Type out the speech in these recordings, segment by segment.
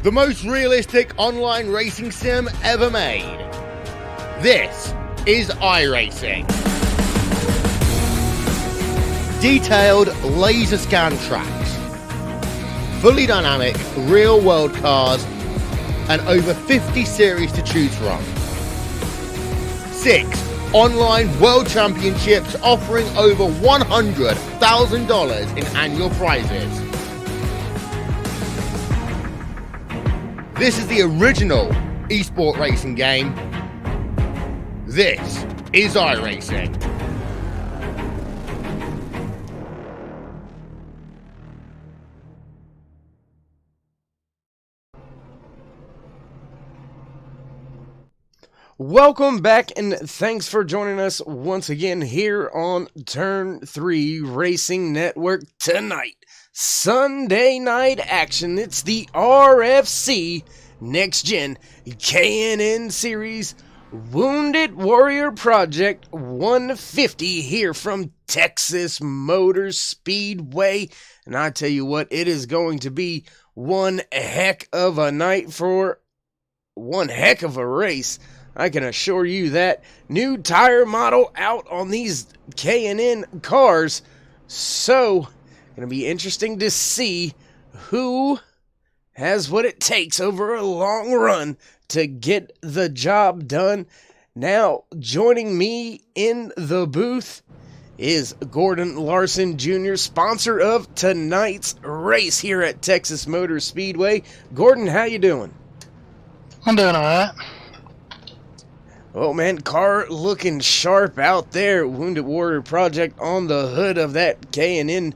the most realistic online racing sim ever made. This is iRacing. Detailed laser scan tracks, fully dynamic real world cars, and over 50 series to choose from. 6 online world championships offering over $100,000 in annual prizes. This is the original esport racing game. This is iRacing. Welcome back, and thanks for joining us once again here on Turn 3 Racing Network tonight. Sunday night action. It's the RFC NextGen KNN Series Wounded Warrior Project 150 here from Texas Motor Speedway. And I tell you what, it is going to be one heck of a night for one heck of a race. I can assure you that. New tire model out on these K&N cars. So, going to be interesting to see who has what it takes over a long run to get the job done. Now, joining me in the booth is Gordon Larson Jr., sponsor of tonight's race here at Texas Motor Speedway. Gordon, how you doing? I'm doing all right. Oh man, car looking sharp out there. Wounded Warrior Project on the hood of that K&N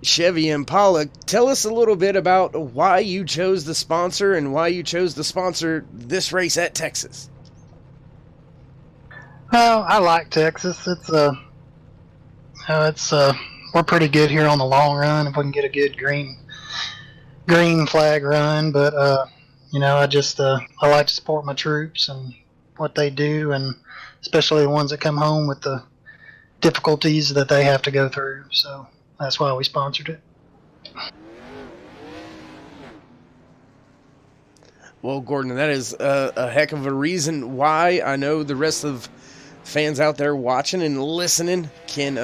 Chevy Impala. Tell us a little bit about why you chose the sponsor and why you chose to sponsor this race at Texas. Well, I like Texas. We're pretty good here on the long run if we can get a good green flag run. But I like to support my troops and what they do, and especially the ones that come home with the difficulties that they have to go through. So that's why we sponsored it. Well, Gordon, that is a heck of a reason why. I know the rest of fans out there watching and listening can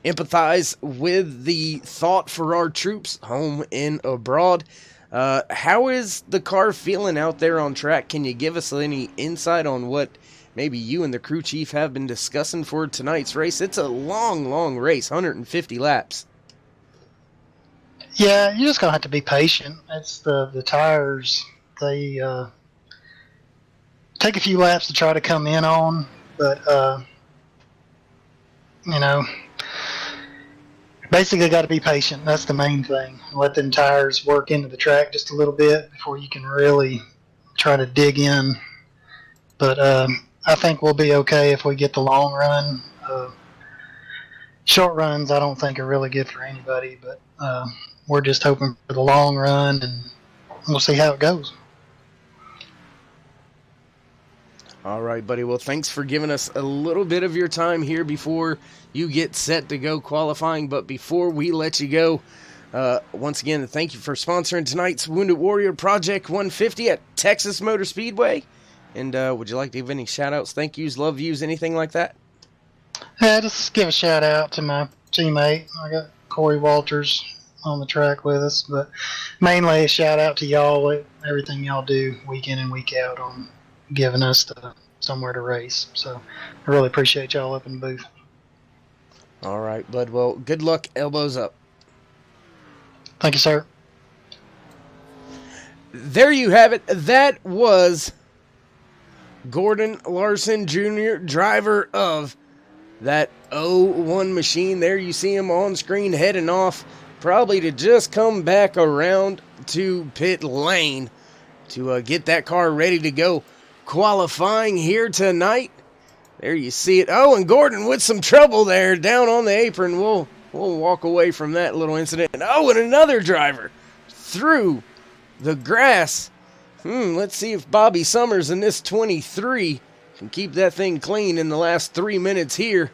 empathize with the thought for our troops home and abroad. How is the car feeling out there on track? Can you give us any insight on what maybe you and the crew chief have been discussing for tonight's race? It's a long race, 150 laps. Yeah, you just gonna have to be patient. It's the tires. They take a few laps to try to come in on, but basically got to be patient. That's the main thing. Let them tires work into the track just a little bit before you can really try to dig in. But I think we'll be okay if we get the long run. Short runs I don't think are really good for anybody, but we're just hoping for the long run, and we'll see how it goes. All right, buddy. Well, thanks for giving us a little bit of your time here before you get set to go qualifying. But before we let you go, once again, thank you for sponsoring tonight's Wounded Warrior Project 150 at Texas Motor Speedway. And would you like to give any shout-outs, thank yous, love yous, anything like that? Yeah, just give a shout-out to my teammate. I got Corey Walters on the track with us. But mainly a shout-out to y'all, everything y'all do week in and week out on giving us somewhere to race. So I really appreciate y'all up in the booth. All right, bud. Well, good luck. Elbows up. Thank you, sir. There you have it. That was Gordon Larson Jr., driver of that 01 machine. There you see him on screen heading off, probably to just come back around to pit lane to get that car ready to go. Qualifying here tonight. There you see it. Oh, and Gordon with some trouble there down on the apron. We'll walk away from that little incident. Oh, and another driver through the grass. Let's see if Bobby Summers in this 23 can keep that thing clean in the last 3 minutes here.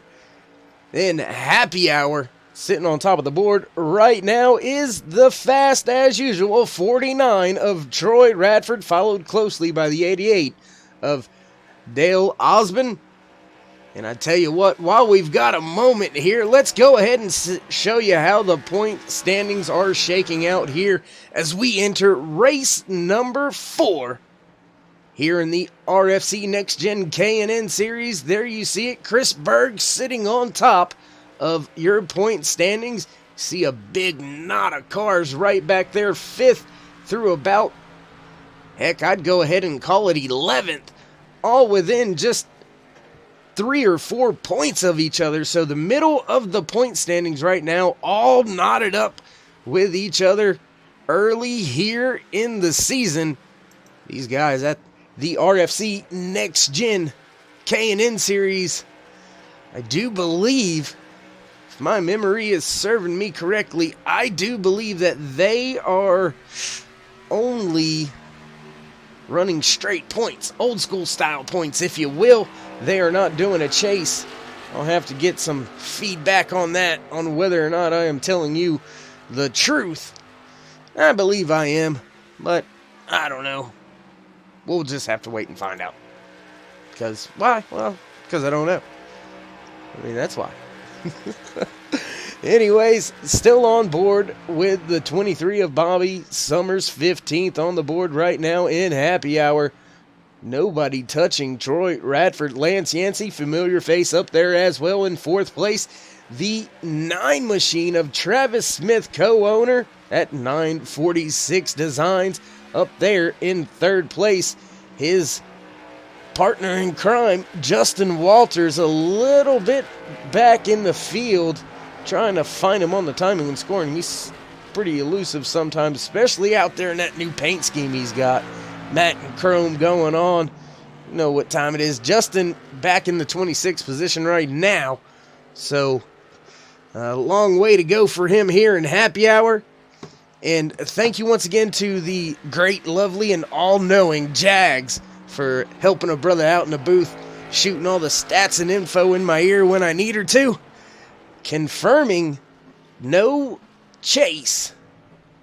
Then happy hour. Sitting on top of the board right now is the fast as usual 49 of Troy Radford, followed closely by the 88 of Dale Osborne. And I tell you what, while we've got a moment here, let's go ahead and show you how the point standings are shaking out here as we enter race number 4 here in the RFC NextGen K&N Series. There you see it, Chris Berg sitting on top of your point standings. See a big knot of cars right back there, 5th through about, heck, I'd go ahead and call it 11th, all within just 3 or 4 points of each other. So the middle of the point standings right now, all knotted up with each other early here in the season. These guys at the RFC NextGen K&N Series, I do believe, if my memory is serving me correctly, I do believe that they are only running straight points, old school style points, if you will. They are not doing a chase. I'll have to get some feedback on that, on whether or not I am telling you the truth. I believe I am, but I don't know. We'll just have to wait and find out. Because, why? Well, because I don't know. I mean, that's why. Anyways, still on board with the 23 of Bobby Summers, 15th on the board right now in happy hour. Nobody touching Troy Radford. Lance Yancey, familiar face up there as well in 4th place. The 9 machine of Travis Smith, co-owner at 946 Designs, up there in 3rd place. His partner in crime, Justin Walters, a little bit back in the field, trying to find him on the timing and scoring. He's pretty elusive sometimes, especially out there in that new paint scheme he's got. Matte and chrome going on. You know what time it is. Justin back in the 26th position right now. So, a long way to go for him here in happy hour. And thank you once again to the great, lovely, and all-knowing Jags for helping a brother out in the booth, shooting all the stats and info in my ear when I need her to. Confirming no chase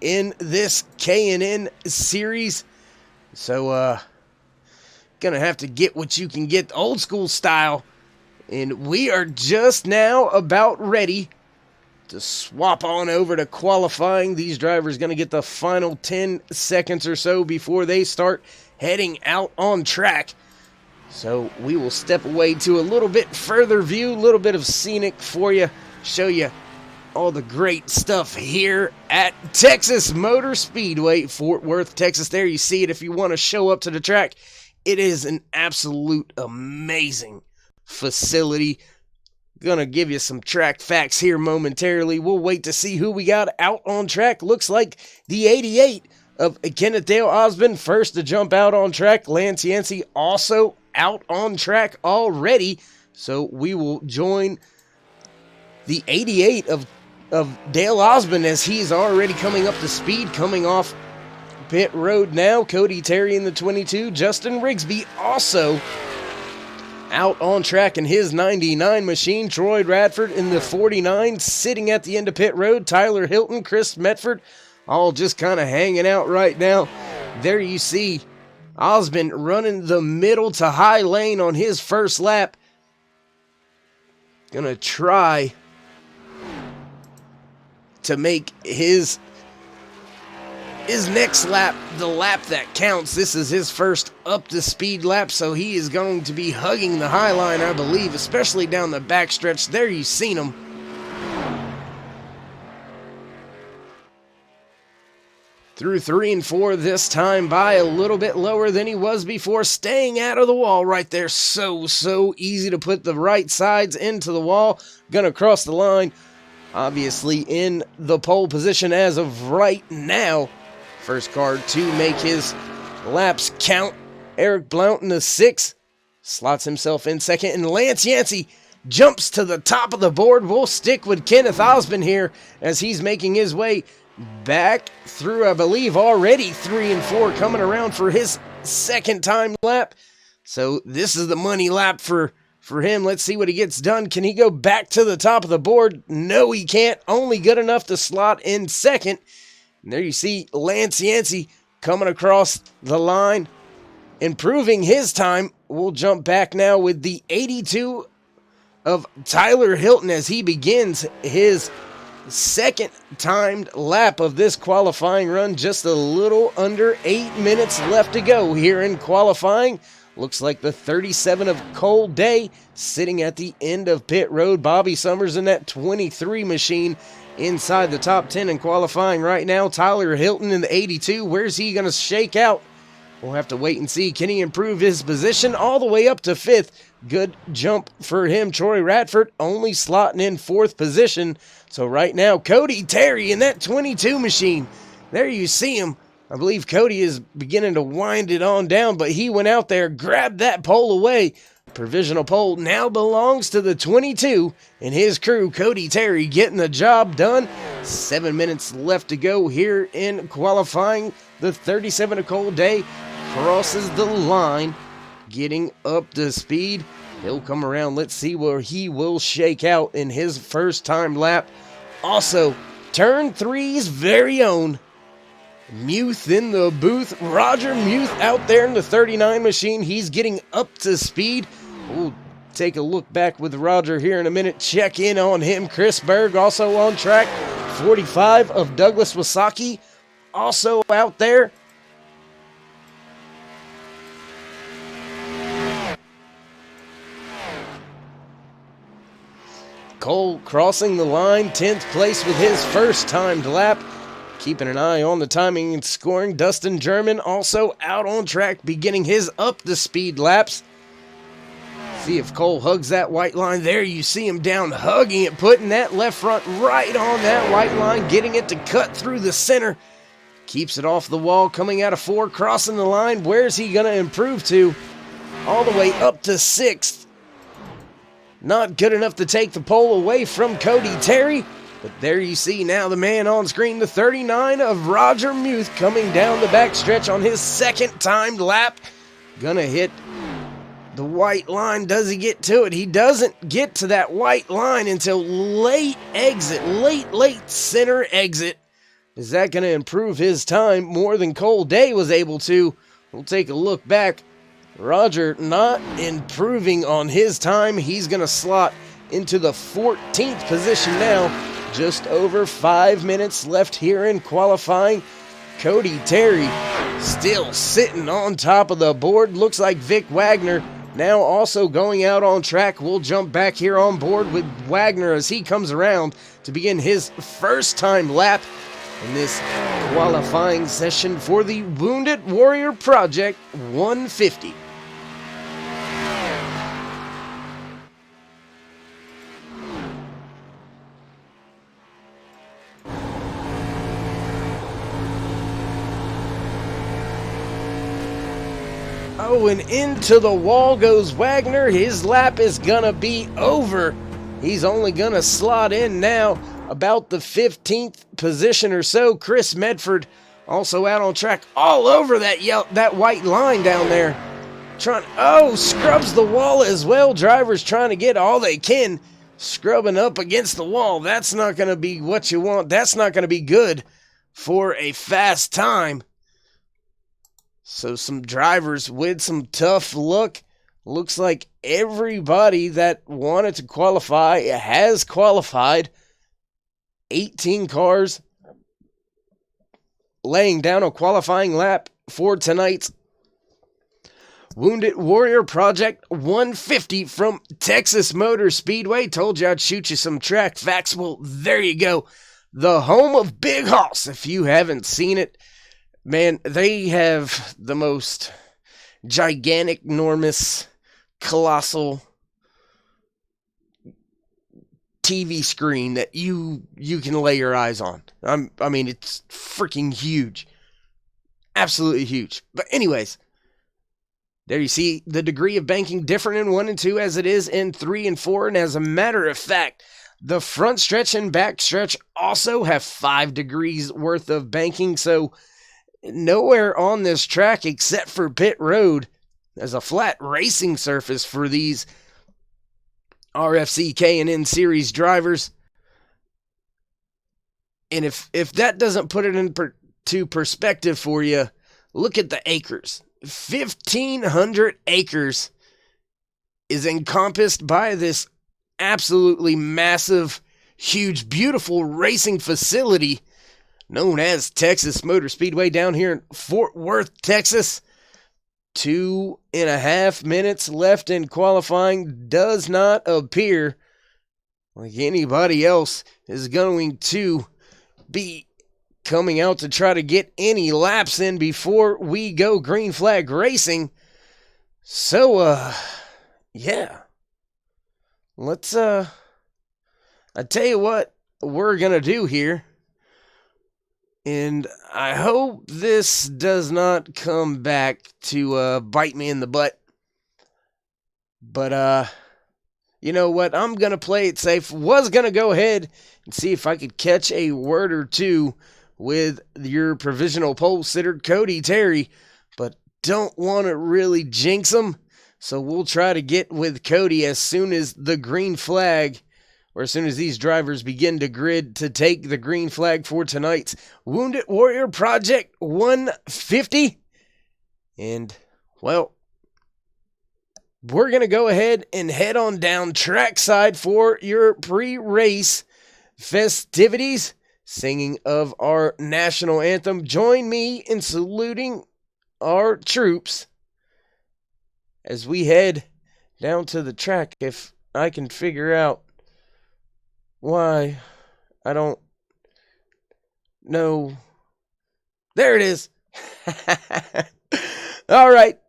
in this K&N series. So, gonna have to get what you can get old school style. And we are just now about ready to swap on over to qualifying. These drivers gonna get the final 10 seconds or so before they start heading out on track. So we will step away to a little bit further view, a little bit of scenic for you, show you all the great stuff here at Texas Motor Speedway, Fort Worth, Texas. There you see it if you want to show up to the track. It is an absolute amazing facility. Gonna give you some track facts here momentarily. We'll wait to see who we got out on track. Looks like the 88 of Kenneth Dale Osborne first to jump out on track. Lance Yancey also out on track already. So we will join the 88 of Dale Osborne as he's already coming up to speed, coming off pit road now. Cody Terry in the 22. Justin Rigsby also out on track in his 99 machine. Troy Radford in the 49, sitting at the end of pit road. Tyler Hilton, Chris Metford, all just kind of hanging out right now. There you see Osborne running the middle to high lane on his first lap. Gonna try to make his next lap the lap that counts. This is his first up to speed lap, so he is going to be hugging the high line, I believe, especially down the backstretch. There you've seen him. Through 3 and 4 this time, by a little bit lower than he was before, staying out of the wall right there. So easy to put the right sides into the wall. Gonna cross the line. Obviously in the pole position as of right now. First car to make his laps count. Eric Blount in the 6th slots himself in 2nd. And Lance Yancey jumps to the top of the board. We'll stick with Kenneth Osborne here as he's making his way back through, I believe, already 3 and 4, coming around for his 2nd time lap. So this is the money lap for for him. Let's see what he gets done. Can he go back to the top of the board? No, he can't. Only good enough to slot in second. And there you see Lance Yancey coming across the line, improving his time. We'll jump back now with the 82 of Tyler Hilton as he begins his second timed lap of this qualifying run. Just a little under 8 minutes left to go here in qualifying. Looks like the 37 of Cole Day sitting at the end of pit road. Bobby Summers in that 23 machine inside the top 10 in qualifying right now. Tyler Hilton in the 82. Where's he going to shake out? We'll have to wait and see. Can he improve his position all the way up to 5th? Good jump for him. Troy Radford only slotting in 4th position. So right now, Cody Terry in that 22 machine. There you see him. I believe Cody is beginning to wind it on down, but he went out there, grabbed that pole away. Provisional pole now belongs to the 22 and his crew. Cody Terry getting the job done. 7 minutes left to go here in qualifying. The 37 of Cole Day crosses the line, getting up to speed. He'll come around. Let's see where he will shake out in his first time lap. Also, turn 3's very own Muth in the booth. Roger Muth out there in the 39 machine. He's getting up to speed. We'll take a look back with Roger here in a minute. Check in on him. Chris Berg also on track. 45 of Douglas Wasaki also out there. Cole crossing the line, 10th place with his first timed lap. Keeping an eye on the timing and scoring. Dustin German also out on track, beginning his up-to-speed laps. See if Cole hugs that white line. There you see him down, hugging it, putting that left front right on that white line, getting it to cut through the center. Keeps it off the wall, coming out of 4, crossing the line. Where's he going to improve to? All the way up to 6th. Not good enough to take the pole away from Cody Terry. But there you see now the man on screen, the 39 of Roger Muth, coming down the backstretch on his second timed lap. Gonna hit the white line. Does he get to it? He doesn't get to that white line until late exit, late center exit. Is that gonna improve his time more than Cole Day was able to? We'll take a look back. Roger not improving on his time. He's gonna slot into the 14th position now. Just over 5 minutes left here in qualifying. Cody Terry still sitting on top of the board. Looks like Vic Wagner now also going out on track. We'll jump back here on board with Wagner as he comes around to begin his first time lap in this qualifying session for the Wounded Warrior Project 150. Oh, and into the wall goes Wagner. His lap is gonna be over. He's only gonna slot in now about the 15th position or so. Chris Medford also out on track, all over that white line down there. Scrubs the wall as well. Drivers trying to get all they can, scrubbing up against the wall. That's not gonna be what you want. That's not gonna be good for a fast time. So some drivers with some tough luck. Looks like everybody that wanted to qualify has qualified. 18 cars laying down a qualifying lap for tonight's Wounded Warrior Project 150 from Texas Motor Speedway. Told you I'd shoot you some track facts. Well, there you go. The home of Big Hoss. If you haven't seen it, man, they have the most gigantic, enormous, colossal TV screen that you can lay your eyes on. I mean, it's freaking huge. Absolutely huge. But anyways, there you see the degree of banking different in 1 and 2 as it is in 3 and 4. And as a matter of fact, the front stretch and back stretch also have 5 degrees worth of banking. So nowhere on this track except for pit road as a flat racing surface for these RFC K&N Series drivers. And if that doesn't put it into perspective for you, look at the acres. 1,500 acres is encompassed by this absolutely massive, huge, beautiful racing facility known as Texas Motor Speedway down here in Fort Worth, Texas. 2.5 minutes left in qualifying. Does not appear like anybody else is going to be coming out to try to get any laps in before we go green flag racing. So, yeah. Let's, I tell you what we're gonna do here. And I hope this does not come back to bite me in the butt. But, you know what? I'm going to play it safe. Was going to go ahead and see if I could catch a word or two with your provisional pole sitter, Cody Terry. But don't want to really jinx him. So we'll try to get with Cody as soon as the green flag, or as soon as these drivers begin to grid to take the green flag for tonight's Wounded Warrior Project 150. And, well, we're going to go ahead and head on down trackside for your pre-race festivities, singing of our national anthem. Join me in saluting our troops as we head down to the track. If I can figure out why I don't know. There it is. All right.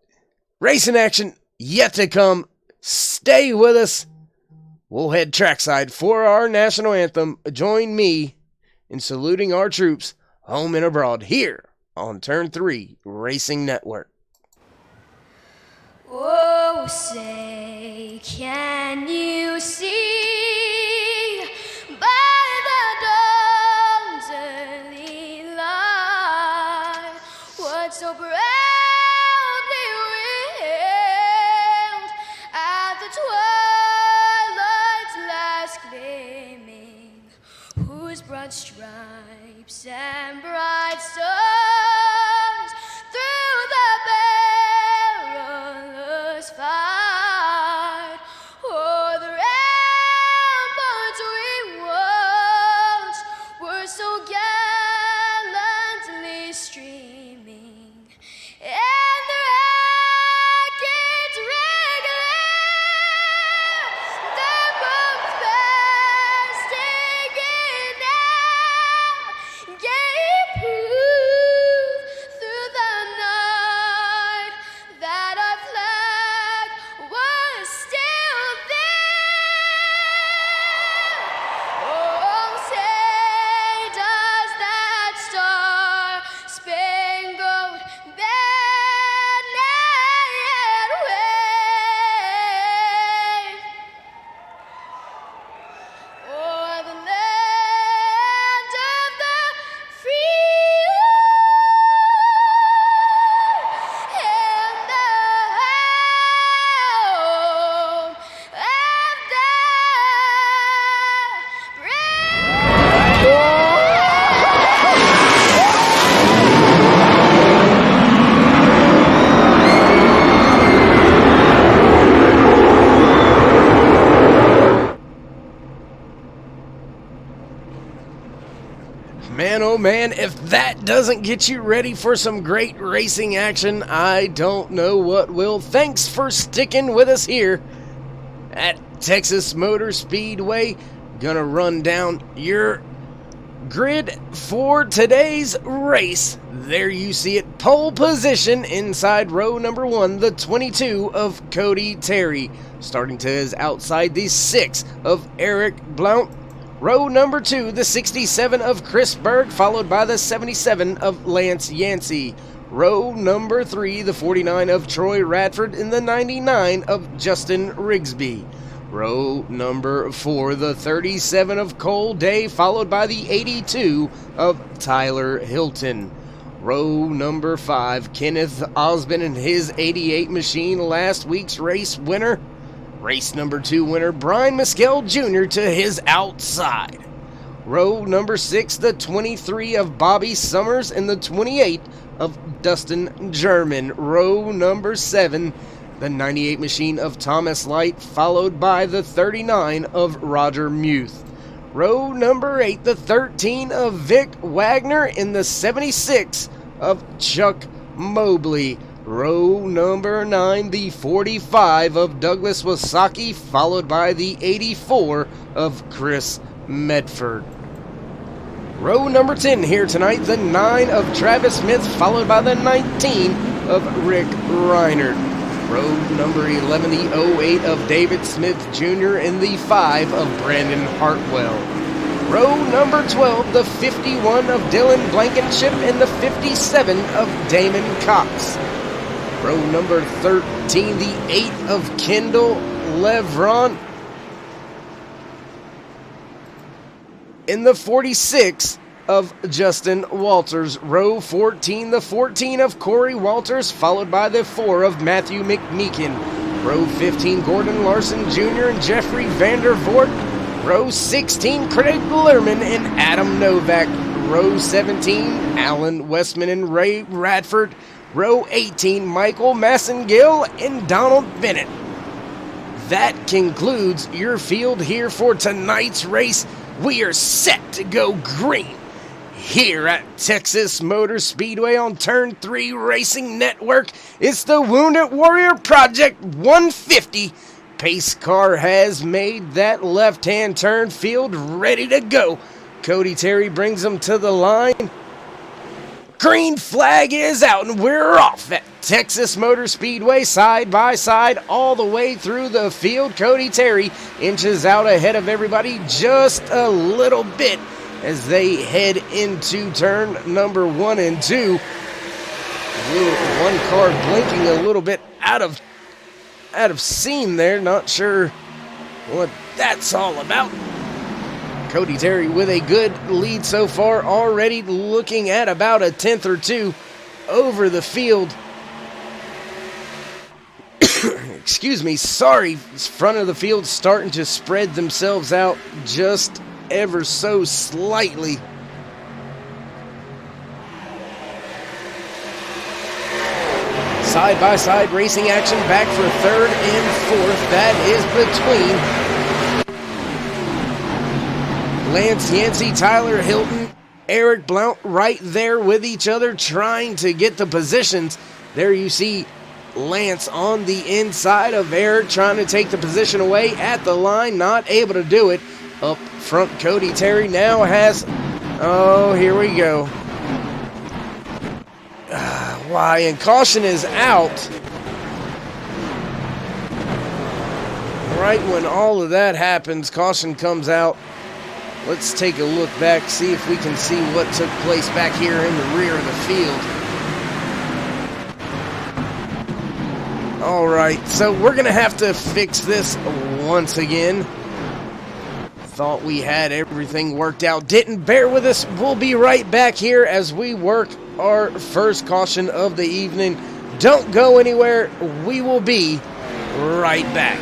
Racing action yet to come. Stay with us. We'll head trackside for our national anthem. Join me in saluting our troops home and abroad here on Turn 3 Racing Network. Oh, say, can you see by the dawn's early light what so proudly wailed at the twilight's last gleaming, whose broad stripes and bright stars through the perilous fight o'er the ramparts we watched were so gallantly streaming, and the rockets regular their bombs bursting in air gave proof through the night that our flag was still there. Oh, say does that star-spangled banner yet wave o'er the land of the free and the home of the Man, oh man, if that doesn't get you ready for some great racing action, I don't know what will. Thanks for sticking with us here at Texas Motor Speedway. Gonna run down your grid for today's race. There you see it, pole position inside row number 1, the 22 of Cody Terry. Starting to his outside, the 6 of Eric Blount. Row number 2, the 67 of Chris Berg, followed by the 77 of Lance Yancey. Row number 3, the 49 of Troy Radford, and the 99 of Justin Rigsby. Row number 4, the 37 of Cole Day, followed by the 82 of Tyler Hilton. Row number 5, Kenneth Osmond and his 88 machine, last week's race winner. Race number 2 winner, Brian Mescal Jr. to his outside. Row number 6, the 23 of Bobby Summers and the 28 of Dustin German. Row number 7, the 98 machine of Thomas Light, followed by the 39 of Roger Muth. Row number 8, the 13 of Vic Wagner and the 76 of Chuck Mobley. Row number 9, the 45 of Douglas Wasaki, followed by the 84 of Chris Medford. Row number 10 here tonight, the 9 of Travis Smith, followed by the 19 of Rick Reinert. Row number 11, the 08 of David Smith Jr. and the 5 of Brandon Hartwell. Row number 12, the 51 of Dylan Blankenship and the 57 of Damon Cox. Row number 13, the 8 of Kendall Levron and the 46 of Justin Walters. Row 14, the 14 of Corey Walters, followed by the 4 of Matthew McMeekin. Row 15, Gordon Larson Jr. and Jeffrey Vandervoort. Row 16, Craig Lerman and Adam Novak. Row 17, Alan Westman and Ray Radford. Row 18, Michael Massengill and Donald Bennett. That concludes your field here for tonight's race. We are set to go green here at Texas Motor Speedway on Turn 3 Racing Network. It's the Wounded Warrior Project 150. Pace car has made that left-hand turn, field ready to go. Cody Terry brings them to the line. Green flag is out and we're off at Texas Motor Speedway, side by side all the way through the field. Cody Terry inches out ahead of everybody just a little bit as they head into turn number 1 and 2. One car blinking a little bit out of scene there. Not sure what that's all about. Cody Terry with a good lead so far, already looking at about a tenth or two over the field. Excuse me, sorry, front of the field starting to spread themselves out just ever so slightly. Side-by-side racing action back for third and fourth. That is between Lance Yancey, Tyler Hilton, Eric Blount right there with each other trying to get the positions. There you see Lance on the inside of Eric trying to take the position away at the line, not able to do it. Up front, Cody Terry now has, oh, here we go. Why, and caution is out. Right when all of that happens, caution comes out. Let's take a look back, see if we can see what took place back here in the rear of the field. All right, so we're going to have to fix this once again. Thought we had everything worked out. Didn't. Bear with us. We'll be right back here as we work our first caution of the evening. Don't go anywhere. We will be right back.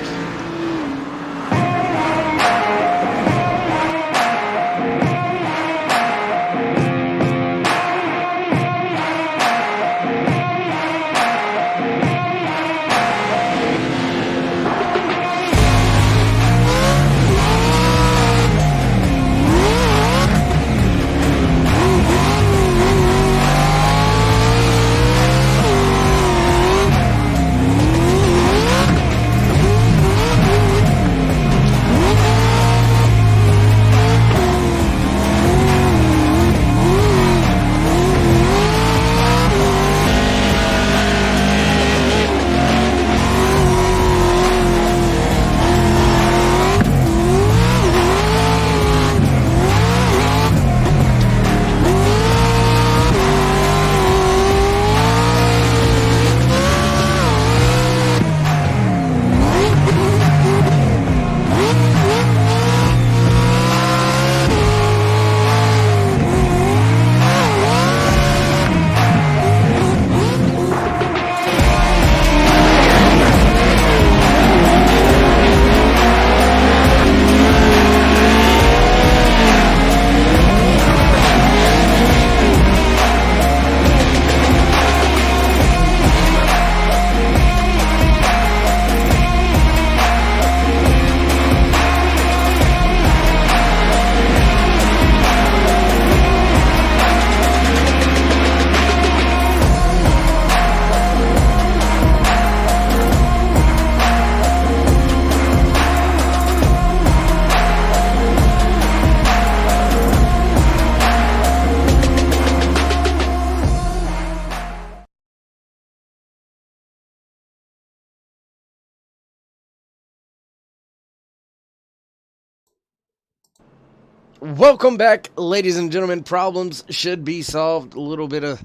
Welcome back, ladies and gentlemen. Problems should be solved. A little bit of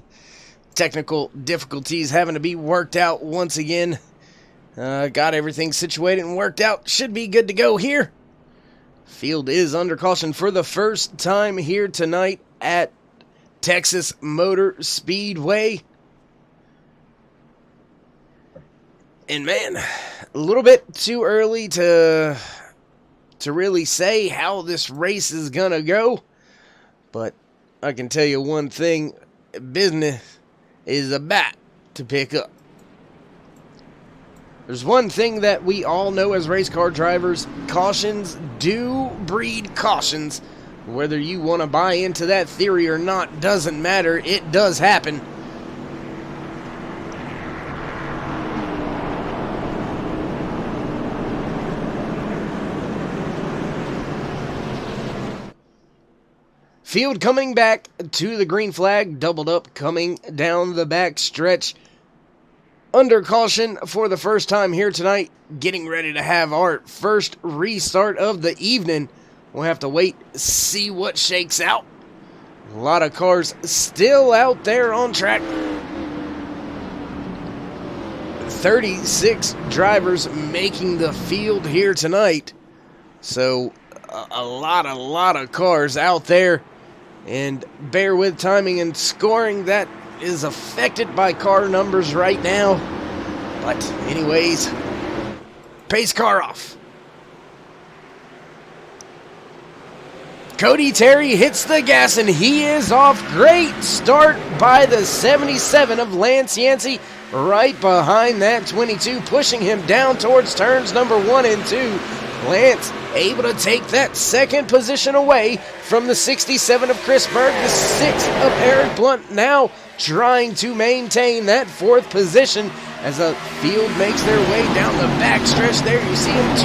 technical difficulties having to be worked out once again. Got everything situated and worked out. Should be good to go here. Field is under caution for the first time here tonight at Texas Motor Speedway. And man, a little bit too early to really say how this race is gonna go, but I can tell you one thing, business is about to pick up. There's one thing that we all know as race car drivers: cautions do breed cautions. Whether you want to buy into that theory or not doesn't matter, it does happen. Field coming back to the green flag, doubled up, coming down the back stretch. Under caution for the first time here tonight, getting ready to have our first restart of the evening. We'll have to wait, see what shakes out. A lot of cars still out there on track. 36 drivers making the field here tonight. So a lot of cars out there. And bear with timing and scoring, that is affected by car numbers right now. But anyways, pace car off. Cody Terry hits the gas and he is off. Great start by the 77 of Lance Yancey, right behind that 22, pushing him down towards turns number 1 and 2. Lance able to take that second position away from the 67 of Chris Berg, the 6 of Eric Blunt, now trying to maintain that 4th position as the field makes their way down the backstretch. There you see them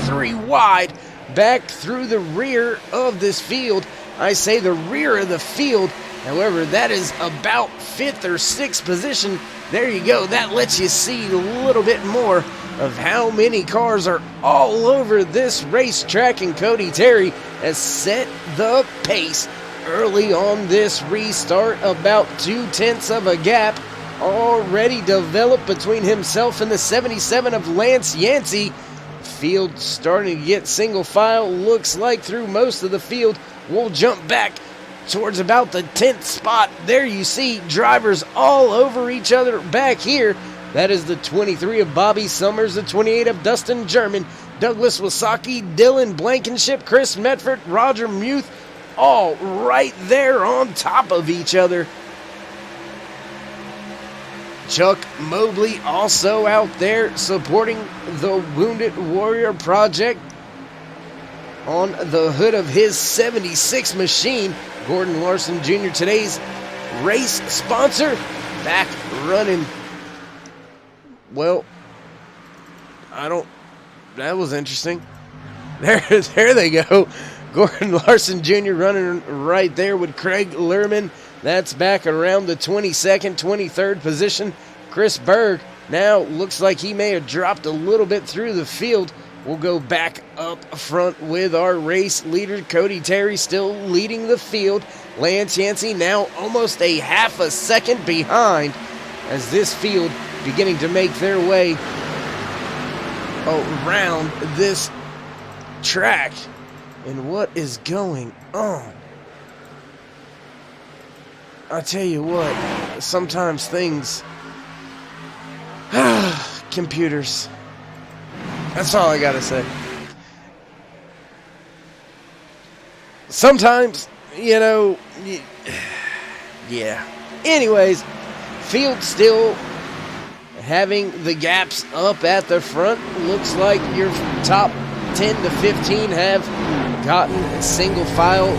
2-3 wide back through the rear of this field. I say the rear of the field, however, that is about 5th or 6th position. There you go. That lets you see a little bit more of how many cars are all over this racetrack, and Cody Terry has set the pace early on this restart. About 2/10 of a gap already developed between himself and the 77 of Lance Yancey. Field starting to get single file, looks like through most of the field. We'll jump back towards about the 10th spot. There you see drivers all over each other back here. That is the 23 of Bobby Summers, the 28 of Dustin German, Douglas Wasaki, Dylan Blankenship, Chris Medford, Roger Muth, all right there on top of each other. Chuck Mobley also out there supporting the Wounded Warrior Project on the hood of his 76 machine. Gordon Larson Jr., today's race sponsor, back running. Well, that was interesting. There they go. Gordon Larson Jr. running right there with Craig Lerman. That's back around the 22nd, 23rd position. Chris Berg now looks like he may have dropped a little bit through the field. We'll go back up front with our race leader, Cody Terry, still leading the field. Lance Yancey now almost a half a second behind as this field beginning to make their way around this track. And what is going on? I tell you what, sometimes things... computers. That's all I gotta say. Sometimes, yeah. Anyways, field still having the gaps up at the front. Looks like your top 10 to 15 have gotten single file,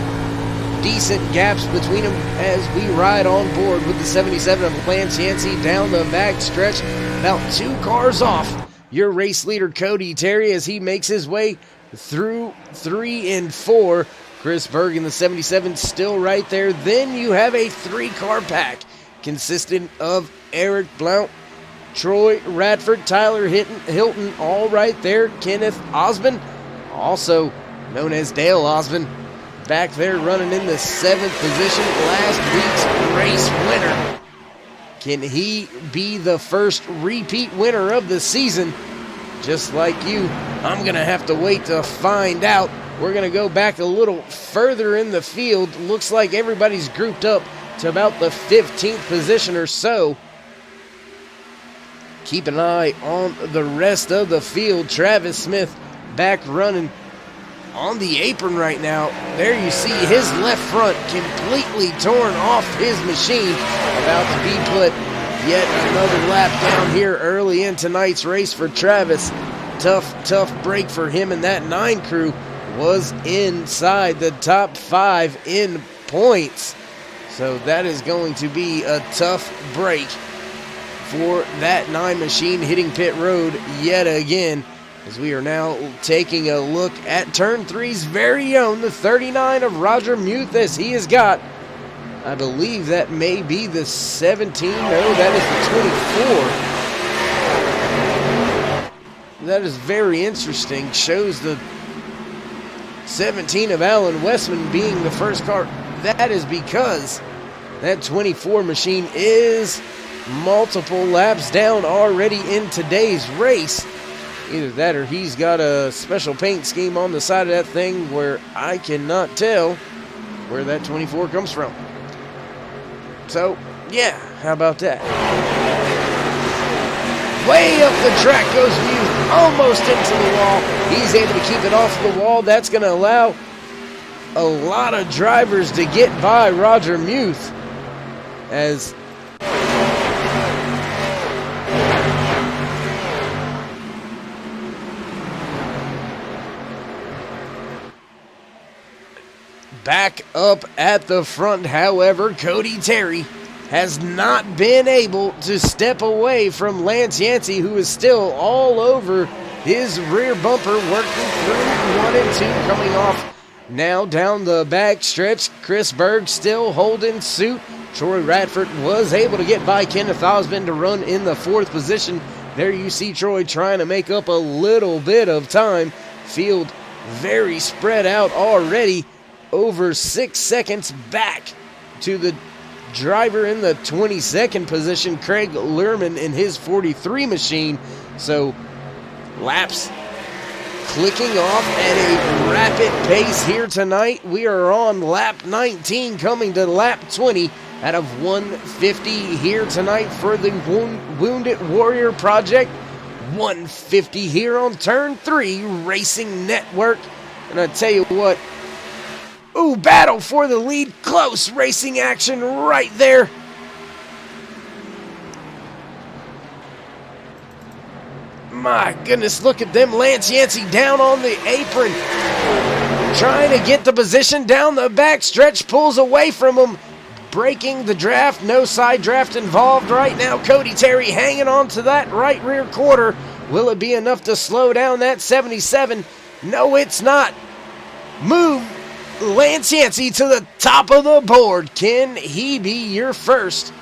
decent gaps between them as we ride on board with the 77 of Lance Yancey down the back stretch, about 2 cars off your race leader Cody Terry as he makes his way through 3 and 4. Chris Berg in the 77 still right there. Then you have a 3-car pack consisting of Eric Blount, Troy Radford, Tyler Hilton, all right there. Kenneth Osmond, also known as Dale Osmond, back there running in the 7th position, last week's race winner. Can he be the first repeat winner of the season? Just like you, I'm going to have to wait to find out. We're going to go back a little further in the field. Looks like everybody's grouped up to about the 15th position or so. Keep an eye on the rest of the field. Travis Smith back running on the apron right now. There you see his left front completely torn off his machine. About to be put yet another lap down here early in tonight's race for Travis. Tough break for him, and that 9 crew was inside the top 5 in points. So that is going to be a tough break for that 9 machine hitting pit road yet again, as we are now taking a look at turn 3's very own, the 39 of Roger Muth, as he has got, I believe that may be the 17. No, that is the 24. That is very interesting. Shows the 17 of Alan Westman being the first car. That is because that 24 machine is multiple laps down already in today's race. Either that or he's got a special paint scheme on the side of that thing where I cannot tell where that 24 comes from. So, yeah, how about that? Way up the track goes Muth, almost into the wall. He's able to keep it off the wall. That's going to allow a lot of drivers to get by Roger Muth, as back up at the front, however, Cody Terry has not been able to step away from Lance Yancey, who is still all over his rear bumper, working through 1 and 2, coming off now down the back stretch. Chris Berg still holding suit. Troy Radford was able to get by Kenneth Osmond to run in the 4th position. There you see Troy trying to make up a little bit of time. Field very spread out already, over 6 seconds back to the driver in the 22nd position, Craig Lerman, in his 43 machine. So laps clicking off at a rapid pace here tonight. We are on lap 19, coming to lap 20 out of 150 here tonight for the Wounded Warrior Project. 150 here on turn 3 Racing Network. And I tell you what, ooh, battle for the lead. Close racing action right there. My goodness, look at them. Lance Yancey down on the apron, trying to get the position down the back stretch. Pulls away from him, breaking the draft. No side draft involved right now. Cody Terry hanging on to that right rear quarter. Will it be enough to slow down that 77? No, it's not. Move Lance Yancey to the top of the board. Can he be your first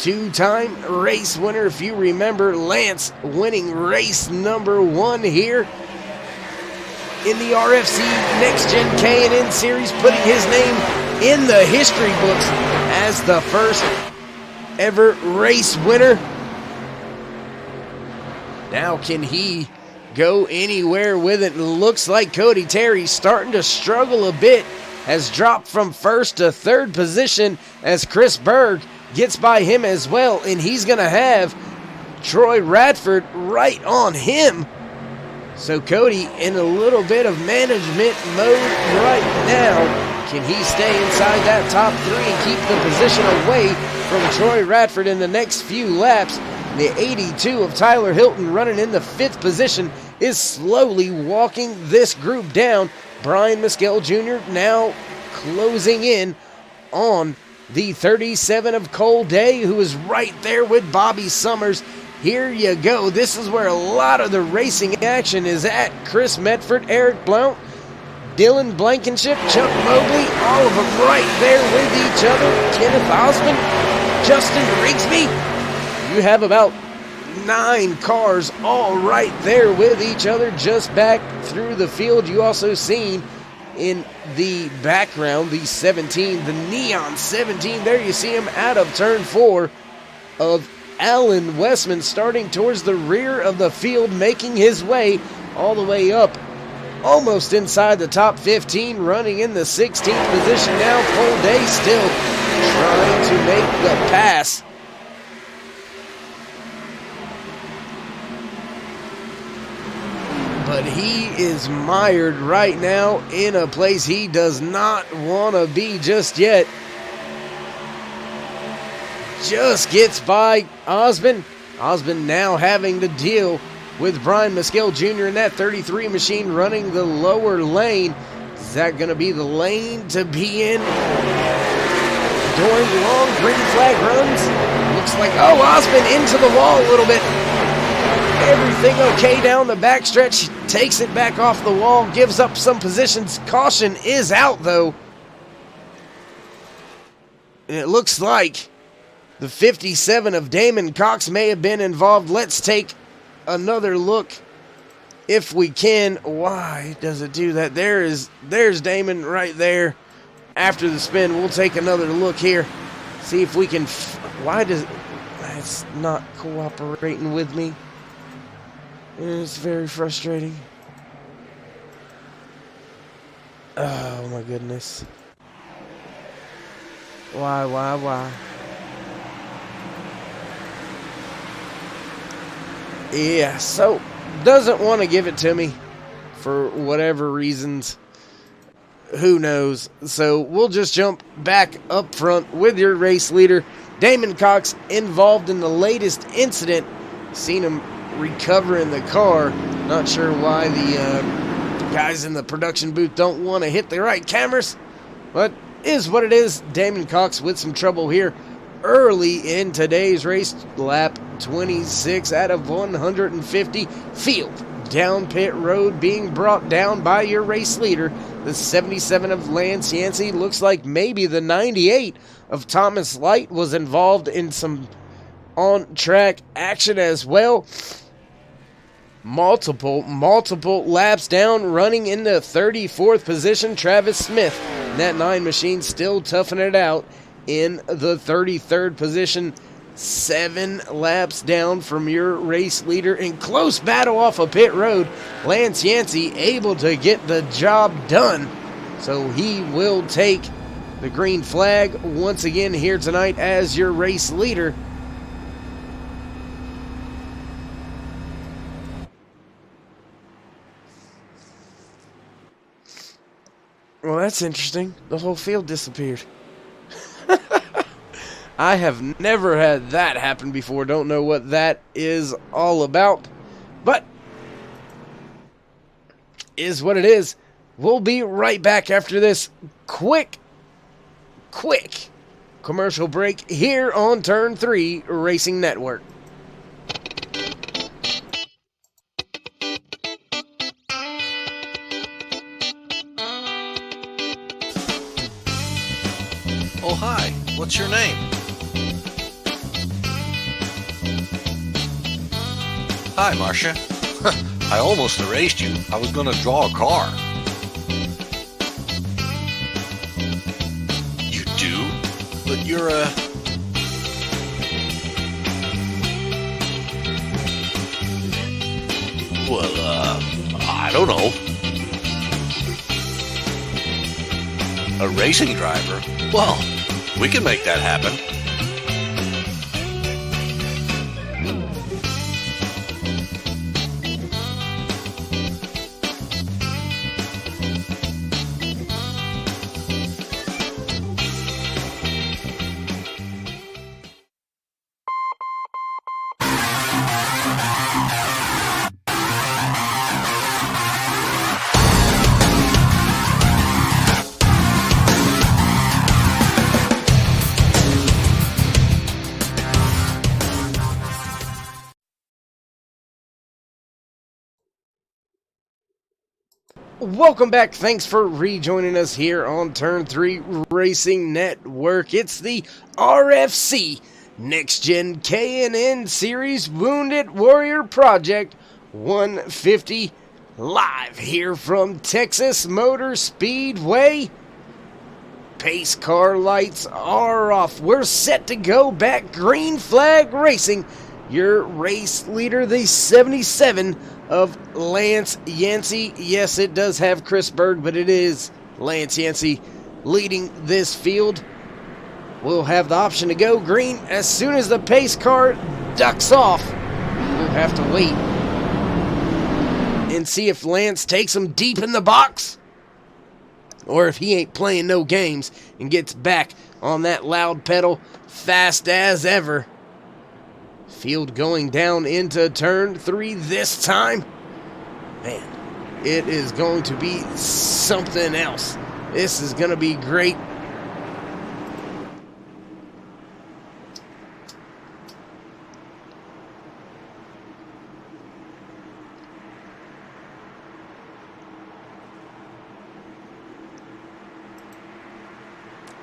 2-time race winner? If you remember, Lance winning race number 1 here in the RFC NextGen K&N Series, putting his name in the history books as the first ever race winner. Now can he go anywhere with it? Looks like Cody Terry starting to struggle a bit, has dropped from 1st to 3rd position as Chris Berg gets by him as well, and he's going to have Troy Radford right on him. So Cody in a little bit of management mode right now. Can he stay inside that top 3 and keep the position away from Troy Radford in the next few laps? The 82 of Tyler Hilton, running in the 5th position, is slowly walking this group down. Brian Mescal Jr. now closing in on the 37 of Cole Day, who is right there with Bobby Summers. Here you go. This is where a lot of the racing action is at. Chris Medford, Eric Blount, Dylan Blankenship, Chuck Mobley, all of them right there with each other. Kenneth Osmond, Justin Rigsby. You have about 9 cars all right there with each other just back through the field. You also seen in the background, the 17, the neon 17. There you see him out of turn 4 of Alan Westman, starting towards the rear of the field, making his way all the way up, almost inside the top 15, running in the 16th position now. Cole Day still trying to make the pass. But he is mired right now in a place he does not want to be just yet. Just gets by Osmond. Osmond now having to deal with Brian Mescal Jr. in that 33 machine running the lower lane. Is that going to be the lane to be in during long green flag runs? Looks like, oh, Osmond into the wall a little bit. Everything okay down the backstretch. Takes it back off the wall, gives up some positions. Caution is out, though. And it looks like the 57 of Damon Cox may have been involved. Let's take another look if we can. Why does it do that? There's Damon right there after the spin. We'll take another look here. See if we can... Why does... That's not cooperating with me. It's very frustrating. Oh my goodness. Why? Yeah, so doesn't want to give it to me for whatever reasons. Who knows? So we'll just jump back up front with your race leader, Damon Cox, involved in the latest incident. Seen him recover in the car. Not sure why the guys in the production booth don't want to hit the right cameras, but is what it is. Damon Cox with some trouble here early in today's race. Lap 26 out of 150. Field down pit road being brought down by your race leader, the 77 of Lance Yancey. Looks like maybe the 98 of Thomas Light was involved in some on-track action as well. Multiple laps down, running in the 34th position, Travis Smith. That 9 machine still toughing it out in the 33rd position. 7 laps down from your race leader in close battle off of pit road. Lance Yancey able to get the job done. So he will take the green flag once again here tonight as your race leader. Well, that's interesting. The whole field disappeared. I have never had that happen before. Don't know what that is all about. But is what it is. We'll be right back after this quick commercial break here on Turn 3 Racing Network. Oh, hi. What's your name? Hi, Marcia. I almost erased you. I was going to draw a car. You do? But you're a... Well, I don't know. A racing driver? Well, we can make that happen. Welcome back. Thanks for rejoining us here on Turn 3 Racing Network. It's the RFC NextGen K&N Series Wounded Warrior Project 150 live here from Texas Motor Speedway. Pace car lights are off. We're set to go back. Green flag racing. Your race leader, the 77 of Lance Yancey. Yes, it does have Chris Berg, but it is Lance Yancey leading this field. We'll have the option to go green as soon as the pace car ducks off. We'll have to wait and see if Lance takes him deep in the box or if he ain't playing no games and gets back on that loud pedal fast as ever. Field going down into turn 3 this time. Man, it is going to be something else. This is going to be great.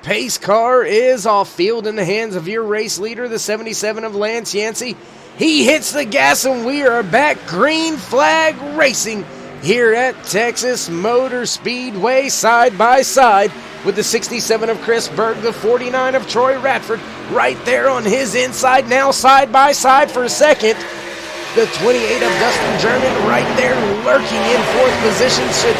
Pace car is off field in the hands of your race leader, the 77 of Lance Yancey. He hits the gas and we are back. Green flag racing here at Texas Motor Speedway, side by side with the 67 of Chris Berg, the 49 of Troy Radford, right there on his inside. Now side by side for second. The 28 of Dustin German right there lurking in fourth position. Should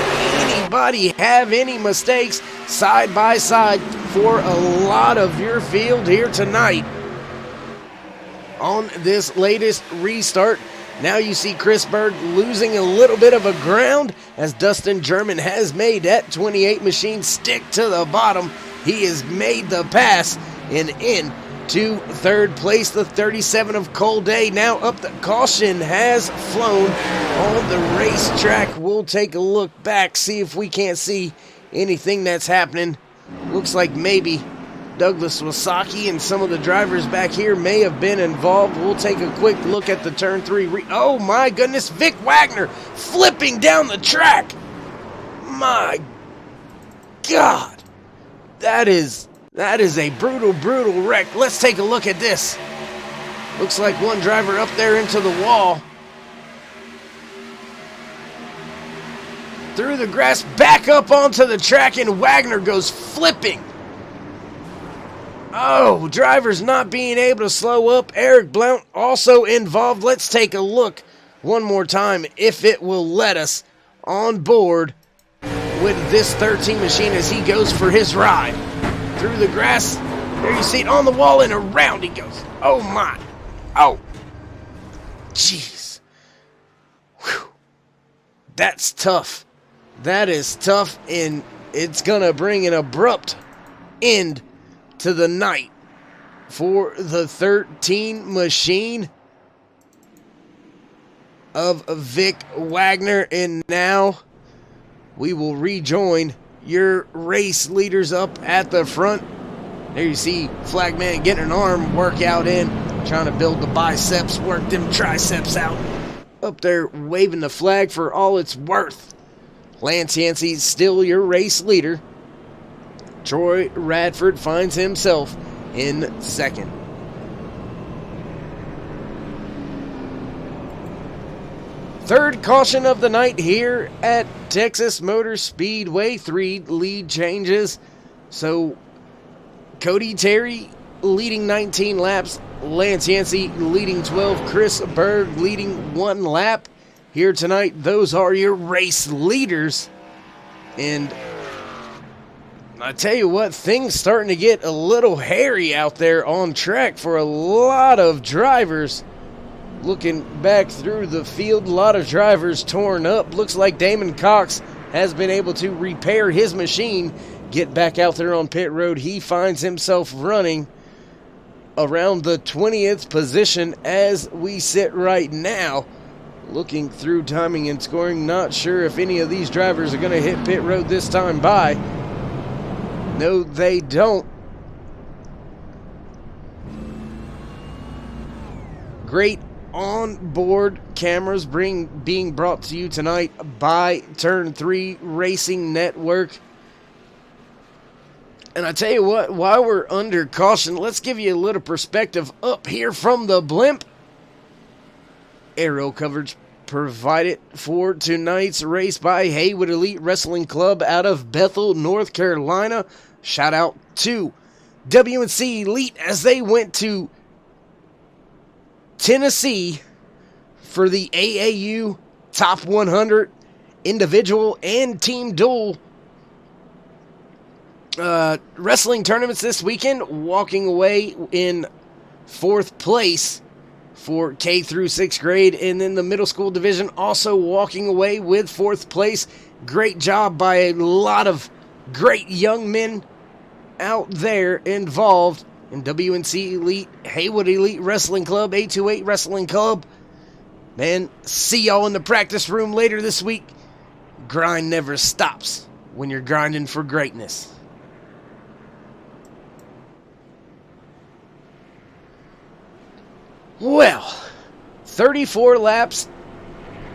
anybody have any mistakes, side by side for a lot of your field here tonight. On this latest restart, now you see Chris Berg losing a little bit of a ground as Dustin German has made that 28 machine stick to the bottom. He has made the pass and in to third place, the 37 of Cole Day. Now up, the caution has flown on the racetrack. We'll take a look back, see if we can't see anything that's happening. Looks like maybe Douglas Wasaki and some of the drivers back here may have been involved. We'll take a quick look at the turn 3. Oh my goodness, Vic Wagner flipping down the track. My God, that is a brutal wreck. Let's take a look at this. Looks like one driver up there into the wall. Through the grass, back up onto the track, and Wagner goes flipping. Oh, drivers not being able to slow up. Eric Blount also involved. Let's take a look one more time, if it will let us, on board with this 13 machine as he goes for his ride. Through the grass, there you see it on the wall, and around he goes. Oh my. Oh. Jeez. Whew. That's tough. That is tough, and it's going to bring an abrupt end to the night for the 13 machine of Vic Wagner. And now we will rejoin your race leaders up at the front. There you see Flagman getting an arm workout in, trying to build the biceps, work them triceps out. Up there waving the flag for all it's worth. Lance Yancey still your race leader. Troy Radford finds himself in second. Third caution of the night here at Texas Motor Speedway. 3 lead changes. So Cody Terry leading 19 laps. Lance Yancey leading 12. Chris Berg leading 1 lap. Here tonight, those are your race leaders. And I tell you what, things starting to get a little hairy out there on track for a lot of drivers. Looking back through the field, a lot of drivers torn up. Looks like Damon Cox has been able to repair his machine, get back out there on pit road. He finds himself running around the 20th position as we sit right now. Looking through timing and scoring, not sure if any of these drivers are going to hit pit road this time by. No, they don't. Great on-board cameras being brought to you tonight by Turn 3 Racing Network. And I tell you what, while we're under caution, let's give you a little perspective up here from the blimp. Aerial coverage provided for tonight's race by Haywood Elite Wrestling Club out of Bethel, North Carolina. Shout out to WNC Elite as they went to Tennessee for the AAU Top 100 individual and team duel wrestling tournaments this weekend, walking away in 4th place for K through 6th grade, and then the middle school division also walking away with 4th place. Great job by a lot of great young men out there involved in WNC Elite, Haywood Elite Wrestling Club, 828 Wrestling Club. Man, see y'all in the practice room later this week. Grind never stops when you're grinding for greatness. Well, 34 laps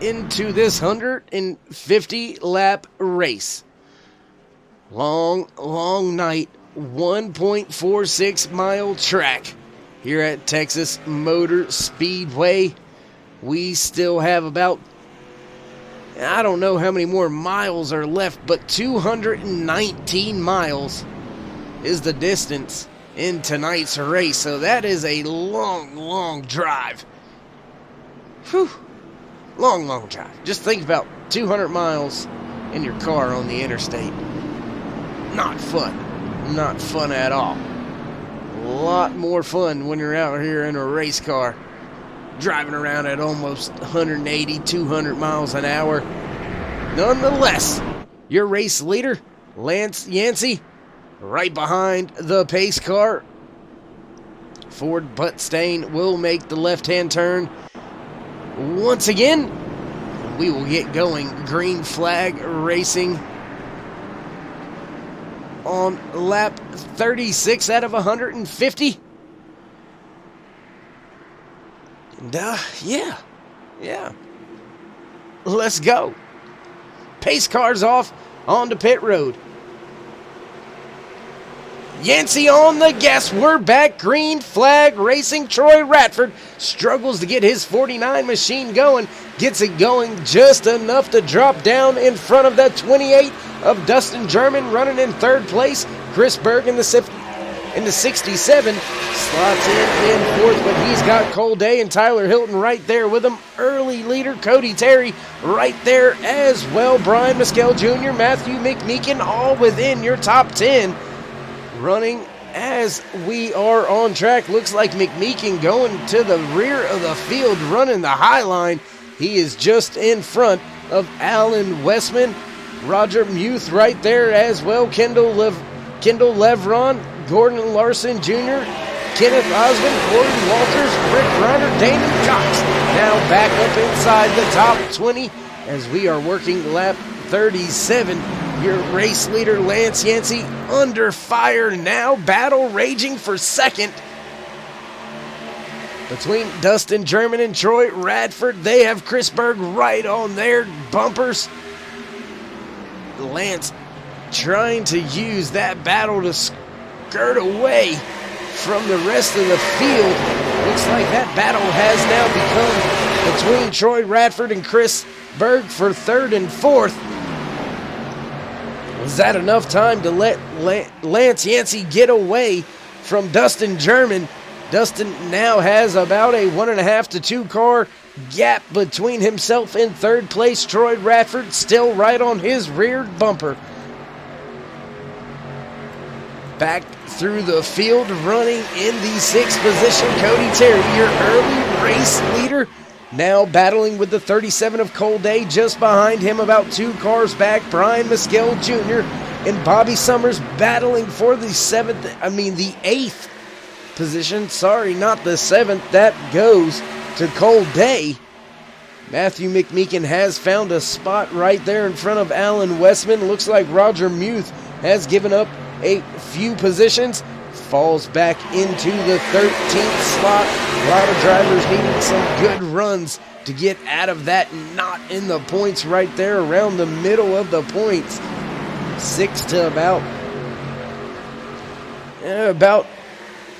into this 150 lap race. Long night, 1.46 mile track here at Texas Motor Speedway. We still have about, I don't know how many more miles are left, but 219 miles is the distance in tonight's race. So that is a long drive. Whew. Long drive. Just think about 200 miles in your car on the interstate. Not fun. Not fun at all. A lot more fun when you're out here in a race car, driving around at almost 180, 200 miles an hour. Nonetheless, your race leader, Lance Yancey, right behind the pace car. Ford Buttstain will make the left-hand turn once again. We will get going. Green flag racing on lap 36 out of 150. And, yeah. Let's go. Pace car's off onto pit road. Yancey on the gas. We're back. Green flag racing. Troy Radford struggles to get his 49 machine going. Gets it going just enough to drop down in front of the 28 of Dustin German, running in 3rd place. Chris Berg in the 67 slots in 4th, but he's got Cole Day and Tyler Hilton right there with him. Early leader Cody Terry right there as well. Brian Mescal Jr., Matthew McMeekin, all within your top 10. Running as we are on track. Looks like McMeekin going to the rear of the field, running the high line. He is just in front of Alan Westman. Roger Muth right there as well. Kendall Levron, Gordon Larson Jr., Kenneth Osmond, Gordon Walters, Rick Reiner, Damon Cox. Now back up inside the top 20 as we are working lap 37. Your race leader, Lance Yancey, under fire now. Battle raging for 2nd between Dustin German and Troy Radford. They have Chris Berg right on their bumpers. Lance trying to use that battle to skirt away from the rest of the field. Looks like that battle has now become between Troy Radford and Chris Berg for 3rd and 4th. Was that enough time to let Lance Yancey get away from Dustin German? Dustin now has about a 1.5 to 2 car gap between himself and 3rd place. Troy Radford still right on his rear bumper. Back through the field, running in the 6th position, Cody Terry, your early race leader. Now battling with the 37 of Cole Day, just behind him, about 2 cars back, Brian Mescal Jr. and Bobby Summers battling for the 8th position. Sorry, not the 7th. That goes to Cole Day. Matthew McMeekin has found a spot right there in front of Alan Westman. Looks like Roger Muth has given up a few positions. Falls back into the 13th slot. A lot of drivers needing some good runs to get out of that knot in the points right there around the middle of the points. 6 to about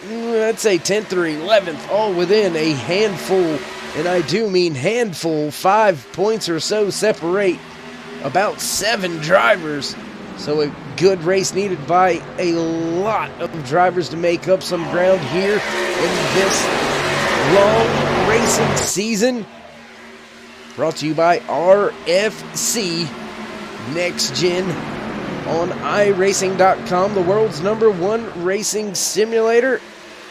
I'd say 10th or 11th, all within a handful And I do mean handful, 5 points or so separate about 7 drivers. So a good race needed by a lot of drivers to make up some ground here in this long racing season. Brought to you by RFC NextGen on iRacing.com, the world's #1 racing simulator.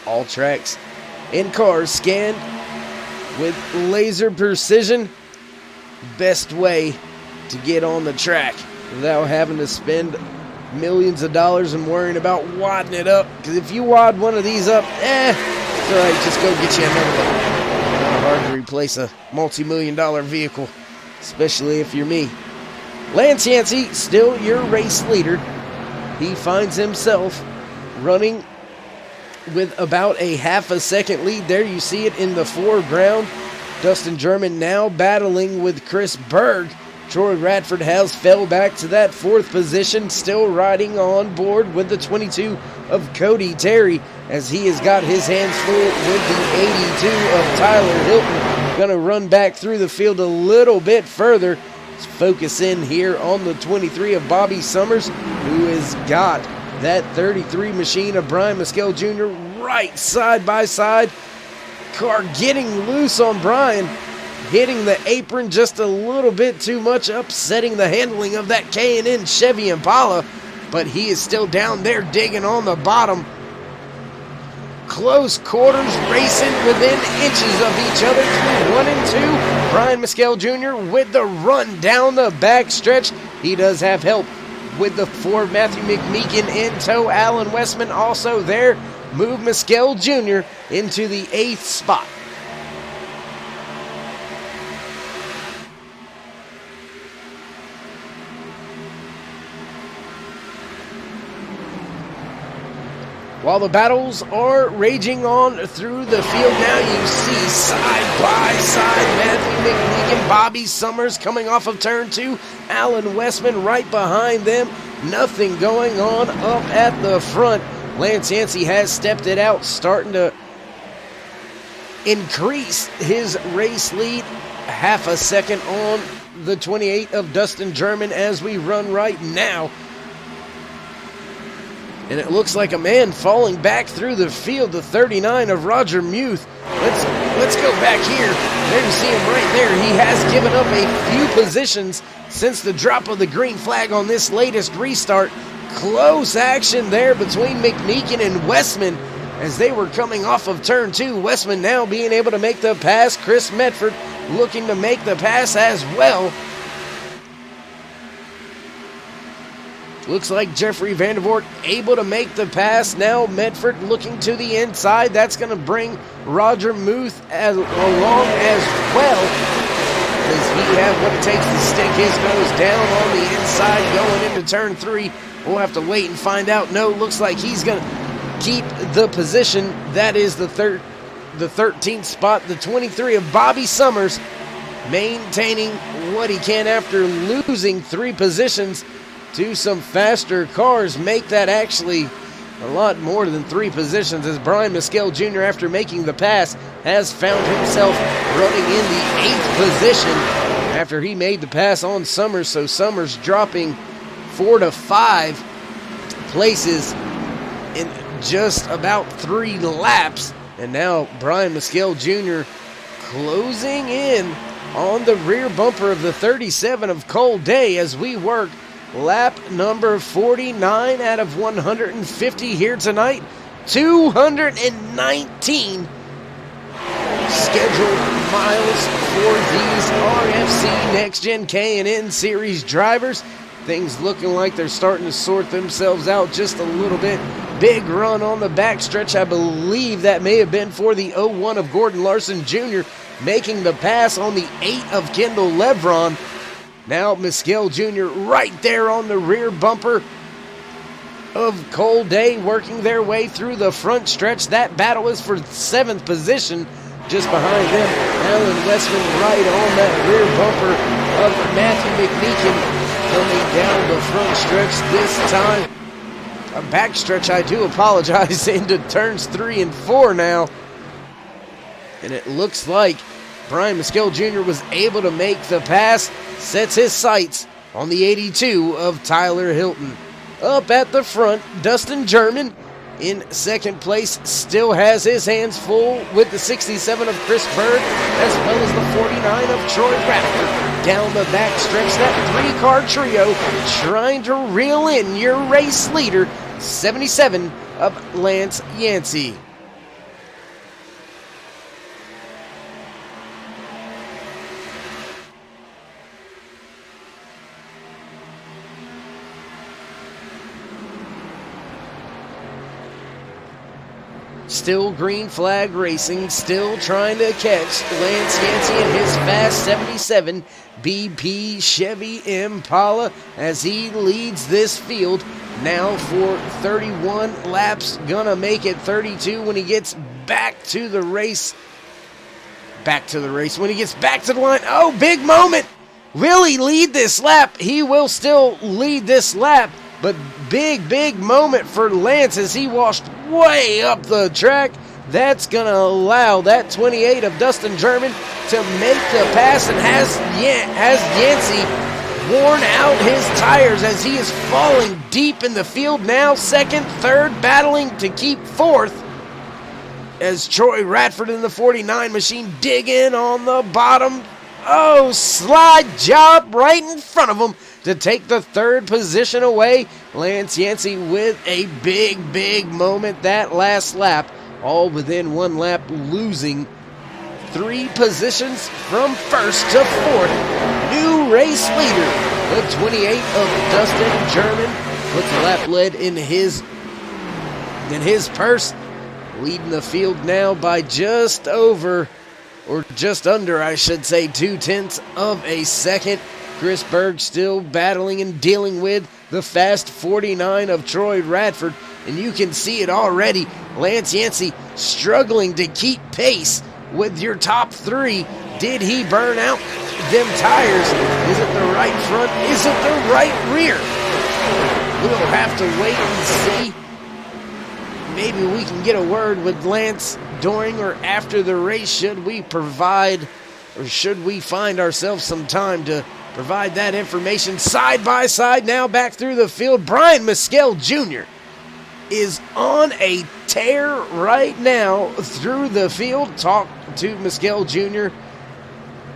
All tracks and cars scanned with laser precision. Best way to get on the track without having to spend millions of dollars and worrying about wadding it up. Because if you wad one of these up, it's all right, just go get you another one. Not hard to replace a multi-million-dollar vehicle, especially if you're me. Lance Yancey, still your race leader. He finds himself running with about a half a second lead there. You see it in the foreground. Dustin German now battling with Chris Berg. Troy Radford has fell back to that 4th position, still riding on board with the 22 of Cody Terry, as he has got his hands full with the 82 of Tyler Hilton. Going to run back through the field a little bit further. Let's focus in here on the 23 of Bobby Summers, who has got that 33 machine of Brian Mescal Jr. right side by side. Car getting loose on Brian, hitting the apron just a little bit too much, upsetting the handling of that K&N Chevy Impala, but he is still down there digging on the bottom. Close quarters, racing within inches of each other through 1 and 2. Brian Mescal Jr. with the run down the back stretch. He does have help with the 4 Matthew McMeekin in tow. Alan Westman also there. Move Mescal Jr. into the 8th spot. While the battles are raging on through the field now, you see side by side Matthew McMeekin, Bobby Summers coming off of turn 2, Alan Westman right behind them. Nothing going on up at the front. Lance Yancey has stepped it out, starting to increase his race lead half a second on the 28 of Dustin German as we run right now. And it looks like a man falling back through the field, the 39 of Roger Muth. Let's go back here. There you see him right there. He has given up a few positions since the drop of the green flag on this latest restart. Close action there between McMeekin and Westman as they were coming off of turn 2. Westman now being able to make the pass. Chris Medford looking to make the pass as well. Looks like Jeffrey Vandervoort able to make the pass. Now Medford looking to the inside. That's going to bring Roger Muth along as well. Does he have what it takes to stick his nose down on the inside going into turn 3? We'll have to wait and find out. No, looks like he's going to keep the position. That is the 13th spot. The 23 of Bobby Summers maintaining what he can after losing 3 positions to some faster cars. Make that actually a lot more than 3 positions, as Brian Mescal Jr., after making the pass, has found himself running in the 8th position after he made the pass on Summers. So Summers dropping 4 to 5 places in just about 3 laps. And now Brian Mescal Jr. closing in on the rear bumper of the 37 of Cole Day as we work lap number 49 out of 150 here tonight. 219 scheduled miles for these RFC NextGen K&N Series drivers. Things looking like they're starting to sort themselves out just a little bit. Big run on the backstretch. I believe that may have been for the 01 of Gordon Larson Jr. making the pass on the 8 of Kendall Levron. Now Mescal Jr. right there on the rear bumper of Cole Day, working their way through the front stretch. That battle is for 7th position. Just behind them, Alan Westman right on that rear bumper of Matthew McMeekin, coming down the front stretch this time. A back stretch, I do apologize, into turns 3 and 4 now. And it looks like Brian Mescal Jr. was able to make the pass, sets his sights on the 82 of Tyler Hilton. Up at the front, Dustin German in second place still has his hands full with the 67 of Chris Berg, as well as the 49 of Troy Radford. Down the back stretch, that three-car trio trying to reel in your race leader, 77 of Lance Yancey. Still green flag racing, still trying to catch Lance Yancey in his fast 77 BP Chevy Impala as he leads this field now for 31 laps. Gonna make it 32 when he gets back to the race. When he gets back to the line. Oh, big moment. Will he lead this lap? He will still lead this lap. But big moment for Lance as he washed way up the track. That's going to allow that 28 of Dustin German to make the pass and has Yancey worn out his tires as he is falling deep in the field now. Second, third, battling to keep fourth as Troy Radford in the 49 machine dig in on the bottom. Oh, slide job right in front of him to take the third position away. Lance Yancey with a big moment that last lap, all within one lap, losing 3 positions from first to fourth. New race leader, the 28 of Dustin German, puts the lap lead in his purse, leading the field now by just over, or just under, I should say, 0.2 of a second. Chris Berg still battling and dealing with the fast 49 of Troy Radford, and you can see it already. Lance Yancey struggling to keep pace with your top 3. Did he burn out them tires? Is it the right front? Is it the right rear? We'll have to wait and see. Maybe we can get a word with Lance during or after the race. Should we find ourselves some time to provide that information? Side by side now back through the field. Brian Mescal Jr. is on a tear right now through the field. Talk to Mescal Jr.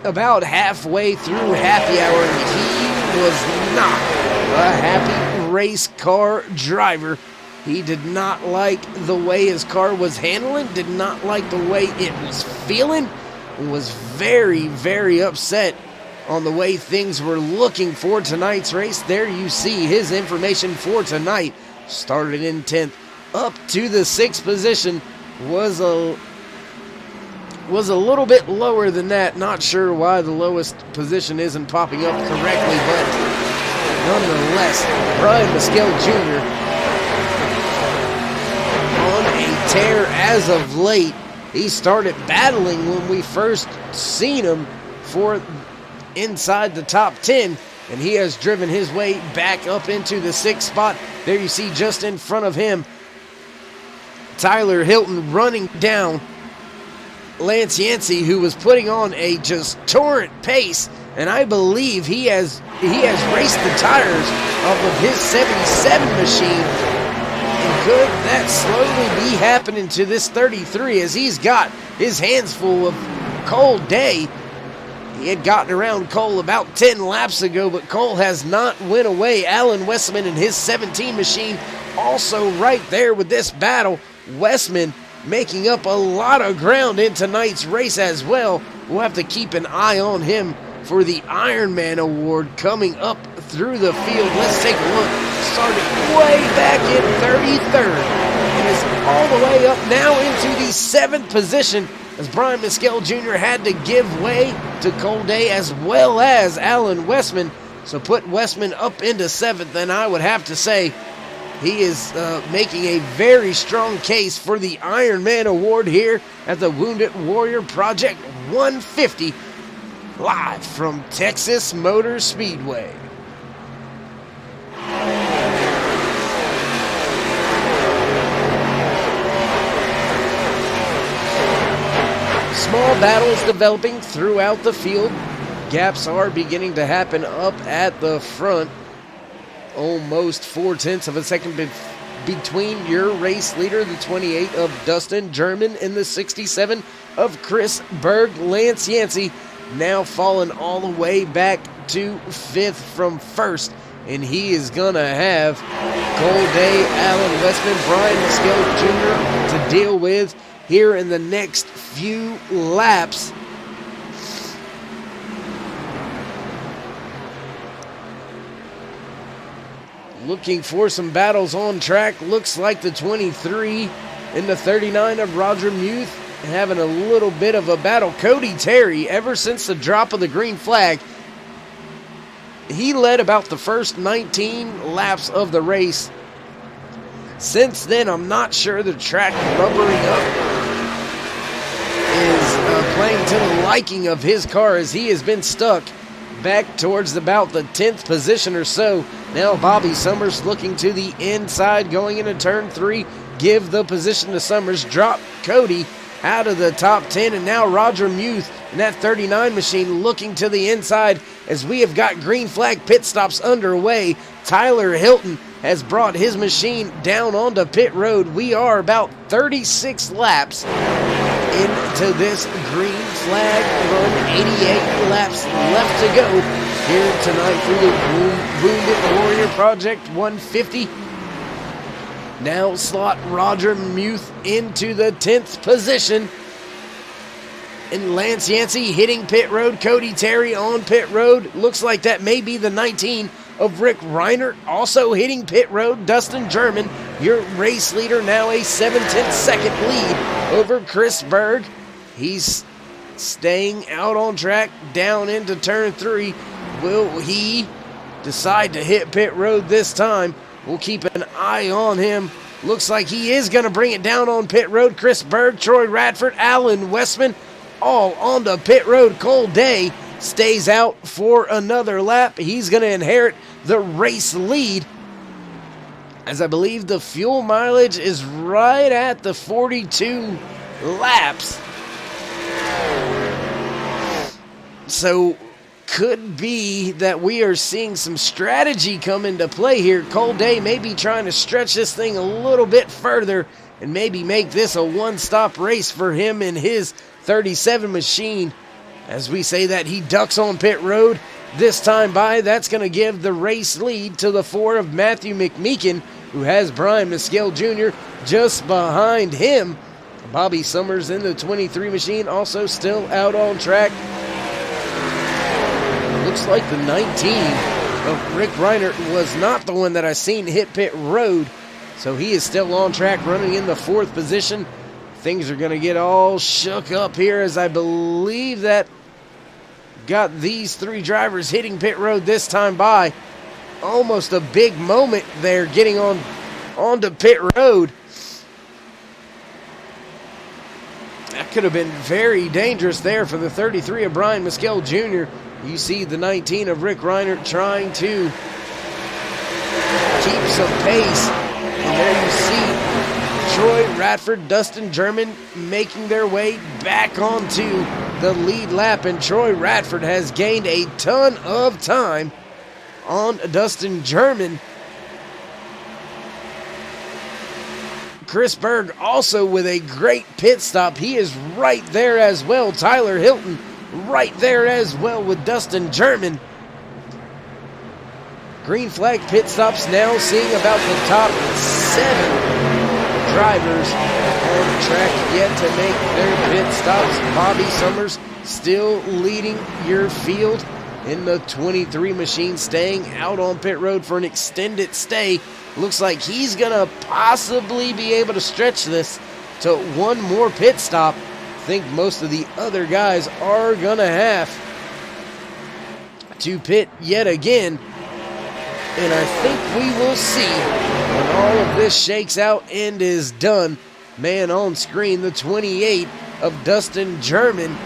about halfway through happy hour, and he was not a happy race car driver. He did not like the way his car was handling, did not like the way it was feeling, and was very upset on the way things were looking for tonight's race. There you see his information for tonight. Started in 10th, up to the 6th position, was a little bit lower than that. Not sure why the lowest position isn't popping up correctly, but nonetheless, Brian Mescal Jr. on a tear as of late. He started battling when we first seen him for inside the top 10, and he has driven his way back up into the 6th spot. There you see just in front of him, Tyler Hilton running down Lance Yancey, who was putting on a just torrent pace, and I believe he has raced the tires off of his 77 machine. And could that slowly be happening to this 33 as he's got his hands full of Cole Day? He had gotten around Cole about 10 laps ago, but Cole has not went away. Alan Westman and his 17 machine also right there with this battle. Westman making up a lot of ground in tonight's race as well. We'll have to keep an eye on him for the Ironman Award coming up through the field. Let's take a look. Started way back in 33rd and is all the way up now into the 7th position as Brian Mescal Jr. had to give way to Cole Day as well as Alan Westman. So put Westman up into 7th, and I would have to say he is making a very strong case for the Ironman Award here at the Wounded Warrior Project 150, live from Texas Motor Speedway. small battles developing throughout the field. Gaps are beginning to happen up at the front. Almost 0.4 of a second between your race leader, the 28 of Dustin German, and the 67 of Chris Berg. Lance Yancey now falling all the way back to 5th from 1st. And he is going to have Cole Day, Alan Westman, Brian Mescal Jr. to deal with here in the next few laps. Looking for some battles on track. Looks like the 23 and the 39 of Roger Muth having a little bit of a battle. Cody Terry, ever since the drop of the green flag, he led about the first 19 laps of the race. Since then, I'm not sure the track rubbering up is playing to the liking of his car, as he has been stuck back towards about the 10th position or so. Now Bobby Summers looking to the inside, going into turn 3. Give the position to Summers. Drop Cody out of the top 10. And now Roger Muth in that 39 machine looking to the inside, as we have got green flag pit stops underway. Tyler Hilton has brought his machine down onto pit road. We are about 36 laps into this green flag run. 88 laps left to go here tonight through the Wounded Warrior Project 150. Now slot Roger Muth into the 10th position. And Lance Yancey hitting pit road. Cody Terry on pit road. Looks like that may be the 19 of Rick Reiner, also hitting pit road. Dustin German, your race leader, now a 7/10 second lead over Chris Berg. He's staying out on track down into turn 3. Will he decide to hit pit road this time? We'll keep an eye on him. Looks like he is going to bring it down on pit road. Chris Berg, Troy Radford, Alan Westman, all onto pit road. Cole Day stays out for another lap. He's going to inherit the race lead, as I believe the fuel mileage is right at the 42 laps. So could be that we are seeing some strategy come into play here. Cole Day may be trying to stretch this thing a little bit further and maybe make this a one-stop race for him in his 37 machine. As we say that, he ducks on pit road this time by. That's going to give the race lead to the 4 of Matthew McMeekin, who has Brian Mescal Jr. just behind him. Bobby Summers in the 23 machine also still out on track. Looks like the 19 of Rick Reiner was not the one that I seen hit pit road, so he is still on track running in the 4th position. Things are going to get all shook up here, as I believe that got these 3 drivers hitting pit road this time by. Almost a big moment there getting onto pit road. That could have been very dangerous there for the 33 of Brian Mescal Jr. You see the 19 of Rick Reiner trying to keep some pace. And there you see Troy Radford, Dustin German making their way back onto the lead lap. And Troy Radford has gained a ton of time on Dustin German. Chris Berg also with a great pit stop. He is right there as well. Tyler Hilton right there as well with Dustin German. Green flag pit stops now seeing about the top 7 drivers on track yet to make their pit stops. Bobby Summers still leading your field in the 23 machine, staying out on pit road for an extended stay. Looks like he's going to possibly be able to stretch this to one more pit stop. I think most of the other guys are going to have to pit yet again. And I think we will see when all of this shakes out and is done. Man on screen, the 28 of Dustin German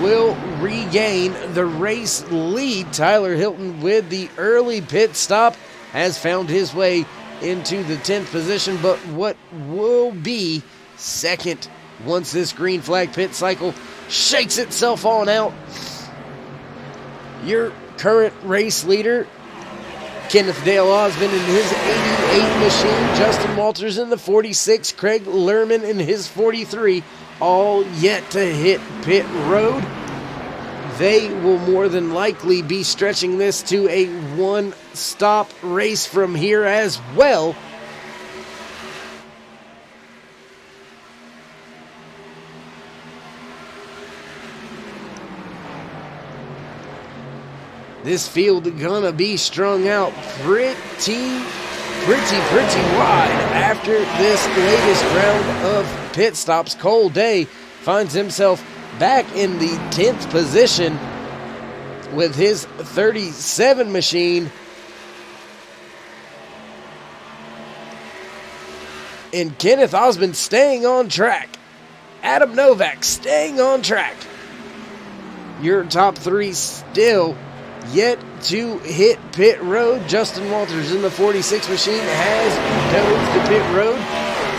will regain the race lead. Tyler Hilton with the early pit stop has found his way into the 10th position, but what will be second once this green flag pit cycle shakes itself on out. Your current race leader, Kenneth Dale Osmond in his 88 machine, Justin Walters in the 46, Craig Lerman in his 43, all yet to hit pit road. They will more than likely be stretching this to a one-stop race from here as well. This field gonna be strung out pretty wide after this latest round of pit stops. Cole Day finds himself back in the 10th position with his 37 machine. And Kenneth Osmond staying on track. Adam Novak staying on track. Your top three still yet to hit pit road. Justin Walters in the 46 machine has dove to pit road.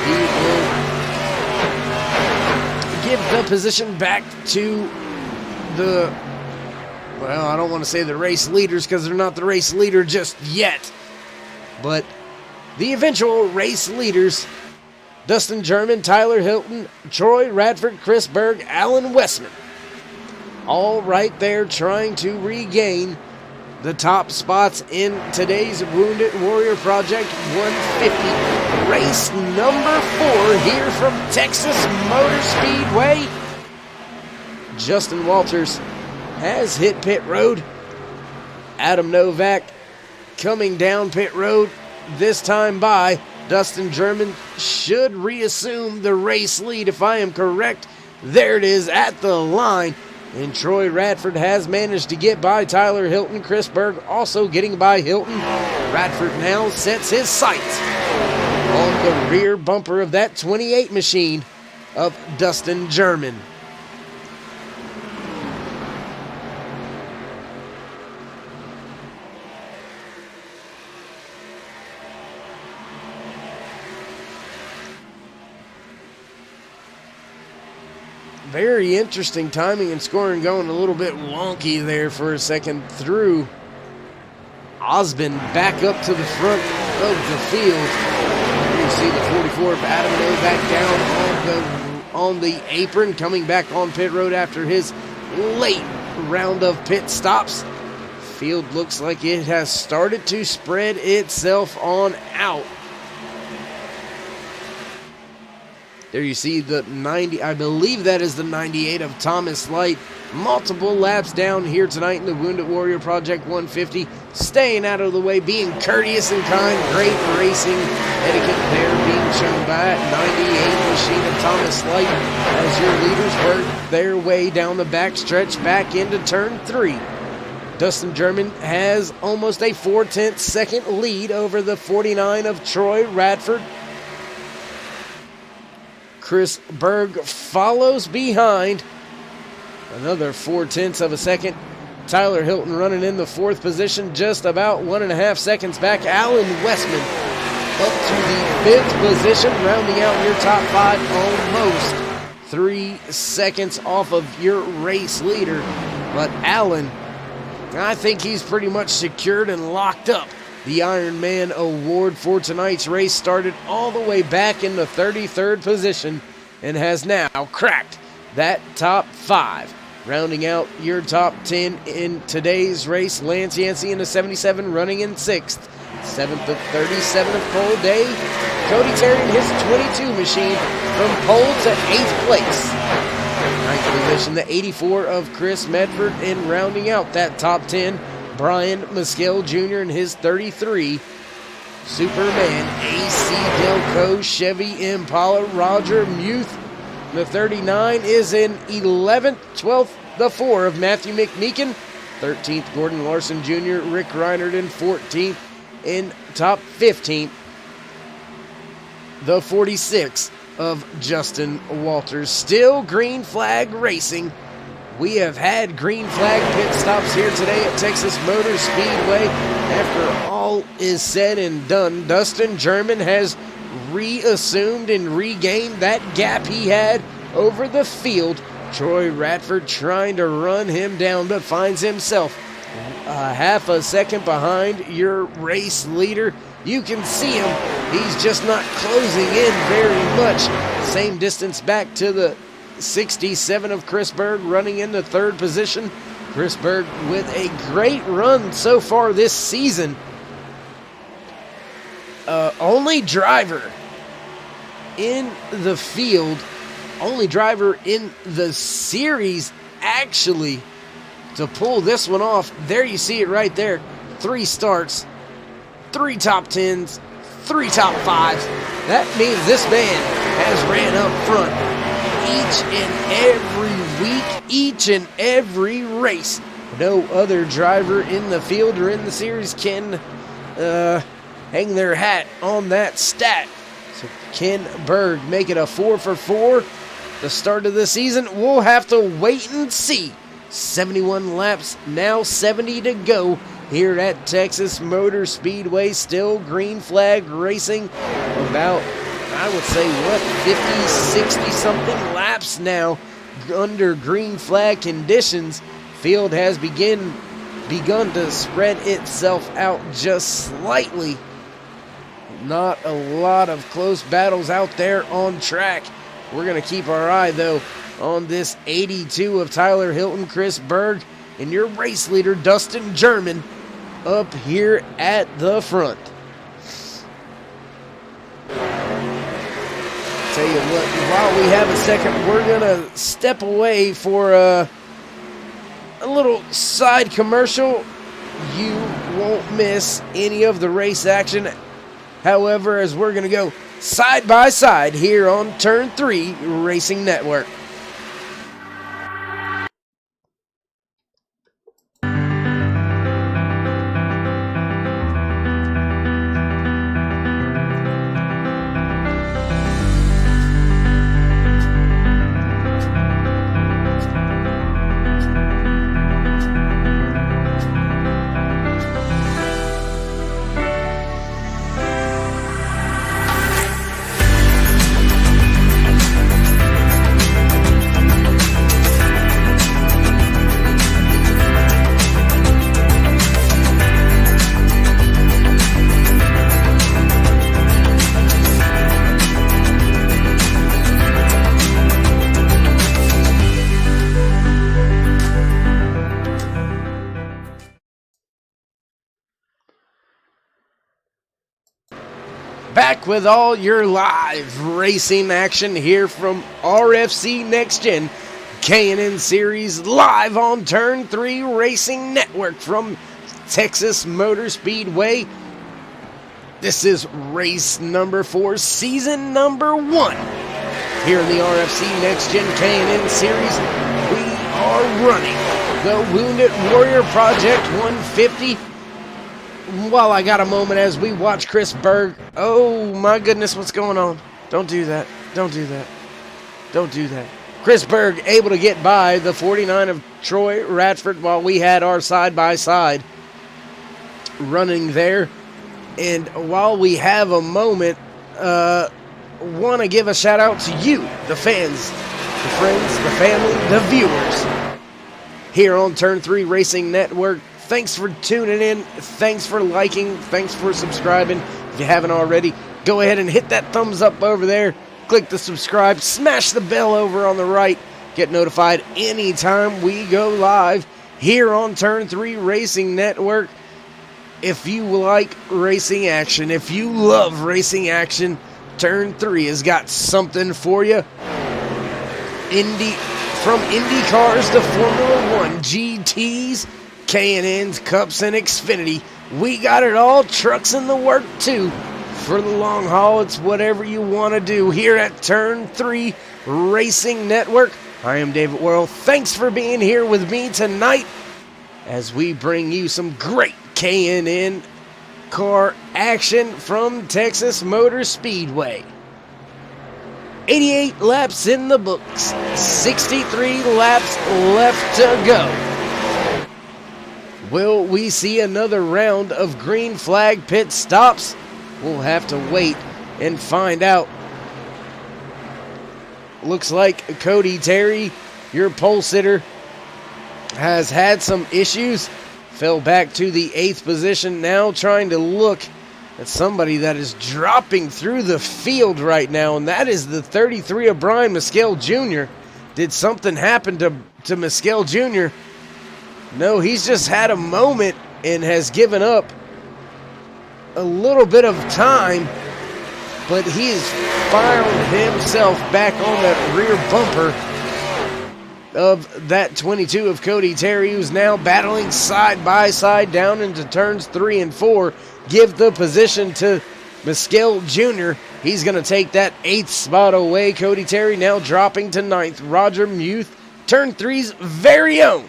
He will give the position back to the, well, I don't want to say the race leaders because they're not the race leader just yet, but the eventual race leaders: Dustin German, Tyler Hilton, Troy Radford, Chris Berg, Alan Westman. All right there trying to regain the top spots in today's Wounded Warrior Project 150. Race number 4 here from Texas Motor Speedway. Justin Walters has hit pit road. Adam Novak coming down pit road, this time by Dustin German. Should reassume the race lead if I am correct. There it is at the line. And Troy Radford has managed to get by Tyler Hilton. Chris Berg also getting by Hilton. Radford now sets his sights on the rear bumper of that 28 machine of Dustin German. Very interesting timing and scoring, going a little bit wonky there for a second through. Osmond back up to the front of the field. You see the 44 of Adam Novak down on the apron, coming back on pit road after his late round of pit stops. Field looks like it has started to spread itself on out. There you see the 90, I believe that is the 98 of Thomas Light. Multiple laps down here tonight in the Wounded Warrior Project 150. Staying out of the way, being courteous and kind. Great racing etiquette there being shown by 98 machine of Thomas Light as your leaders work their way down the backstretch back into turn 3. Dustin German has almost a 4/10 second lead over the 49 of Troy Radford. Chris Berg follows behind, another 4/10 of a second. Tyler Hilton running in the 4th position, just about 1.5 seconds back. Alan Westman up to the 5th position, rounding out your top 5, almost 3 seconds off of your race leader. But Alan, I think he's pretty much secured and locked up. The Ironman Award for tonight's race started all the way back in the 33rd position and has now cracked that top 5. Rounding out your top 10 in today's race, Lance Yancey in the 77 running in 6th. 7th of 37 of Cole Day. Cody Terry in his 22 machine from pole to 8th place. 9th position, the 84 of Chris Medford, and rounding out that top 10, Brian Mescal Jr. in his 33. Superman, AC Delco, Chevy Impala, Roger Muth. The 39 is in 11th, 12th, the 4 of Matthew McMeekin. 13th, Gordon Larson Jr., Rick Reinert in 14th. In top 15th, the 46 of Justin Walters. Still green flag racing. We have had green flag pit stops here today at Texas Motor Speedway. After all is said and done, Dustin German has reassumed and regained that gap he had over the field Troy Radford trying to run him down, but finds himself a half a second behind your race leader. You can see him. He's just not closing in very much. Same distance back to the 67 of Chris Berg running into third position. Chris Berg with a great run so far this season. Only driver in the field, only driver in the series actually to pull this one off. There you see it right there. 3 starts, 3 top 10s, 3 top 5s. That means this man has ran up front each and every week, each and every race. No other driver in the field or in the series can hang their hat on that stat. So Ken Berg make it a 4 for 4. The start of the season, we'll have to wait and see. 71 laps, now 70 to go here at Texas Motor Speedway. Still green flag racing. About, I would say, 50, 60 something laps now under green flag conditions. Field has begun to spread itself out just slightly. Not a lot of close battles out there on track. We're going to keep our eye, though, on this 82 of Tyler Hilton, Chris Berg, and your race leader, Dustin German, up here at the front. Tell you what, while we have a second, we're going to step away for a little side commercial. You won't miss any of the race action. However, as we're going to go side by side here on Turn 3 Racing Network. Back with all your live racing action here from RFC NextGen K&N Series live on Turn 3 Racing Network from Texas Motor Speedway. This is race number 4, season number 1. Here in the RFC NextGen K&N Series, we are running the Wounded Warrior Project 150. While I got a moment as we watch Chris Berg. Oh my goodness, what's going on? Don't do that. Don't do that. Don't do that. Chris Berg able to get by the 49 of Troy Radford while we had our side-by-side running there. And while we have a moment, want to give a shout out to you, the fans, the friends, the family, the viewers here on Turn 3 Racing Network. Thanks for tuning in. Thanks for liking. Thanks for subscribing. If you haven't already, go ahead and hit that thumbs up over there. Click the subscribe. Smash the bell over on the right. Get notified anytime we go live here on Turn 3 Racing Network. If you like racing action, if you love racing action, Turn 3 has got something for you. From Indy cars to Formula 1, GTs, K&Ns, Cups, and Xfinity. We got it all. Trucks in the work, too. For the long haul, it's whatever you want to do here at Turn 3 Racing Network. I am David Worrell. Thanks for being here with me tonight as we bring you some great K&N car action from Texas Motor Speedway. 88 laps in the books. 63 laps left to go. Will we see another round of green flag pit stops? We'll have to wait and find out. Looks like Cody Terry Your pole sitter has had some issues. Fell back to the 8th position. Now trying to look at somebody that is dropping through the field right now, and that is the 33 of Brian Mescal Jr. Did something happen to Mescal Jr.? No, he's just had a moment and has given up a little bit of time, but he has found himself back on that rear bumper of that 22 of Cody Terry, who's now battling side by side down into turns 3 and 4. Give the position to Mescal Jr. He's going to take that 8th spot away. Cody Terry now dropping to 9th. Roger Muth, turn 3's very own.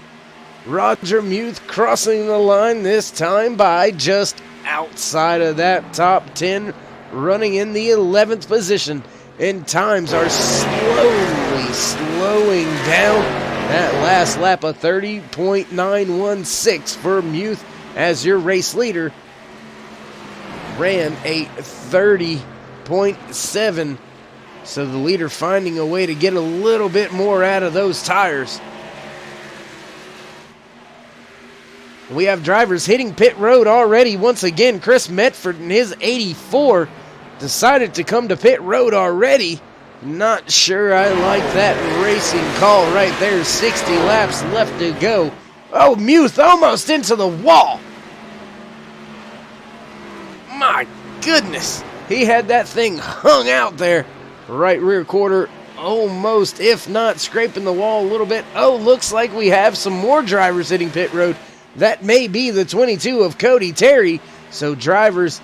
Roger Muth crossing the line this time by just outside of that top 10, running in the 11th position. And times are slowly slowing down. That last lap of 30.916 for Muth as your race leader ran a 30.7. So the leader finding a way to get a little bit more out of those tires. We have drivers hitting pit road already. Once again, Chris Medford in his 84 decided to come to pit road already. Not sure I like that racing call right there. 60 laps left to go. Oh, Muth almost into the wall. My goodness. He had that thing hung out there. Right rear quarter, almost, if not scraping the wall a little bit. Oh, looks like we have some more drivers hitting pit road. That may be the 22 of Cody Terry. So drivers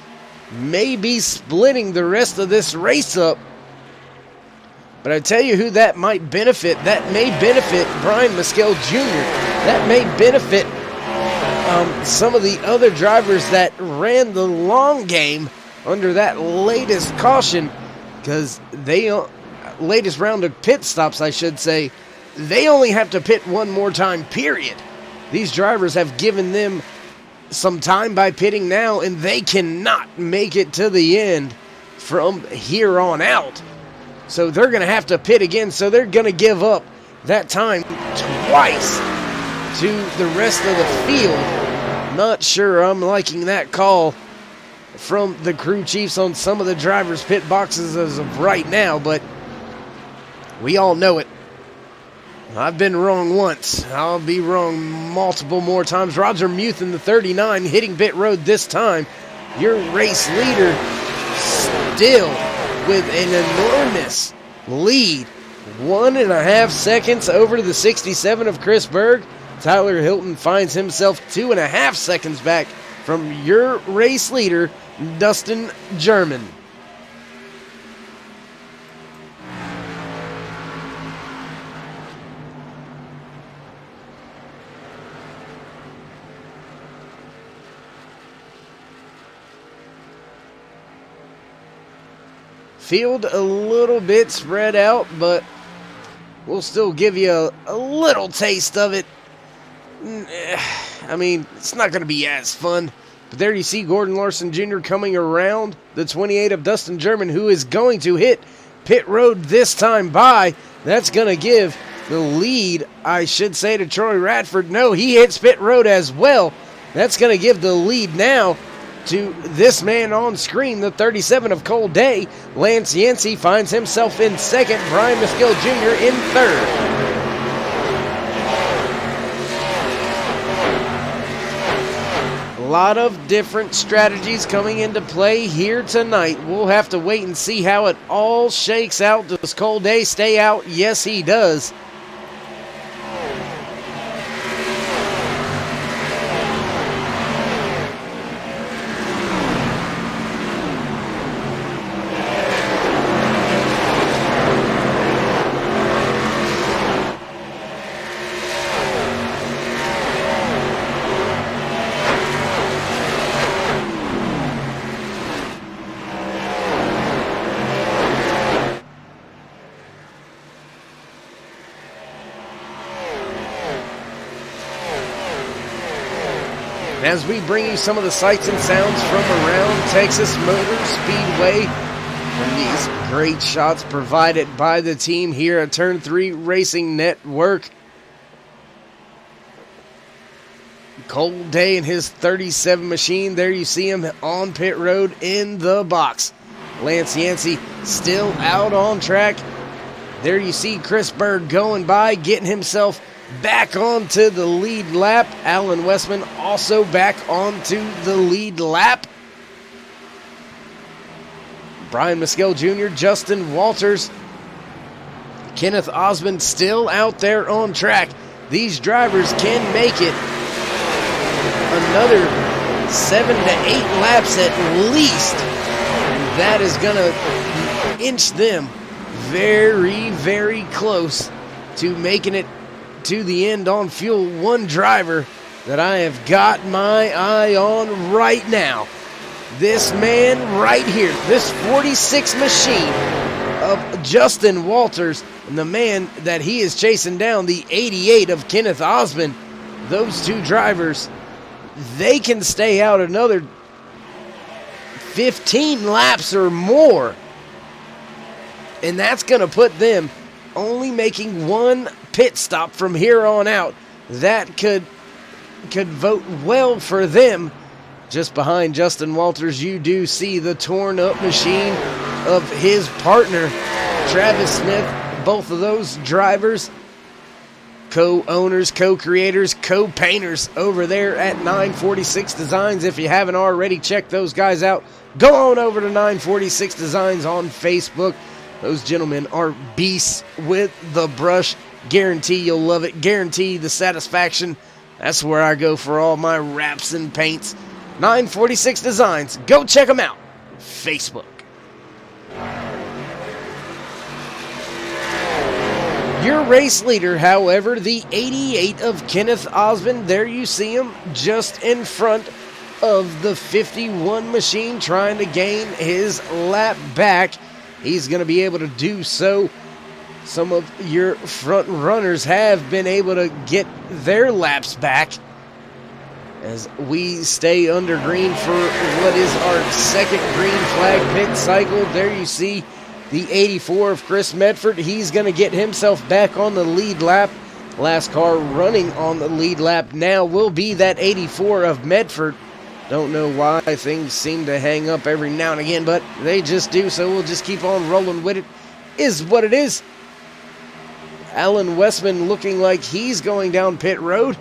may be splitting the rest of this race up. But I tell you who that might benefit. That may benefit Brian Mescal Jr. That may benefit some of the other drivers that ran the long game under that latest caution, because they latest round of pit stops, I should say, they only have to pit one more time, period. These drivers have given them some time by pitting now, and they cannot make it to the end from here on out. So they're going to have to pit again, so they're going to give up that time twice to the rest of the field. Not sure I'm liking that call from the crew chiefs on some of the drivers' pit boxes as of right now, but we all know it. I've been wrong once. I'll be wrong multiple more times. Roger Muth in the 39 hitting pit road this time. Your race leader still with an enormous lead. 1.5 seconds over the 67 of Chris Berg. Tyler Hilton finds himself 2.5 seconds back from your race leader, Dustin German. Field a little bit spread out, but we'll still give you a little taste of it. I mean, it's not going to be as fun. But there you see Gordon Larson Jr. coming around the 28 of Dustin German, who is going to hit pit road this time by. That's going to give the lead, I should say, to Troy Radford. No, he hits pit road as well. That's going to give the lead now to this man on screen, the 37 of Cole Day. Lance Yancey finds himself in second. Brian Mescal Jr. in third. A lot of different strategies coming into play here tonight. We'll have to wait and see how it all shakes out. Does Cole Day stay out? Yes, he does. As we bring you some of the sights and sounds from around Texas Motor Speedway, from these great shots provided by the team here at Turn 3 Racing Network. Cole Day in his 37 machine. There you see him on pit road in the box. Lance Yancey still out on track. There you see Chris Berg going by, getting himself back onto the lead lap. Alan Westman also back onto the lead lap. Brian Mescal Jr., Justin Walters, Kenneth Osmond still out there on track. These drivers can make it another 7 to 8 laps at least. And that is going to inch them very, very close to making it to the end on fuel. One driver that I have got my eye on right now. This man right here, this 46 machine of Justin Walters, and the man that he is chasing down, the 88 of Kenneth Osmond. Those two drivers, they can stay out another 15 laps or more. And that's going to put them only making one pit stop from here on out. That could vote well for them. Just behind Justin Walters, you do see the torn up machine of his partner, Travis Smith. Both of those drivers, co-owners, co-creators, co-painters over there at 946 Designs. If you haven't already checked those guys out, go on over to 946 Designs on Facebook. Those gentlemen are beasts with the brush. Guarantee you'll love it. Guarantee the satisfaction. That's where I go for all my wraps and paints. 946 Designs. Go check them out. Facebook. Your race leader, however, the 88 of Kenneth Osmond. There you see him just in front of the 51 machine trying to gain his lap back. He's going to be able to do so. Some of your front runners have been able to get their laps back as we stay under green for what is our second green flag pit cycle. There you see the 84 of Chris Medford. He's going to get himself back on the lead lap. Last car running on the lead lap now will be that 84 of Medford. Don't know why things seem to hang up every now and again, but they just do, so we'll just keep on rolling with it. Is what it is. Alan Westman looking like he's going down pit road.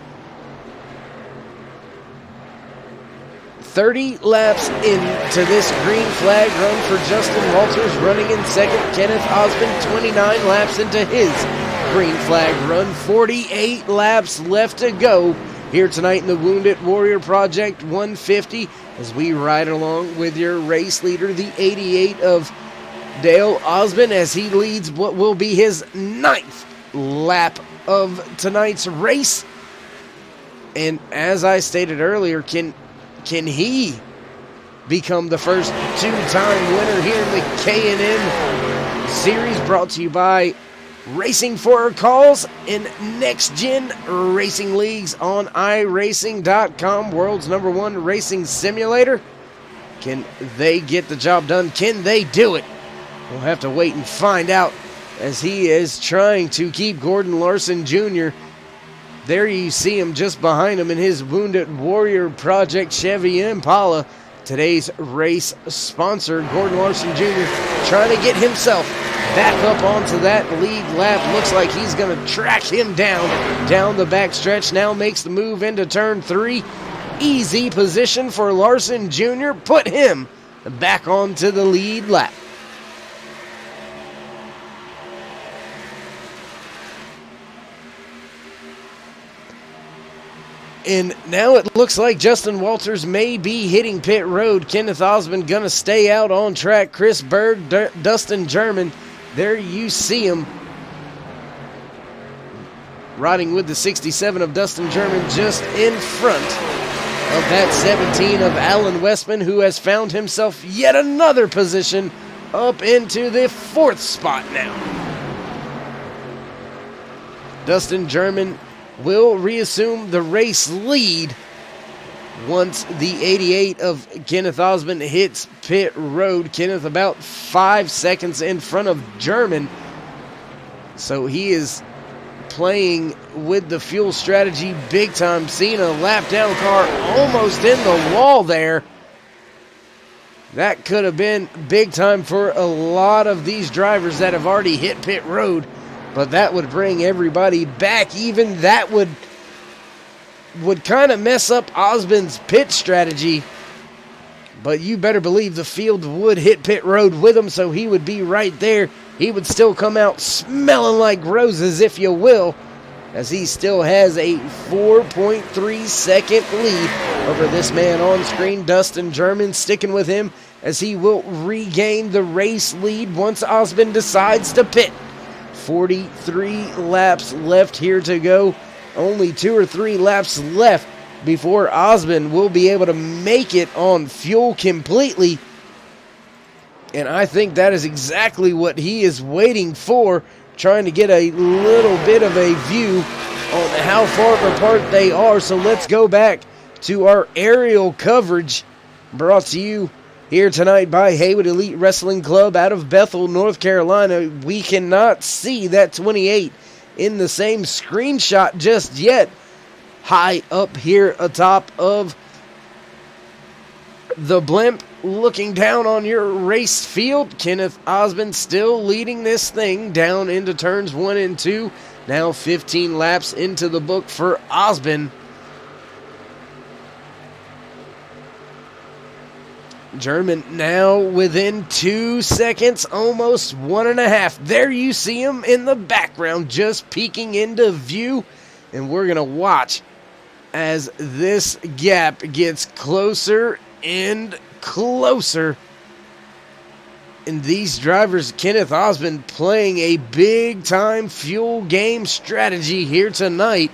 30 laps into this green flag run for Justin Walters, running in second. Kenneth Osmond, 29 laps into his green flag run. 48 laps left to go here tonight in the Wounded Warrior Project 150 as we ride along with your race leader, the 88 of Dale Osmond, as he leads what will be his 9th lap of tonight's race. And as I stated earlier, can he become the first two-time winner here in the K&N Series, brought to you by Racing for Calls in NextGen Racing Leagues on iRacing.com, world's #1 racing simulator. Can they get the job done? Can they do it? We'll have to wait and find out, as he is trying to keep Gordon Larson Jr. There you see him just behind him in his Wounded Warrior Project Chevy Impala. Today's race sponsor, Gordon Larson Jr., trying to get himself back up onto that lead lap. Looks like he's going to track him down the back stretch. Now makes the move into turn 3. Easy position for Larson Jr. Put him back onto the lead lap. And now it looks like Justin Walters may be hitting pit road. Kenneth Osmond going to stay out on track. Chris Berg, Dustin German, there you see him riding with the 67 of Dustin German just in front of that 17 of Alan Westman, who has found himself yet another position up into the 4th spot now. Dustin German will reassume the race lead. once the 88 of Kenneth Osmond hits pit road. Kenneth about 5 seconds in front of German. So he is playing with the fuel strategy big time. Seeing a lap down car almost in the wall there. That could have been big time for a lot of these drivers that have already hit pit road. But that would bring everybody back. Even that would kind of mess up Osmond's pit strategy. But you better believe the field would hit pit road with him, so he would be right there. He would still come out smelling like roses, if you will, as he still has a 4.3 second lead over this man on screen. Dustin German sticking with him as he will regain the race lead once Osmond decides to pit. 43 laps left here to go. Only 2 or 3 laps left before Osmond will be able to make it on fuel completely. And I think that is exactly what he is waiting for, trying to get a little bit of a view on how far apart they are. So let's go back to our aerial coverage, brought to you here tonight by Haywood Elite Wrestling Club out of Bethel, North Carolina. We cannot see that 28 in the same screenshot just yet. High up here atop of the blimp, looking down on your race field, Kenneth Osmond still leading this thing down into turns 1 and 2. Now 15 laps into the book for Osmond. German now within 2 seconds, almost 1.5. There you see him in the background, just peeking into view. And we're going to watch as this gap gets closer and closer. And these drivers, Kenneth Osmond playing a big-time fuel game strategy here tonight,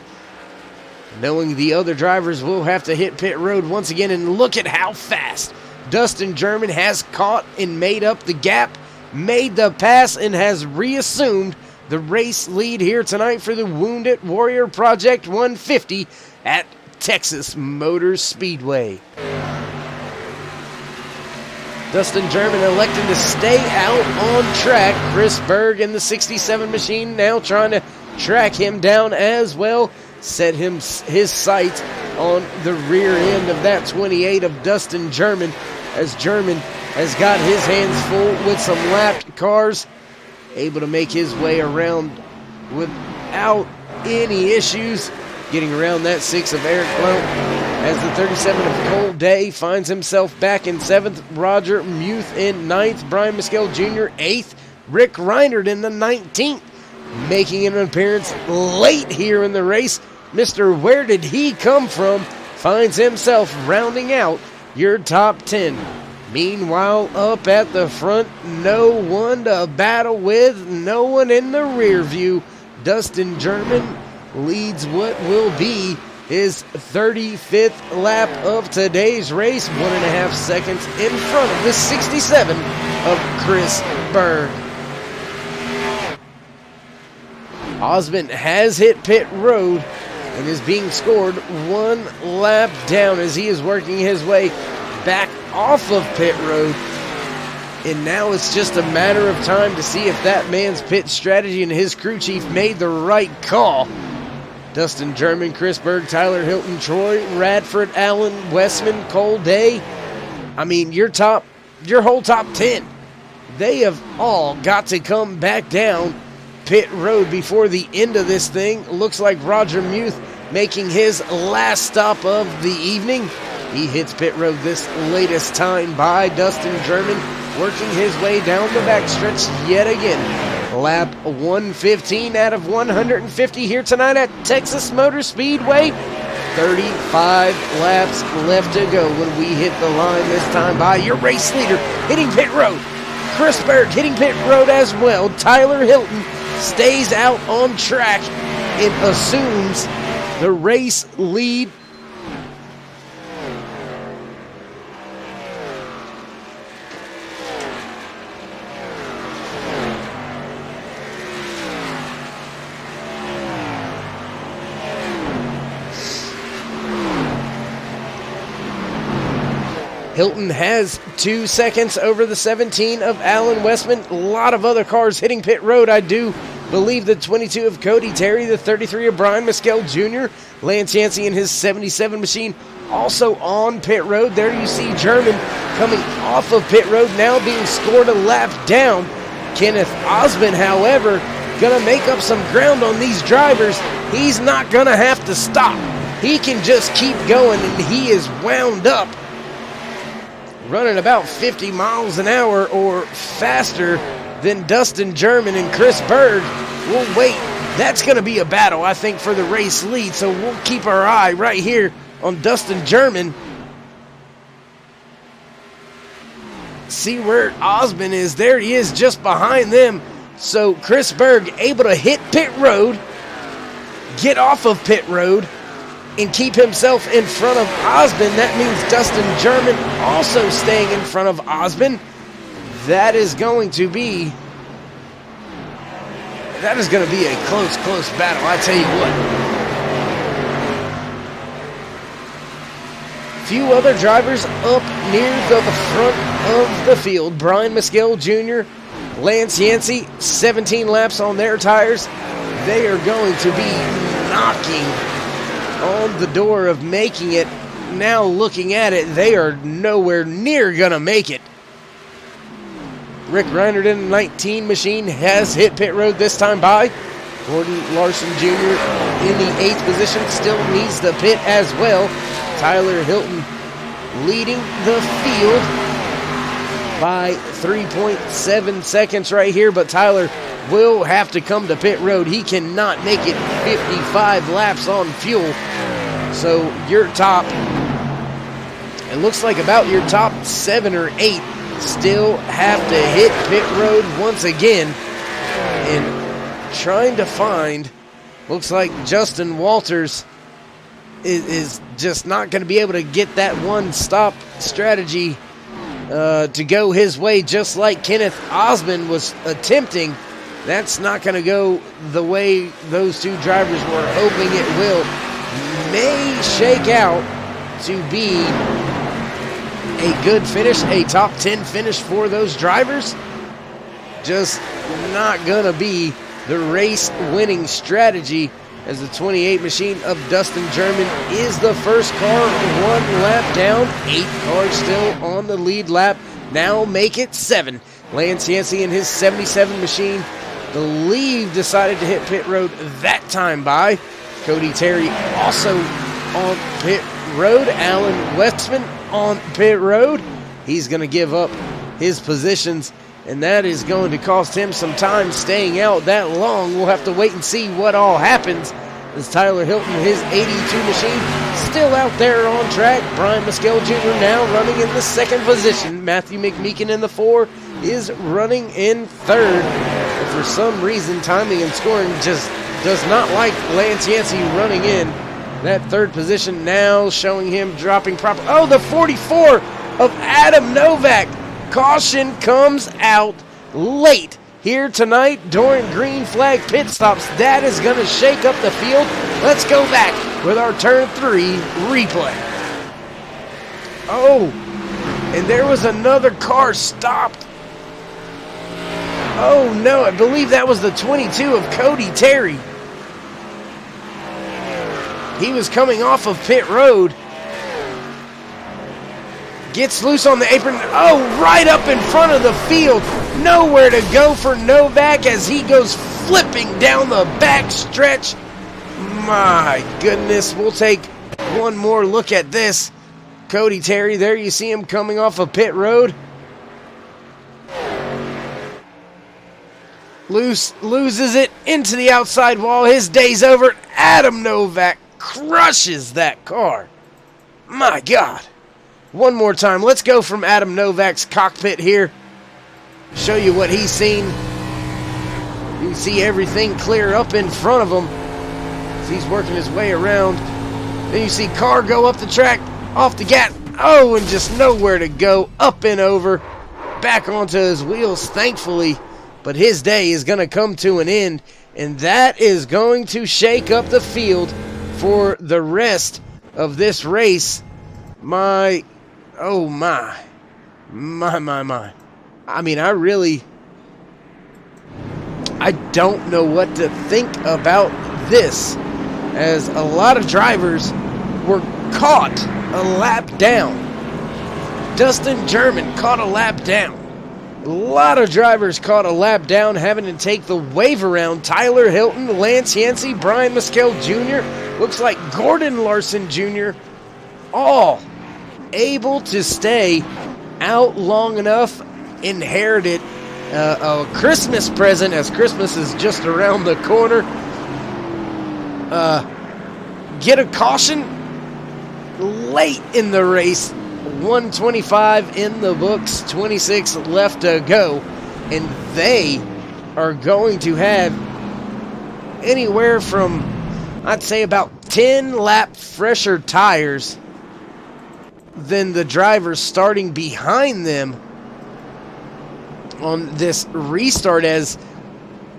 knowing the other drivers will have to hit pit road once again. And look at how fast Dustin German has caught and made up the gap, made the pass, and has reassumed the race lead here tonight for the Wounded Warrior Project 150 at Texas Motor Speedway. Dustin German electing to stay out on track. Chris Berg in the 67 machine now trying to track him down as well. Set his sights on the rear end of that 28 of Dustin German, as German has got his hands full with some lapped cars, able to make his way around without any issues, getting around that 6 of Eric Blount, as the 37 of Cole Day finds himself back in 7th, Roger Muth in 9th, Brian Mescal Jr. 8th, Rick Reinert in the 19th, making an appearance late here in the race. Mr. Where Did He Come From finds himself rounding out your top 10. Meanwhile, up at the front, no one to battle with, no one in the rear view. Dustin German leads what will be his 35th lap of today's race, 1.5 seconds in front of the 67 of Chris Berg. Osmond has hit pit road and is being scored 1 lap down as he is working his way back off of pit road. And now it's just a matter of time to see if that man's pit strategy and his crew chief made the right call. Dustin German, Chris Berg, Tyler Hilton, Troy Radford, Allen Westman, Cole Day. I mean, your whole top 10. They have all got to come back down pit road before the end of this thing. Looks like Roger Muth making his last stop of the evening. He hits pit road this latest time by Dustin German, working his way down the backstretch yet again. Lap 115 out of 150 here tonight at Texas Motor Speedway. 35 laps left to go when we hit the line this time by your race leader hitting pit road. Chris Berg hitting pit road as well. Tyler Hilton stays out on track and assumes the race lead. Hilton has 2 seconds over the 17 of Alan Westman. A lot of other cars hitting pit road. I do believe the 22 of Cody Terry, the 33 of Brian Mescal Jr., Lance Yancey in his 77 machine also on pit road. There you see German coming off of pit road, now being scored a lap down. Kenneth Osmond, however, gonna make up some ground on these drivers. He's not gonna have to stop. He can just keep going, and he is wound up, running about 50 miles an hour or faster than Dustin German and Chris Berg. We'll wait. That's going to be a battle, I think, for the race lead, so we'll keep our eye right here on Dustin German. See where Osmond is. There he is just behind them. So Chris Berg able to hit pit road, get off of pit road, and keep himself in front of Osmond. That means Dustin German also staying in front of Osmond. That is going to be a close battle, I tell you what. Few other drivers up near the front of the field. Brian Mescal Jr., Lance Yancey, 17 laps on their tires. They are going to be knocking on the door of making it. Now looking at it, they are nowhere near going to make it. Rick Reinerton, 19 machine, has hit pit road this time by. Gordon Larson Jr. in the 8th position still needs the pit as well. Tyler Hilton leading the field by 3.7 seconds right here, but Tyler will have to come to pit road. He cannot make it 55 laps on fuel. So your top, it looks like about your top 7 or 8 still have to hit pit road once again. And trying to find, looks like Justin Walters is just not going to be able to get that one stop strategy to go his way, just like Kenneth Osmond was attempting. That's not going to go the way those two drivers were hoping it will. May shake out to be a good finish, a top 10 finish for those drivers. Just not going to be the race winning strategy, as the 28 machine of Dustin German is the first car 1 lap down. 8 cars still on the lead lap. Now make it 7. Lance Yancey in his 77 machine, believe, decided to hit pit road that time by. Cody Terry also on pit road. Alan Westman on pit road. He's going to give up his positions, and that is going to cost him some time staying out that long. We'll have to wait and see what all happens, as Tyler Hilton, his 82 machine, still out there on track. Brian Mescal Jr. now running in the 2nd position. Matthew McMeekin in the 4 is running in 3rd. But for some reason, timing and scoring just does not like Lance Yancey running in that 3rd position, now showing him dropping proper. Oh, the 44 of Adam Novak. Caution comes out late here tonight during green flag pit stops. That is going to shake up the field. Let's go back with our turn 3 replay. Oh, and there was another car stopped. Oh no, I believe that was the 22 of Cody Terry. He was coming off of pit road. Gets loose on the apron. Oh, right up in front of the field. Nowhere to go for Novak as he goes flipping down the back stretch. My goodness, we'll take one more look at this. Cody Terry, there you see him coming off of pit road. Loses it into the outside wall. His day's over. Adam Novak crushes that car. My God. One more time. Let's go from Adam Novak's cockpit here. Show you what he's seen. You can see everything clear up in front of him as he's working his way around. Then you see car go up the track, off the gas. Oh, and just nowhere to go. Up and over. Back onto his wheels, thankfully. But his day is going to come to an end. And that is going to shake up the field for the rest of this race. Oh my. My. I mean, I don't know what to think about this, as a lot of drivers were caught a lap down. Dustin German caught a lap down. A lot of drivers caught a lap down, having to take the wave around. Tyler Hilton, Lance Yancey, Brian Mescal Jr., looks like Gordon Larson Jr., all able to stay out long enough, inherited a Christmas present, as Christmas is just around the corner. Get a caution late in the race. 125 in the books, 26 left to go, and they are going to have anywhere from, I'd say, about 10 lap fresher tires than the drivers starting behind them on this restart, as,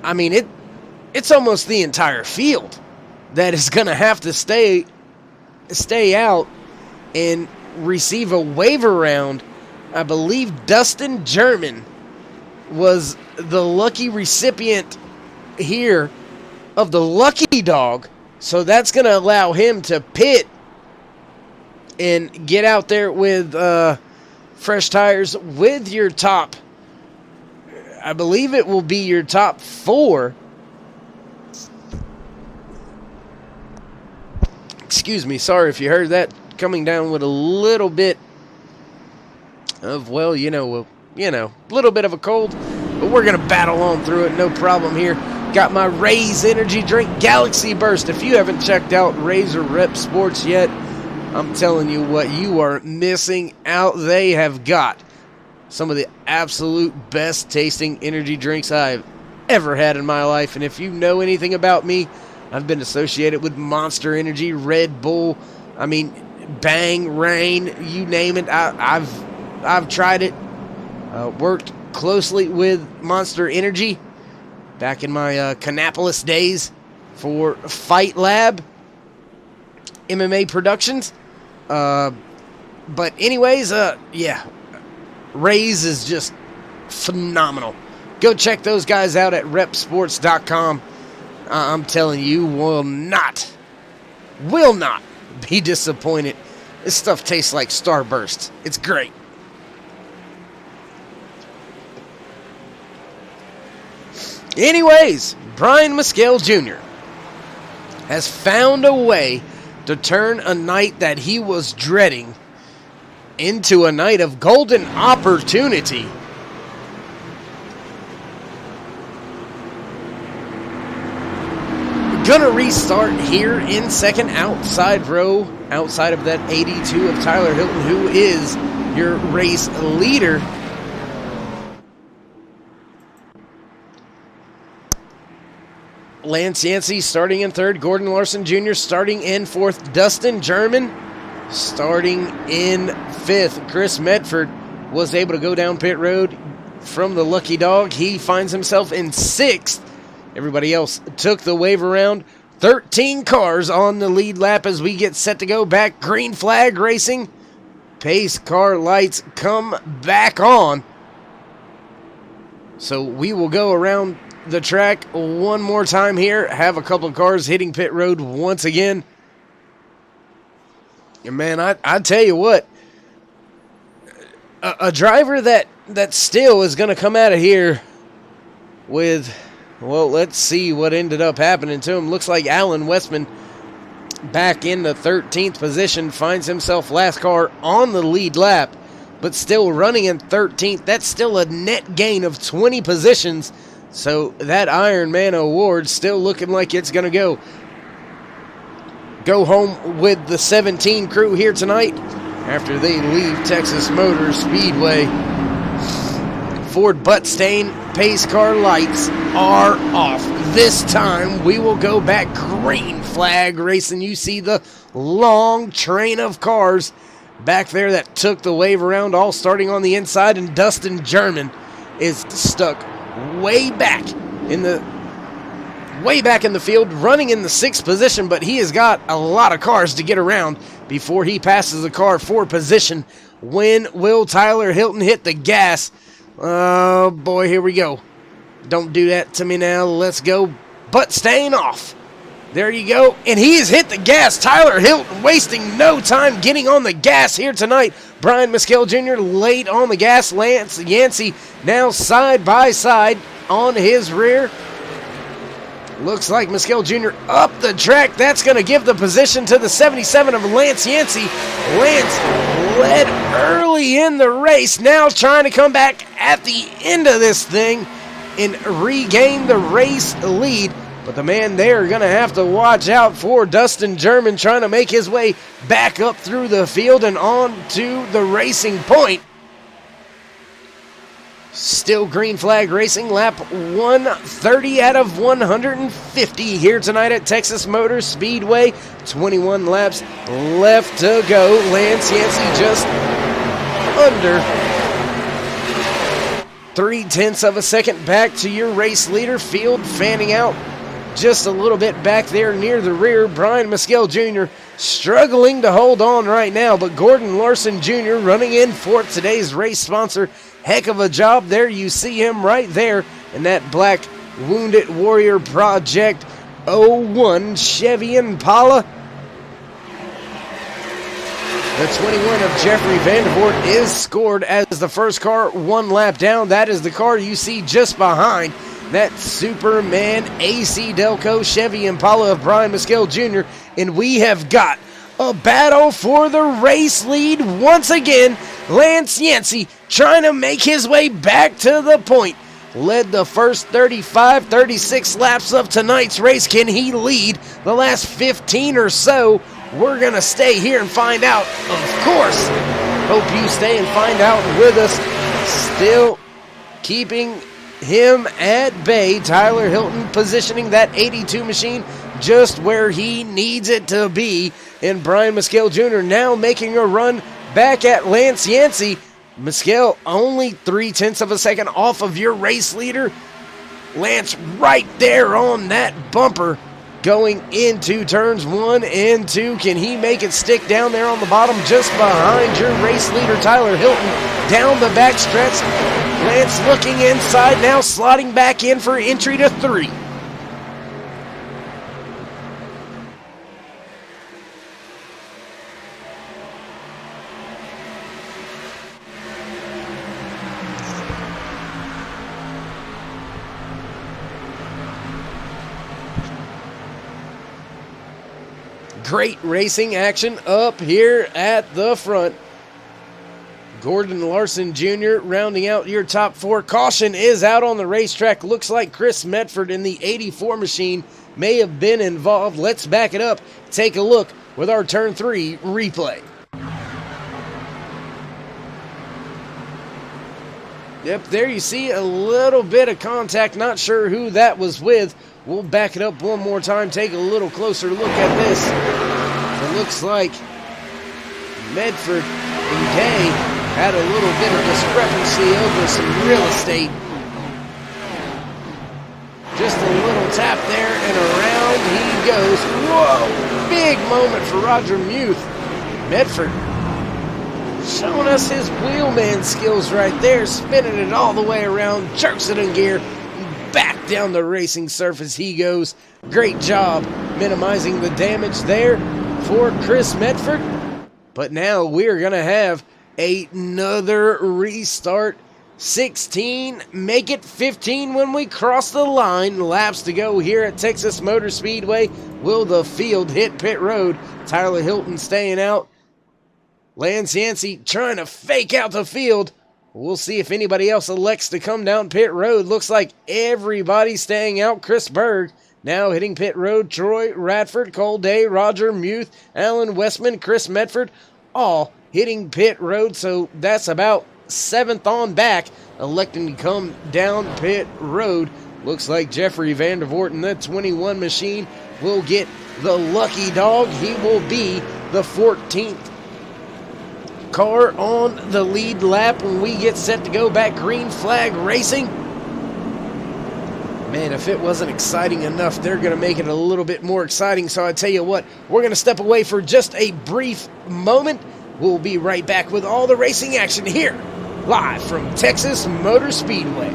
I mean, it's almost the entire field that is going to have to stay out and receive a waiver round. I believe Dustin German was the lucky recipient here of the lucky dog, so that's going to allow him to pit and get out there with fresh tires with your top, I believe it will be your top 4. Excuse me, sorry if you heard that. Coming down with a little bit of, well, a little bit of a cold, but we're going to battle on through it, no problem here. Got my Rays energy drink, Galaxy Burst. If you haven't checked out Rays or Rep Sports yet, I'm telling you what, you are missing out. They have got some of the absolute best tasting energy drinks I've ever had in my life, and if you know anything about me, I've been associated with Monster Energy, Red Bull, I mean, Bang, Rain, you name it. I've tried it. Worked closely with Monster Energy back in my Kannapolis days for Fight Lab MMA Productions. But anyways, yeah, Rays is just phenomenal. Go check those guys out at repsports.com. I'm telling you, will not be disappointed. This stuff tastes like Starburst. It's great. Anyways, Brian Mescal Jr. has found a way to turn a night that he was dreading into a night of golden opportunity. Gonna restart here in second, outside row, outside of that 82 of Tyler Hilton, who is your race leader. Lance Yancey starting in third, Gordon Larson Jr. starting in fourth, Dustin German starting in fifth. Chris Medford was able to go down pit road from the lucky dog. He finds himself in sixth. Everybody else took the wave around. 13 cars on the lead lap as we get set to go back. Green flag racing. Pace car lights come back on. So we will go around the track one more time here. Have a couple of cars hitting pit road once again. And man, I tell you what, a driver that still is going to come out of here with, well, let's see what ended up happening to him. Looks like Alan Westman back in the 13th position, finds himself last car on the lead lap, but still running in 13th. That's still a net gain of 20 positions. So that Iron Man award still looking like it's going to go home with the 17 crew here tonight after they leave Texas Motor Speedway. Ford Buttstain pace car lights are off. This time we will go back green flag racing. You see the long train of cars back there that took the wave around, all starting on the inside, and Dustin German is stuck way back in the field, running in the sixth position, but he has got a lot of cars to get around before he passes the car for position When will Tyler Hilton hit the gas? Oh, boy, here we go. Don't do that to me now. Let's go. But staying off. There you go. And he has hit the gas. Tyler Hilton wasting no time getting on the gas here tonight. Brian Mescal Jr. late on the gas. Lance Yancey now side by side on his rear. Looks like Mescal Jr. up the track. That's going to give the position to the 77 of Lance Yancey. Lance led early in the race. Now trying to come back at the end of this thing and regain the race lead. But the man there going to have to watch out for Dustin German trying to make his way back up through the field and on to the racing point. Still green flag racing, lap 130 out of 150 here tonight at Texas Motor Speedway. 21 laps left to go. Lance Yancey just under 0.3 of a second back to your race leader. Field fanning out just a little bit back there near the rear. Brian Mescal Jr. struggling to hold on right now, but Gordon Larson Jr. running in for today's race sponsor. Heck of a job there. You see him right there in that black Wounded Warrior Project 01 Chevy Impala. The 21 of Jeffrey Vandervoort is scored as the first car one lap down. That is the car you see just behind that Superman AC Delco Chevy Impala of Brian Mescal Jr. And we have got a battle for the race lead once again. Lance Yancey trying to make his way back to the point. Led the first 35, 36 laps of tonight's race. Can he lead the last 15 or so? We're going to stay here and find out, of course. Hope you stay and find out with us. Still keeping him at bay. Tyler Hilton positioning that 82 machine just where he needs it to be. And Brian Mescal Jr. now making a run back at Lance Yancey. Mescal only 0.3 of a second off of your race leader. Lance right there on that bumper going into turns 1 and 2. Can he make it stick down there on the bottom just behind your race leader Tyler Hilton down the back stretch? Lance looking inside now, slotting back in for entry to 3. Great racing action up here at the front. Gordon Larson Jr. rounding out your top 4. Caution is out on the racetrack. Looks like Chris Medford in the 84 machine may have been involved. Let's back it up. Take a look with our turn 3 replay. Yep, there you see a little bit of contact. Not sure who that was with. We'll back it up one more time. Take a little closer look at this. It looks like Medford and Day had a little bit of discrepancy over some real estate. Just a little tap there and around he goes. Whoa! Big moment for Roger Muth. Medford showing us his wheelman skills right there. Spinning it all the way around. Jerks it in gear. Back down the racing surface he goes. Great job minimizing the damage there for Chris Medford. But now we're going to have another restart. 16, make it 15 when we cross the line. Laps to go here at Texas Motor Speedway. Will the field hit pit road? Tyler Hilton staying out. Lance Yancey trying to fake out the field. We'll see if anybody else elects to come down pit road. Looks like everybody's staying out. Chris Berg now hitting pit road. Troy Radford, Cole Day, Roger Muth, Alan Westman, Chris Medford, all hitting pit road. So that's about 7th on back, electing to come down pit road. Looks like Jeffrey Vandervoort in the 21 machine will get the lucky dog. He will be the 14th car on the lead lap when we get set to go back. Green flag racing. Man, if it wasn't exciting enough, they're going to make it a little bit more exciting. So I tell you what, we're going to step away for just a brief moment. We'll be right back with all the racing action here, live from Texas Motor Speedway.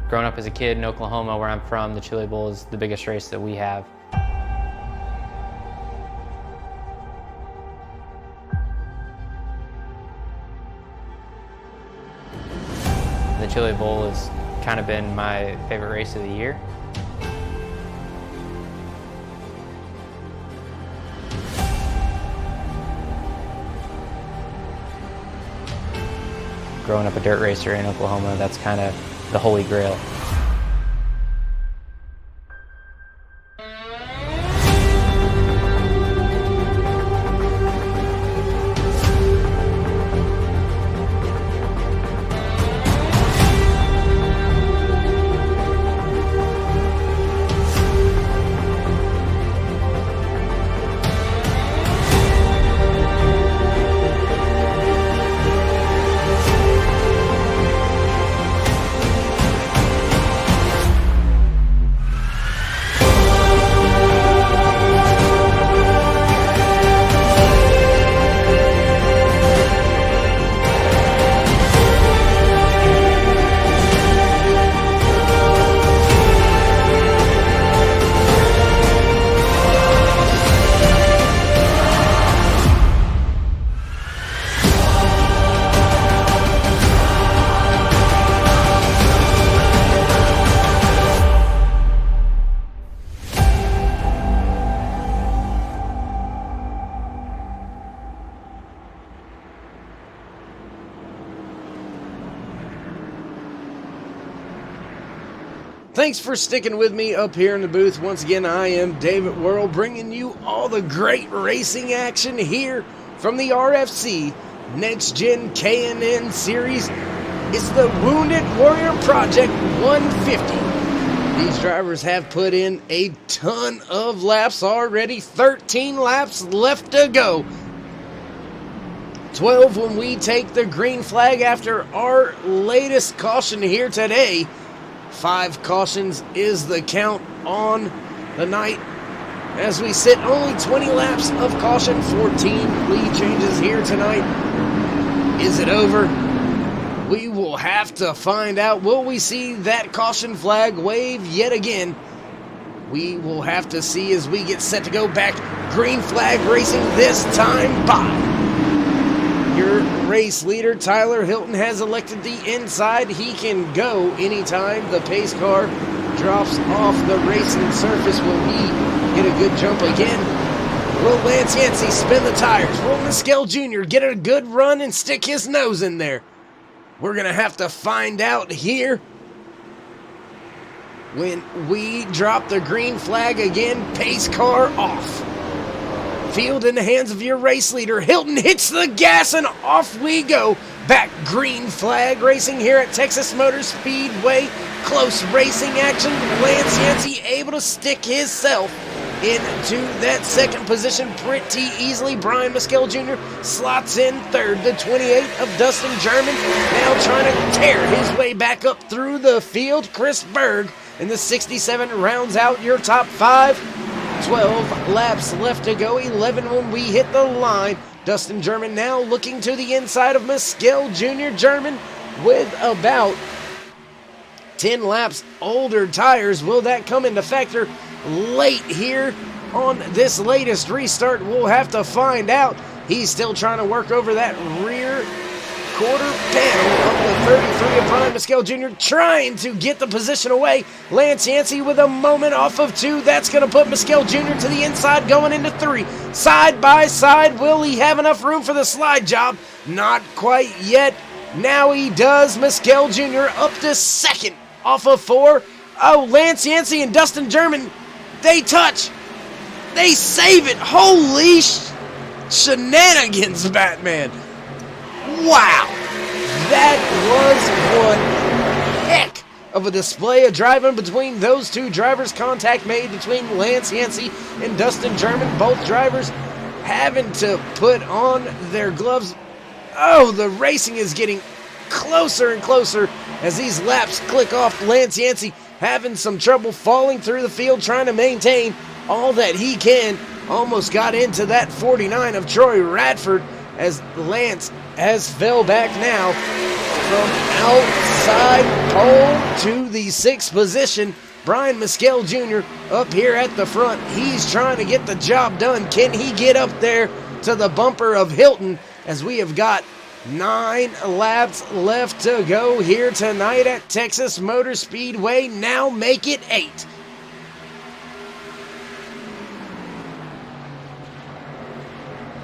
Growing up as a kid in Oklahoma, where I'm from, the Chili Bowl is the biggest race that we have. The Chili Bowl has kind of been my favorite race of the year. Growing up a dirt racer in Oklahoma, that's kind of the holy grail. Thanks for sticking with me up here in the booth. Once again, I am David Worrell, bringing you all the great racing action here from the RFC NextGen K&N Series. It's the Wounded Warrior Project 150. These drivers have put in a ton of laps already. 13 laps left to go. 12 when we take the green flag after our latest caution here today. 5 cautions is the count on the night as we sit only 20 laps of caution, 14 lead changes here tonight. Is it over? We will have to find out. Will we see that caution flag wave yet again? We will have to see as we get set to go back. Green flag racing this time by your race leader, Tyler Hilton, has elected the inside. He can go anytime the pace car drops off the racing surface. Will he get a good jump again? Will Lance Yancey spin the tires? Will Mescal Jr. get a good run and stick his nose in there? We're going to have to find out here when we drop the green flag again. Pace car off. Field in the hands of your race leader. Hilton hits the gas and off we go. Back green flag racing here at Texas Motor Speedway. Close racing action. Lance Yancey able to stick himself into that second position pretty easily. Brian Mescal Jr. slots in third. The 28 of Dustin German now trying to tear his way back up through the field. Chris Berg in the 67 rounds out your top 5. 12 laps left to go, 11 when we hit the line. Dustin German now looking to the inside of Mescal Jr. German with about 10 laps older tires. Will that come into factor late here on this latest restart? We'll have to find out. He's still trying to work over that rear quarter panel of the 33 of Brian Mescal Jr. trying to get the position away. Lance Yancey with a moment off of 2. That's going to put Mescal Jr. to the inside going into 3. Side by side, will he have enough room for the slide job? Not quite yet. Now he does. Mescal Jr. up to second off of 4. Oh, Lance Yancey and Dustin German, they touch. They save it. Holy shenanigans, Batman. Wow, that was one heck of a display of driving between those two drivers. Contact made between Lance Yancey and Dustin German. Both drivers having to put on their gloves. Oh, the racing is getting closer and closer as these laps click off. Lance Yancey having some trouble falling through the field, trying to maintain all that he can. Almost got into that 49 of Troy Radford as Lance has fell back now from outside pole to the 6th position. Brian Mescal Jr. up here at the front. He's trying to get the job done. Can he get up there to the bumper of Hilton, as we have got 9 laps left to go here tonight at Texas Motor Speedway. Now make it 8.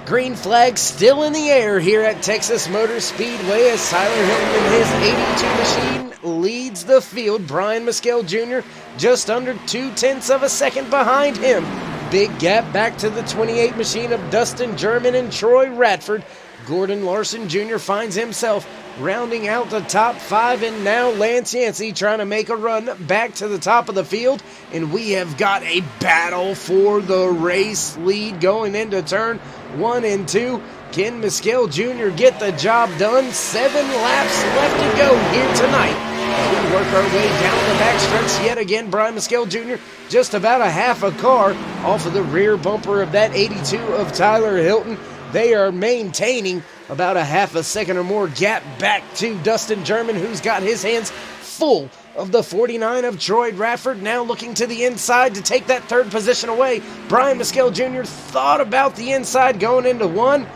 Green flag still in the air here at Texas Motor Speedway as Tyler Hilton in his 82 machine leads the field. Brian Mescal Jr. just under 0.2 of a second behind him. Big gap back to the 28 machine of Dustin German and Troy Radford. Gordon Larson Jr. finds himself rounding out the top 5, and now Lance Yancey trying to make a run back to the top of the field, and we have got a battle for the race lead going into turn 1 and 2. Can Mescal Jr. get the job done? 7 laps left to go here tonight. We work our way down the backstretch yet again. Brian Mescal Jr. just about a half a car off of the rear bumper of that 82 of Tyler Hilton. They are maintaining about a half a second or more gap back to Dustin German, who's got his hands full of the 49 of Troy Radford, now looking to the inside to take that 3rd position away. Brian Mescal Jr. thought about the inside going into 1,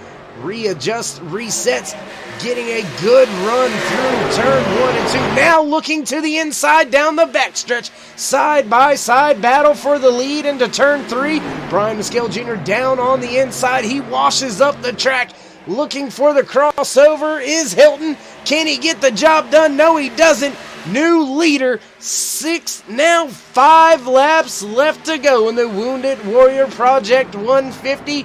readjusts, resets, getting a good run through turn 1 and 2. Now looking to the inside down the backstretch. Side-by-side battle for the lead into turn 3. Brian Mescal Jr. down on the inside. He washes up the track. Looking for the crossover is Hilton. Can he get the job done? No, he doesn't. New leader, 6, now 5 laps left to go in the Wounded Warrior Project 150.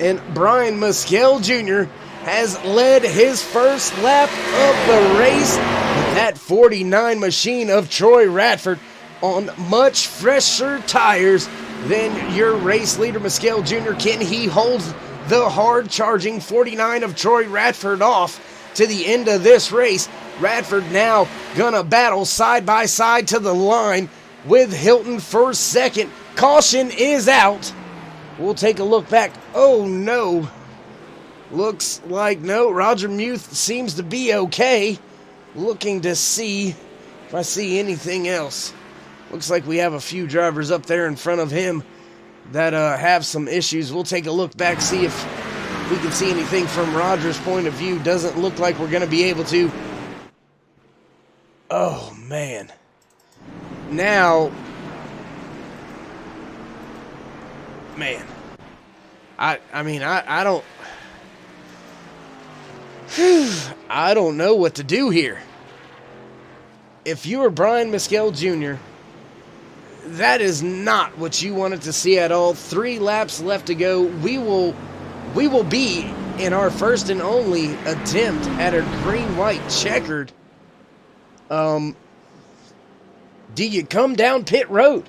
And Brian Mescal Jr. has led his first lap of the race with that 49 machine of Troy Radford on much fresher tires than your race leader Mescal Jr. Can he hold the hard-charging 49 of Troy Radford off to the end of this race? Radford now gonna battle side by side to the line with Hilton for second. Caution is out. We'll take a look back. Oh no. Looks like no. Roger Muth seems to be okay. Looking to see if I see anything else. Looks like we have a few drivers up there in front of him that have some issues. We'll take a look back, see if we can see anything from Roger's point of view. Doesn't look like we're going to be able to. Oh, man. Now, man, I mean, I don't, I don't know what to do here. If you were Brian Mescal Jr., that is not what you wanted to see at all. 3 laps left to go. We will be in our first and only attempt at a green-white checkered. Do you come down pit road?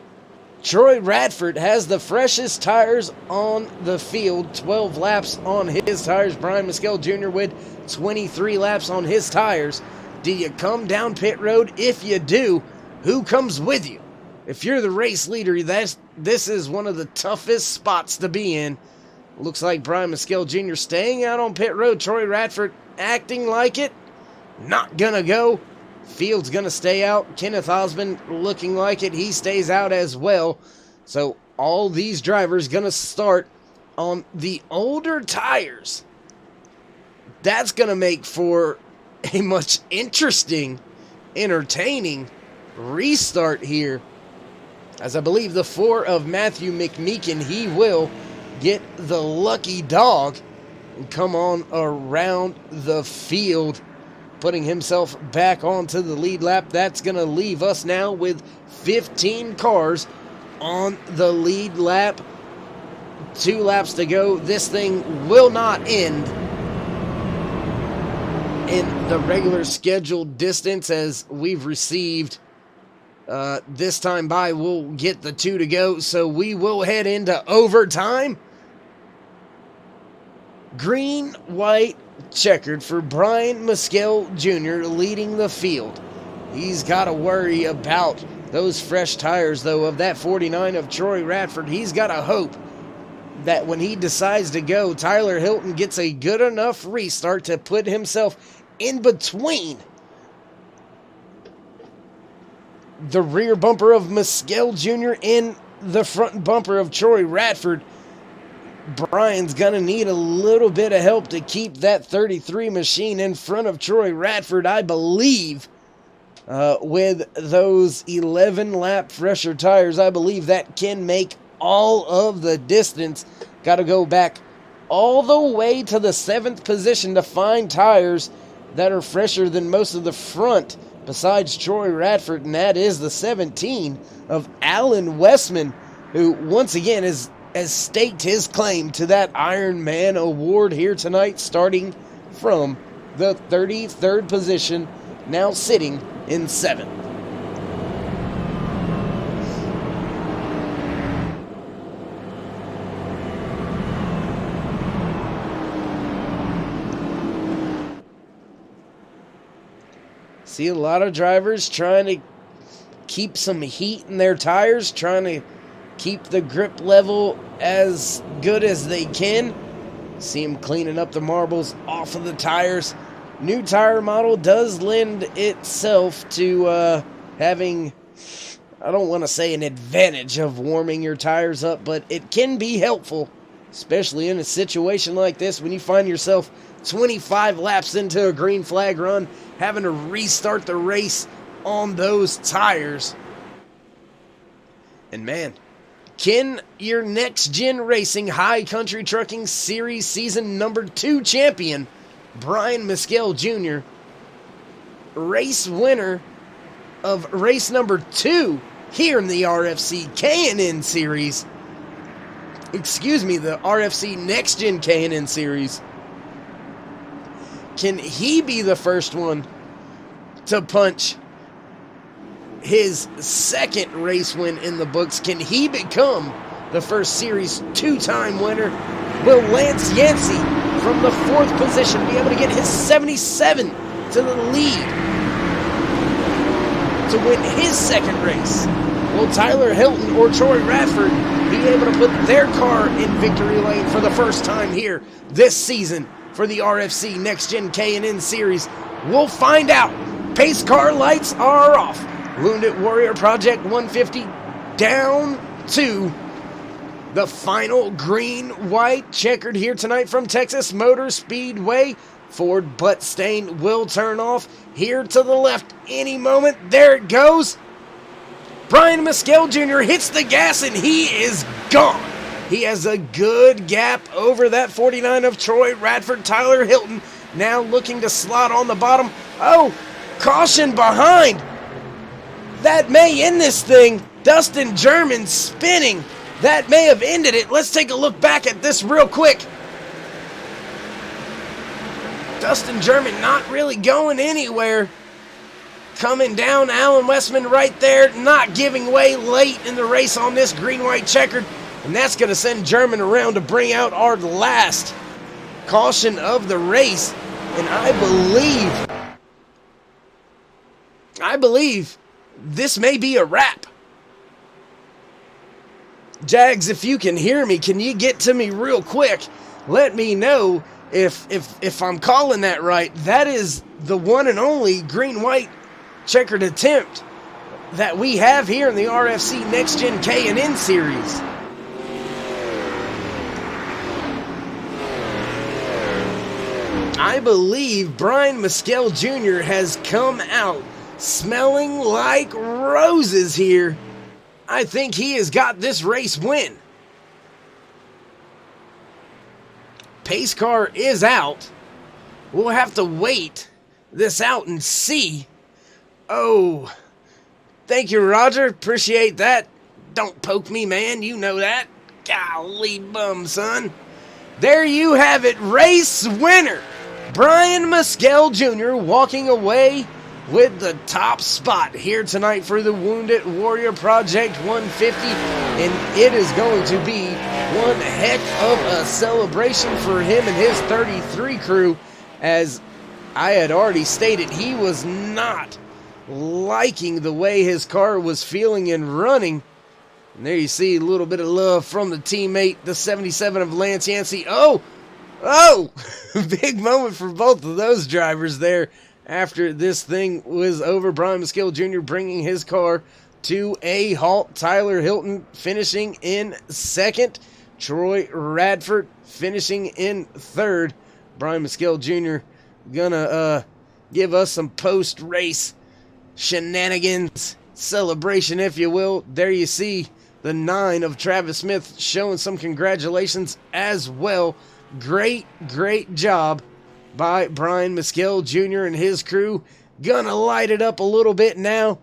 Troy Radford has the freshest tires on the field, 12 laps on his tires. Brian Mescal Jr. with 23 laps on his tires. Do you come down pit road? If you do, who comes with you? If you're the race leader, this is one of the toughest spots to be in. Looks like Brian Mescal Jr. staying out on pit road. Troy Radford acting like it. Not gonna go. Field's gonna stay out. Kenneth Osmond looking like it. He stays out as well. So all these drivers gonna start on the older tires. That's gonna make for a much interesting, entertaining restart here. As I believe the 4 of Matthew McMeekin, he will get the lucky dog and come on around the field, putting himself back onto the lead lap. That's going to leave us now with 15 cars on the lead lap. 2 laps to go. This thing will not end in the regular scheduled distance, as we've received this time by. We'll get the 2 to go, so we will head into overtime. Green, white, checkered for Brian Mescal Jr. leading the field. He's got to worry about those fresh tires, though, of that 49 of Troy Radford. He's got to hope that when he decides to go, Tyler Hilton gets a good enough restart to put himself in between the rear bumper of Mescal Jr. and the front bumper of Troy Radford. Brian's going to need a little bit of help to keep that 33 machine in front of Troy Radford, I believe. With those 11-lap fresher tires, I believe that can make all of the distance. Got to go back all the way to the 7th position to find tires that are fresher than most of the front besides Troy Radford, and that is the 17 of Alan Westman, who once again has staked his claim to that Iron Man award here tonight, starting from the 33rd position, now sitting in 7th. See a lot of drivers trying to keep some heat in their tires, trying to keep the grip level as good as they can. See them cleaning up the marbles off of the tires. New tire model does lend itself to having, I don't want to say an advantage of warming your tires up, but it can be helpful, especially in a situation like this when you find yourself 25 laps into a green flag run, having to restart the race on those tires. And man, can your NextGen Racing High Country Trucking Series Season number 2 champion, Brian Mescal Jr., race winner of race number 2 here in the RFC K&N Series, the RFC NextGen K&N Series, can he be the first one to punch his 2nd race win in the books? Can he become the first Series 2-time winner? Will Lance Yancey from the 4th position be able to get his 77 to the lead to win his 2nd race? Will Tyler Hilton or Troy Radford be able to put their car in victory lane for the first time here this season for the RFC NextGen K&N Series? We'll find out. Pace car lights are off. Wounded Warrior Project 150 down to the final green-white checkered here tonight from Texas Motor Speedway. Ford butt stain will turn off here to the left any moment. There it goes. Brian Mescal Jr. hits the gas and he is gone. He has a good gap over that 49 of Troy Radford. Tyler Hilton now looking to slot on the bottom. Oh, caution behind. That may end this thing. Dustin German spinning. That may have ended it. Let's take a look back at this real quick. Dustin German not really going anywhere. Coming down, Alan Westman right there, not giving way late in the race on this green-white checkered. And that's going to send German around to bring out our last caution of the race. And I believe this may be a wrap. Jags, if you can hear me, can you get to me real quick? Let me know if I'm calling that right. That is the one and only green-white checkered attempt that we have here in the RFC NextGen K&N Series. I believe Brian Mescal Jr. has come out smelling like roses here. I think he has got this race win. Pace car is out. We'll have to wait this out and see. Oh, thank you, Roger. Appreciate that. Don't poke me, man. You know that. Golly bum, son. There you have it. Race winner. Brian Mescal Jr. walking away with the top spot here tonight for the Wounded Warrior Project 150. And it is going to be one heck of a celebration for him and his 33 crew. As I had already stated, he was not liking the way his car was feeling and running. And there you see a little bit of love from the teammate, the 77 of Lance Yancey. Oh! Big moment for both of those drivers there after this thing was over. Brian Maskill Jr. bringing his car to a halt. Tyler Hilton finishing in second. Troy Radford finishing in third. Brian Maskill Jr. gonna give us some post-race shenanigans, celebration if you will. There you see the 9 of Travis Smith showing some congratulations as well. Great job by Brian Maskill Jr. and his crew. Gonna light it up a little bit now.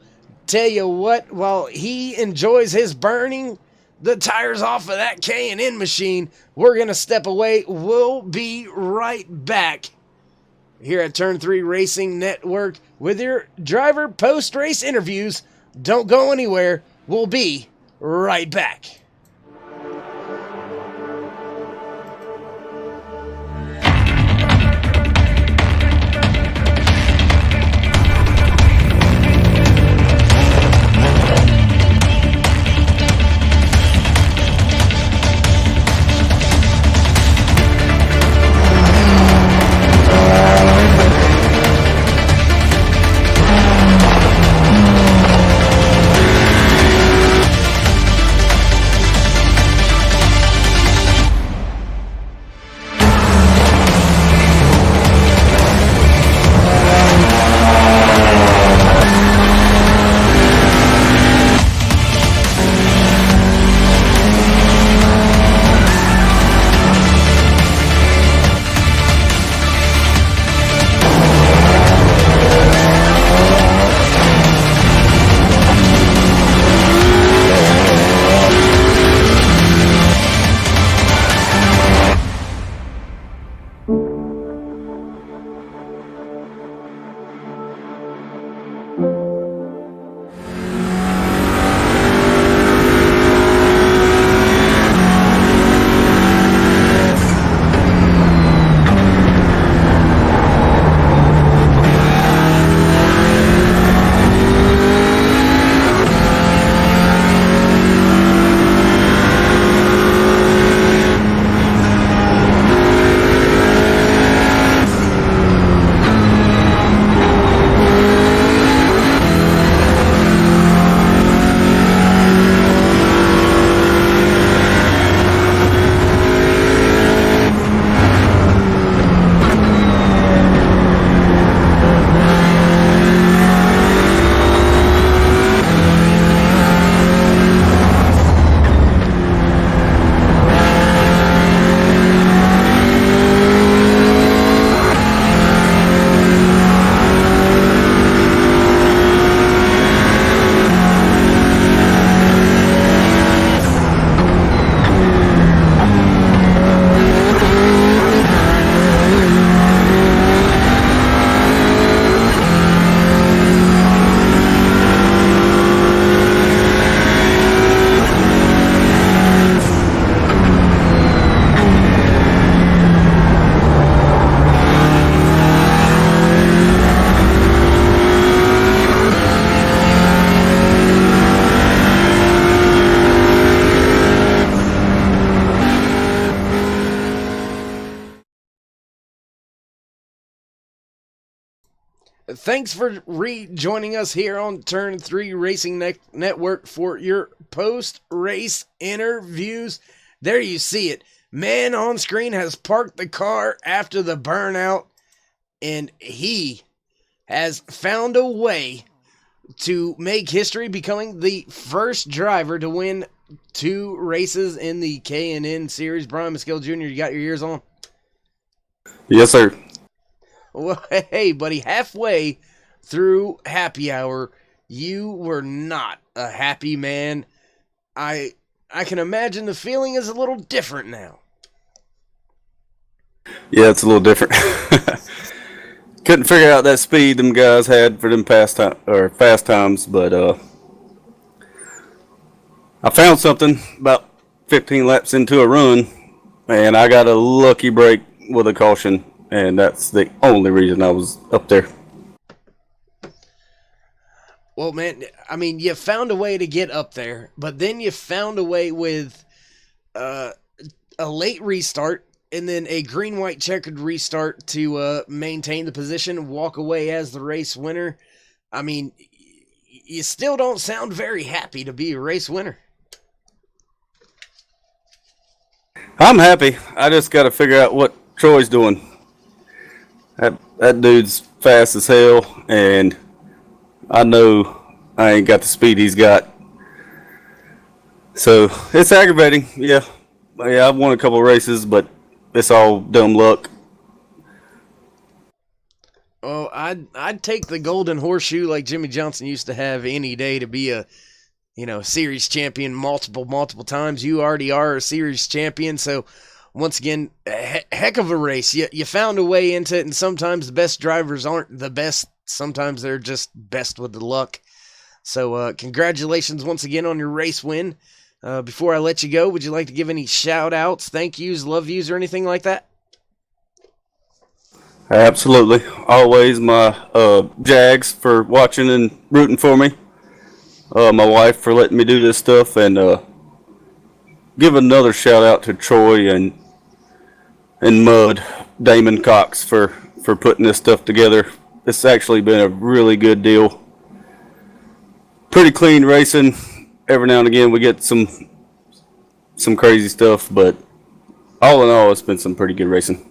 Tell you what, while he enjoys his burning the tires off of that K&N machine, we're gonna step away. We'll be right back here at Turn 3 Racing Network with your driver post-race interviews. Don't go anywhere. We'll be right back. Thanks for rejoining us here on Turn 3 Racing Network for your post-race interviews. There you see it. Man on screen has parked the car after the burnout, and he has found a way to make history, becoming the first driver to win 2 races in the K&N Series. Brian Maskill Jr., you got your ears on? Yes, sir. Well, hey, buddy, halfway through happy hour, you were not a happy man. I can imagine the feeling is a little different now. Yeah, it's a little different. Couldn't figure out that speed them guys had for them fast times, but I found something about 15 laps into a run, and I got a lucky break with a caution. And that's the only reason I was up there. Well, man, I mean, you found a way to get up there, but then you found a way with a late restart and then a green-white checkered restart to maintain the position, walk away as the race winner. I mean, you still don't sound very happy to be a race winner. I'm happy. I just got to figure out what Troy's doing. That dude's fast as hell, and I know I ain't got the speed he's got. So it's aggravating. Yeah, I've won a couple races, but it's all dumb luck. Oh, I'd take the golden horseshoe like Jimmy Johnson used to have any day to be a series champion multiple times. You already are a series champion, so once again, heck of a race. You found a way into it, and sometimes the best drivers aren't the best. Sometimes they're just best with the luck. So congratulations once again on your race win. Before I let you go, would you like to give any shout-outs, thank yous, love yous, or anything like that? Absolutely. Always my Jags for watching and rooting for me. My wife for letting me do this stuff, and give another shout-out to Troy and Mud, Damon Cox for putting this stuff together. It's actually been a really good deal. Pretty clean racing. Every now and again we get some crazy stuff, but all in all, it's been some pretty good racing.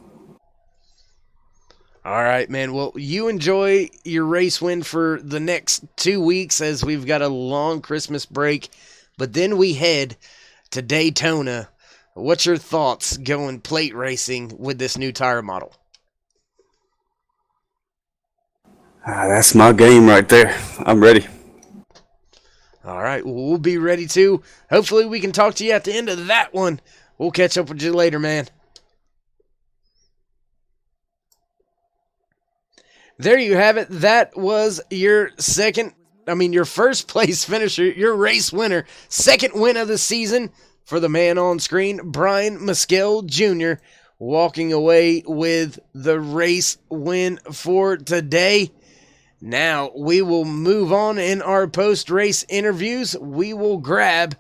All right, man. Well, you enjoy your race win for the next 2 weeks as we've got a long Christmas break, but then we head to Daytona. What's your thoughts going plate racing with this new tire model? That's my game right there. I'm ready. All right, well, we'll be ready too. Hopefully we can talk to you at the end of that one. We'll catch up with you later, man. There you have it. That was your first place finisher, your race winner, second win of the season for the man on screen, Brian Mescal Jr., walking away with the race win for today. Now we will move on in our post-race interviews. We will grab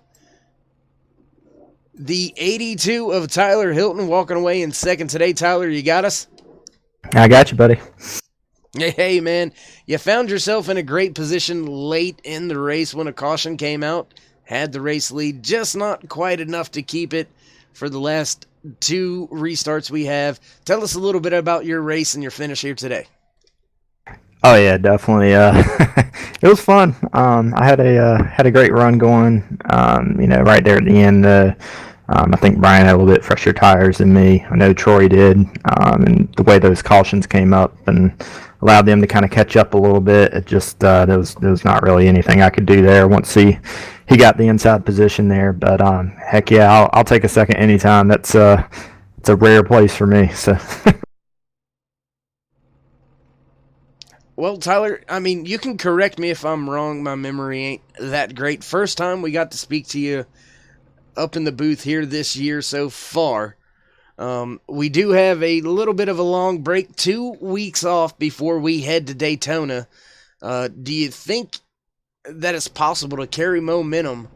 the 82 of Tyler Hilton walking away in second today. Tyler, you got us? I got you, buddy. Hey, man, you found yourself in a great position late in the race when a caution came out. Had the race lead, just not quite enough to keep it for the last two restarts we have. Tell us a little bit about your race and your finish here today. Oh yeah, definitely. It was fun. I had a great run going. Right there at the end. I think Brian had a little bit fresher tires than me. I know Troy did, and the way those cautions came up and allowed them to kind of catch up a little bit. It just there was not really anything I could do there once he got the inside position there. But heck yeah, I'll take a second anytime. It's a rare place for me. So. Well, Tyler, I mean, you can correct me if I'm wrong. My memory ain't that great. First time we got to speak to you up in the booth here this year so far. We do have a little bit of a long break, 2 weeks off before we head to Daytona. Do you think that it's possible to carry momentum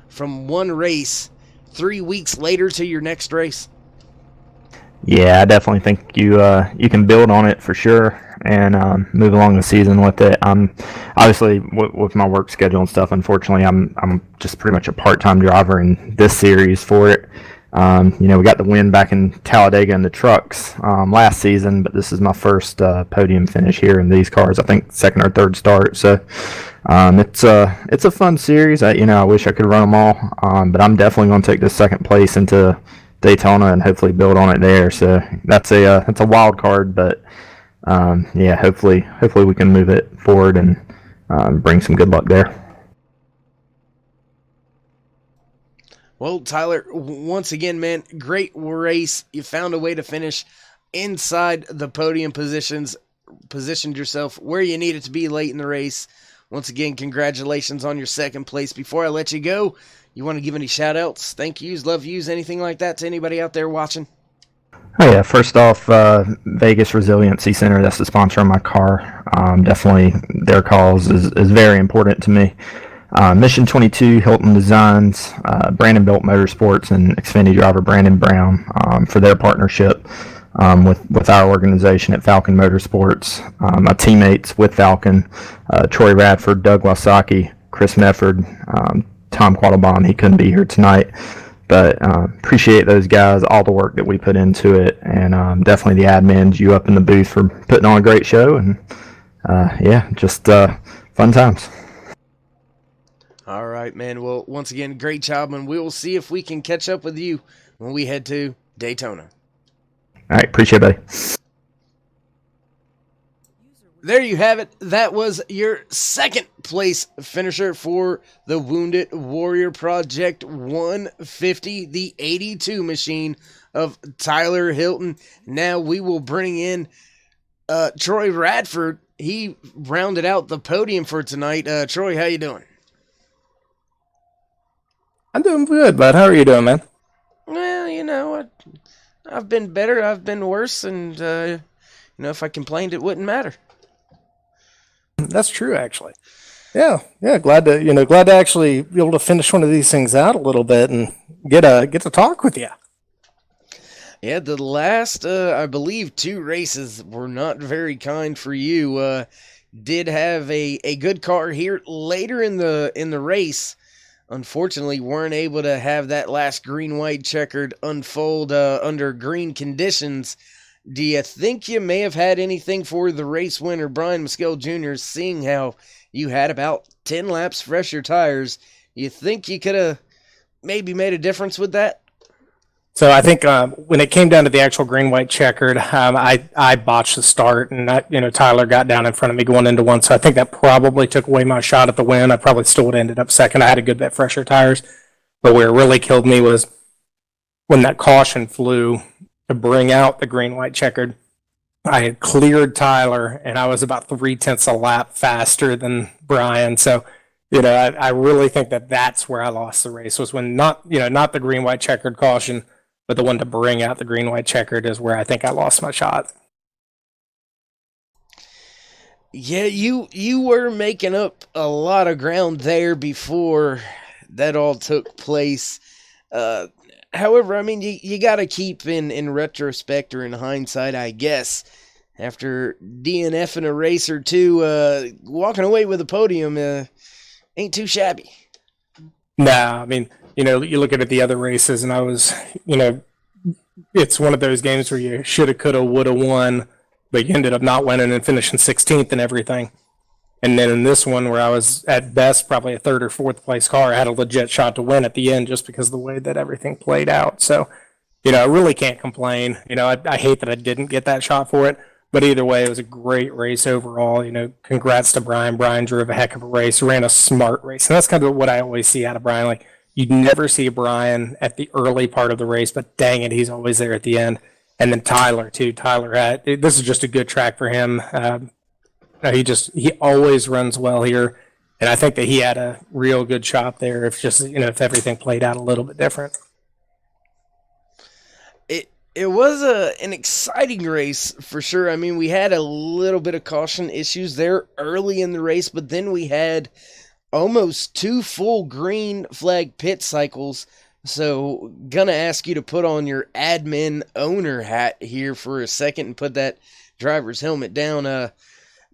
from one race 3 weeks later to your next race? Yeah, I definitely think you can build on it for sure and move along the season with it. Obviously with my work schedule and stuff. Unfortunately, I'm just pretty much a part-time driver in this series for it. We got the win back in Talladega in the trucks last season, but this is my first podium finish here in these cars. I think second or third start. So it's a fun series. I wish I could run them all, but I'm definitely going to take this second place into Daytona and hopefully build on it there. So that's a wild card, but hopefully we can move it forward and bring some good luck there. Well, Tyler, once again, man, great race. You found a way to finish inside the podium positioned yourself where you needed to be late in the race. Once again, congratulations on your second place. Before I let you go, you want to give any shout outs, thank yous, love yous, anything like that to anybody out there watching? Oh yeah, first off, Vegas Resiliency Center, that's the sponsor of my car. Definitely their cause is very important to me. Mission 22, Hilton Designs, Brandon Built Motorsports, and Xfinity driver Brandon Brown for their partnership with our organization at Falcon Motorsports. My teammates with Falcon, Troy Radford, Doug Wasaki, Chris Mefford, Tom Quattlebaum, he couldn't be here tonight. But appreciate those guys, all the work that we put into it, and definitely the admins, you up in the booth for putting on a great show, and yeah, just fun times. All right, man. Well, once again, great job, and we will see if we can catch up with you when we head to Daytona. All right, appreciate it, buddy. There you have it. That was your second place finisher for the Wounded Warrior Project 150, the 82 machine of Tyler Hilton. Now we will bring in Troy Radford. He rounded out the podium for tonight. Troy, how you doing? I'm doing good, bud. How are you doing, man? Well, you know, I've been better, I've been worse, and, you know, if I complained, it wouldn't matter. That's true, actually. Yeah. Glad to actually be able to finish one of these things out a little bit and get to talk with you. Yeah, the last, I believe, 2 races were not very kind for you. Did have a good car here later in the race. Unfortunately, weren't able to have that last green-white checkered unfold under green conditions. Do you think you may have had anything for the race winner, Brian Maskell Jr., seeing how you had about 10 laps fresher tires? You think you could have maybe made a difference with that? So I think when it came down to the actual green-white checkered, I botched the start, and Tyler got down in front of me going into one, so I think that probably took away my shot at the win. I probably still would have ended up second. I had a good bit fresher tires, but where it really killed me was when that caution flew to bring out the green-white checkered. I had cleared Tyler, and I was about 0.3 a lap faster than Brian. So, I really think that's where I lost the race, was when not the green-white checkered caution, but the one to bring out the green-white checkered is where I think I lost my shot. Yeah, you were making up a lot of ground there before that all took place. However, I mean, you got to keep in retrospect or in hindsight, I guess, after DNFing a race or two, walking away with a podium ain't too shabby. Nah, I mean, you look at the other races, and I was, it's one of those games where you shoulda, coulda, woulda won, but you ended up not winning and finishing 16th and everything. And then in this one, where I was at best probably a 3rd or 4th place car, I had a legit shot to win at the end just because of the way that everything played out. So, I really can't complain. I hate that I didn't get that shot for it, but either way, it was a great race overall. Congrats to Brian. Brian drove a heck of a race, ran a smart race. And that's kind of what I always see out of Brian. Like, you'd never see Brian at the early part of the race, but dang it, he's always there at the end. And then Tyler, too. This is just a good track for him. He always runs well here, and I think that he had a real good shot there if everything played out a little bit different. It was an exciting race for sure. I mean, we had a little bit of caution issues there early in the race, but then we had almost 2 full green flag pit cycles. So, gonna ask you to put on your admin owner hat here for a second and put that driver's helmet down.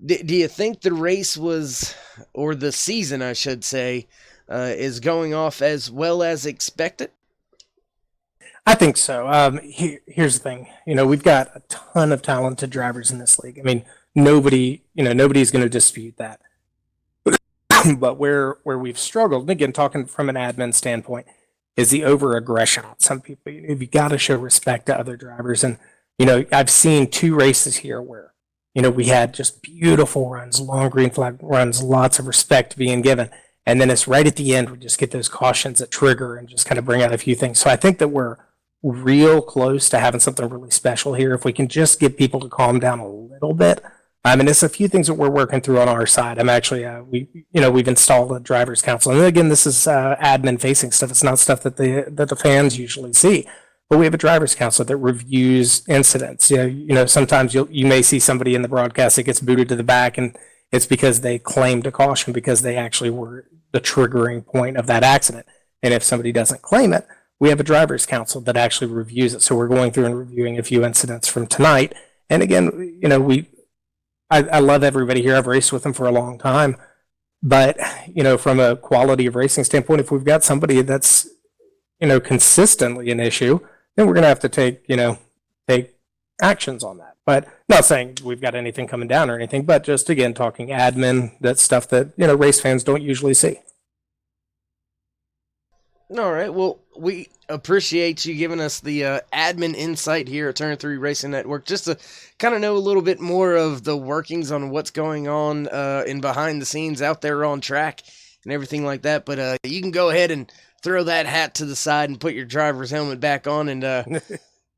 Do you think the race was, or the season, I should say, is going off as well as expected? I think so. Here's the thing. We've got a ton of talented drivers in this league. I mean, nobody's going to dispute that. But where we've struggled, and again, talking from an admin standpoint, is the over-aggression on some people. You've got to show respect to other drivers. And, I've seen 2 races here where, we had just beautiful runs, long green flag runs, lots of respect being given. And then it's right at the end, we just get those cautions that trigger and just kind of bring out a few things. So I think that we're real close to having something really special here. If we can just get people to calm down a little bit. I mean, it's a few things that we're working through on our side. I'm actually, we've installed a driver's council. And again, this is admin facing stuff. It's not stuff that the fans usually see. but we have a driver's council that reviews incidents. Sometimes you may see somebody in the broadcast that gets booted to the back, and it's because they claimed a caution because they actually were the triggering point of that accident. And if somebody doesn't claim it, we have a driver's council that actually reviews it. So we're going through and reviewing a few incidents from tonight. And again, I love everybody here. I've raced with them for a long time. But, from a quality of racing standpoint, if we've got somebody that's, consistently an issue, then we're going to have to take actions on that. But not saying we've got anything coming down or anything, but just, again, talking admin, that's stuff that, race fans don't usually see. All right. Well, we appreciate you giving us the admin insight here at Turn 3 Racing Network, just to kind of know a little bit more of the workings on what's going on in behind the scenes out there on track and everything like that. But you can go ahead and throw that hat to the side and put your driver's helmet back on. And,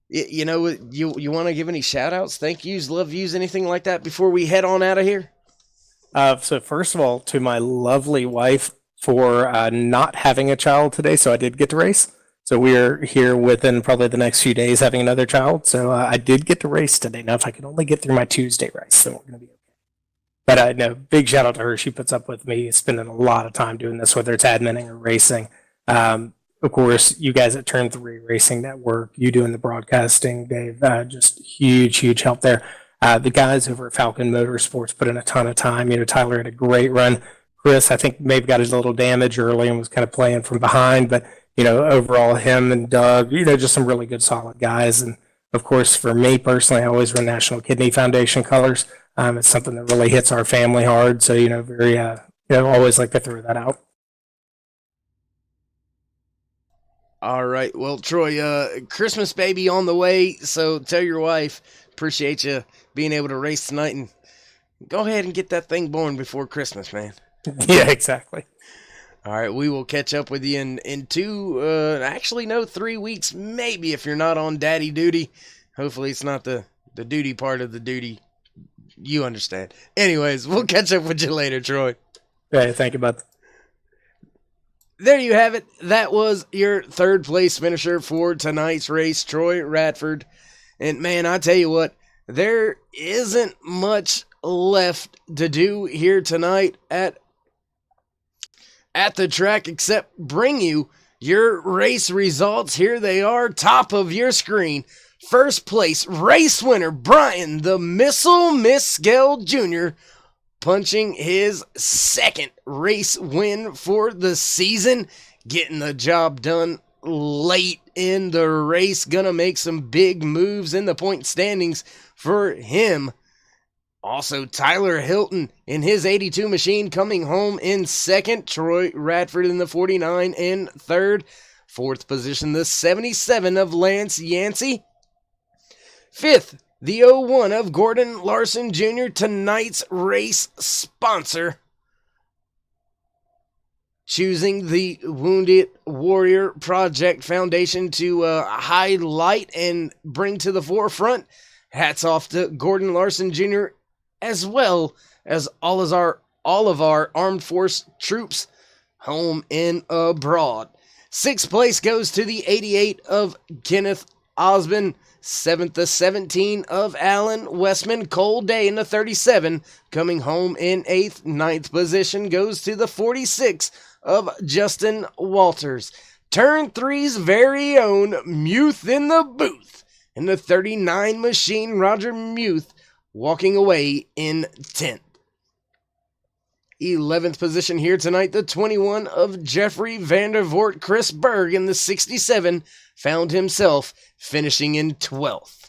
you want to give any shout outs, thank yous, love yous, anything like that before we head on out of here? So first of all, to my lovely wife, for not having a child today, so I did get to race. So we're here within probably the next few days having another child. So I did get to race today. Now, if I could only get through my Tuesday race, then we're going to be okay. But I know, big shout out to her. She puts up with me spending a lot of time doing this, whether it's adminning or racing. Of course, you guys at Turn 3 Racing Network, you doing the broadcasting, Dave, just huge help there. The guys over at Falcon Motorsports put in a ton of time. Tyler had a great run. Chris, I think, maybe got his little damage early and was kind of playing from behind, but, overall, him and Doug, just some really good, solid guys. And, of course, for me personally, I always run National Kidney Foundation colors. It's something that really hits our family hard, so, very, always like to throw that out. All right. Well, Troy, Christmas baby on the way, so tell your wife, appreciate you being able to race tonight, and go ahead and get that thing born before Christmas, man. Yeah, exactly. All right, we will catch up with you in 3 weeks, maybe, if you're not on daddy duty. Hopefully it's not the duty part of the duty. You understand. Anyways, we'll catch up with you later, Troy. Hey, thank you, bud. There you have it. That was your third place finisher for tonight's race, Troy Radford. And man, I tell you what, there isn't much left to do here tonight at the track except bring you your race results. Here they are, top of your screen. First place race winner Brian the Missile Miskel Jr. punching his second race win for the season, getting the job done late in the race. Gonna make some big moves in the point standings for him. Also, Tyler Hilton in his 82 machine coming home in second. Troy Radford in the 49 in third. Fourth position, the 77 of Lance Yancey. Fifth, the 01 of Gordon Larson Jr., tonight's race sponsor. Choosing the Wounded Warrior Project Foundation to highlight and bring to the forefront. Hats off to Gordon Larson Jr., as well as all of our armed force troops home and abroad. Sixth place goes to the 88 of Kenneth Osmond. Seventh, the 17 of Alan Westman. Cole Day in the 37 coming home in eighth. Ninth position goes to the 46 of Justin Walters. Turn 3's very own Muth in the booth. In the 39 machine, Roger Muth walking away in 10th. 11th position here tonight, the 21 of Jeffrey Vandervoort. Chris Berg in the 67 found himself finishing in 12th.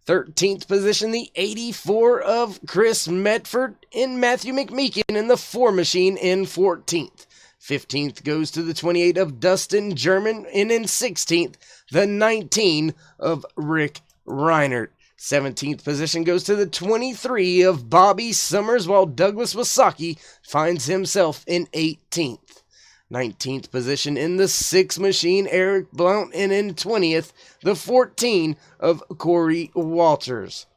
13th position, the 84 of Chris Medford in Matthew McMeekin in the 4 machine in 14th. 15th goes to the 28 of Dustin German, and in 16th, the 19 of Rick Reinert. 17th position goes to the 23 of Bobby Summers, while Douglas Wasaki finds himself in 18th. 19th position in the 6 machine, Eric Blount, and in 20th, the 14 of Corey Walters.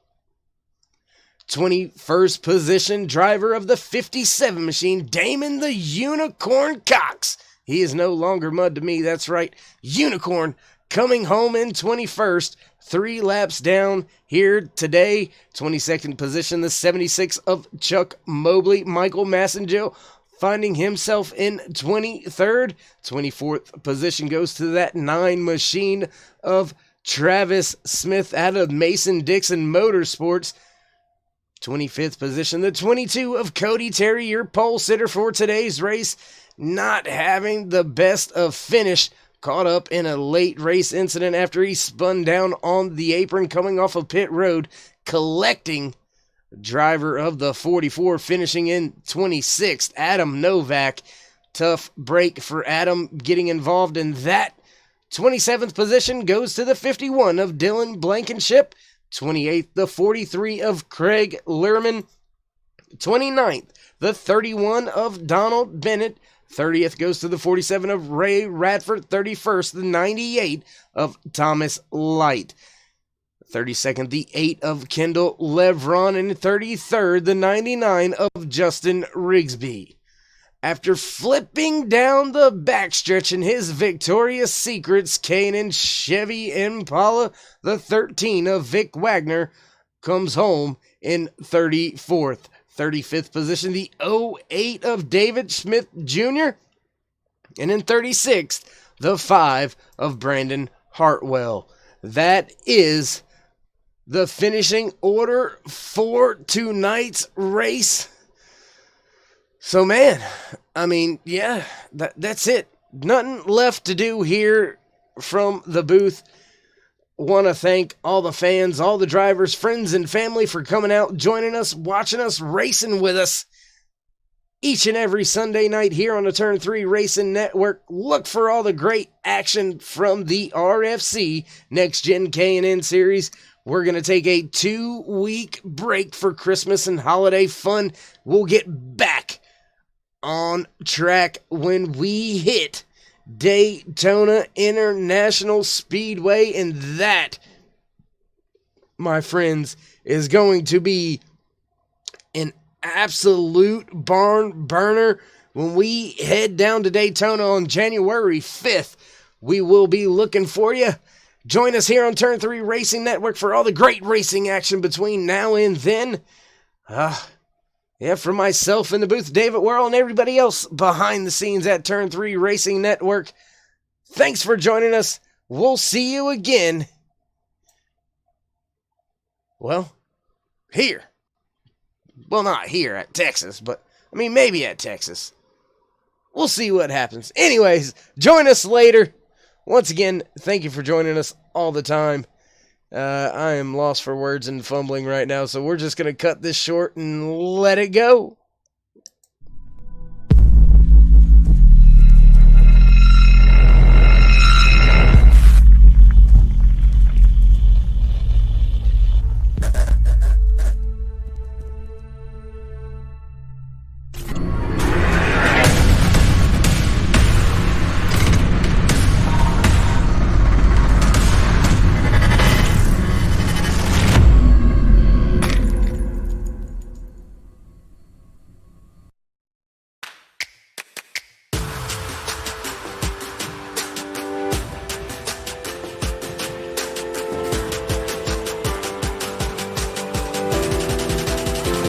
21st position, driver of the 57 machine, Damon the Unicorn Cox. He is no longer mud to me, that's right, Unicorn coming home in 21st, 3 laps down here today. 22nd position, the 76 of Chuck Mobley. Michael Massengill finding himself in 23rd. 24th position goes to that 9 machine of Travis Smith out of Mason-Dixon Motorsports. 25th position, the 22 of Cody Terry, your pole sitter for today's race, not having the best of finish. Caught up in a late race incident after he spun down on the apron coming off of pit road, collecting driver of the 44, finishing in 26th, Adam Novak. Tough break for Adam getting involved in that. 27th position goes to the 51 of Dylan Blankenship. 28th, the 43 of Craig Lerman. 29th, the 31 of Donald Bennett. 30th goes to the 47 of Ray Radford. 31st, the 98 of Thomas Light. 32nd, the 8 of Kendall Levron. And 33rd, the 99 of Justin Rigsby. After flipping down the backstretch in his Victoria's Secrets K&N Chevy Impala, the 13 of Vic Wagner comes home in 34th. 35th position, the 08 of David Smith Jr. And in 36th, the 5 of Brandon Hartwell. That is the finishing order for tonight's race. So, man, I mean, yeah, that's it. Nothing left to do here from the booth. Want to thank all the fans, all the drivers, friends, and family for coming out, joining us, watching us, racing with us each and every Sunday night here on the Turn 3 Racing Network. Look for all the great action from the RFC NextGen K&N Series. We're going to take a 2-week break for Christmas and holiday fun. We'll get back on track when we hit Daytona International Speedway, and that, my friends, is going to be an absolute barn burner. When we head down to Daytona on January 5th, we will be looking for you. Join us here on Turn 3 Racing Network for all the great racing action between now and then. Yeah, for myself in the booth, David Worrell, and everybody else behind the scenes at Turn 3 Racing Network, thanks for joining us. We'll see you again. Well, here. Well, not here at Texas, but, I mean, maybe at Texas. We'll see what happens. Anyways, join us later. Once again, thank you for joining us all the time. I am lost for words and fumbling right now, so we're just going to cut this short and let it go.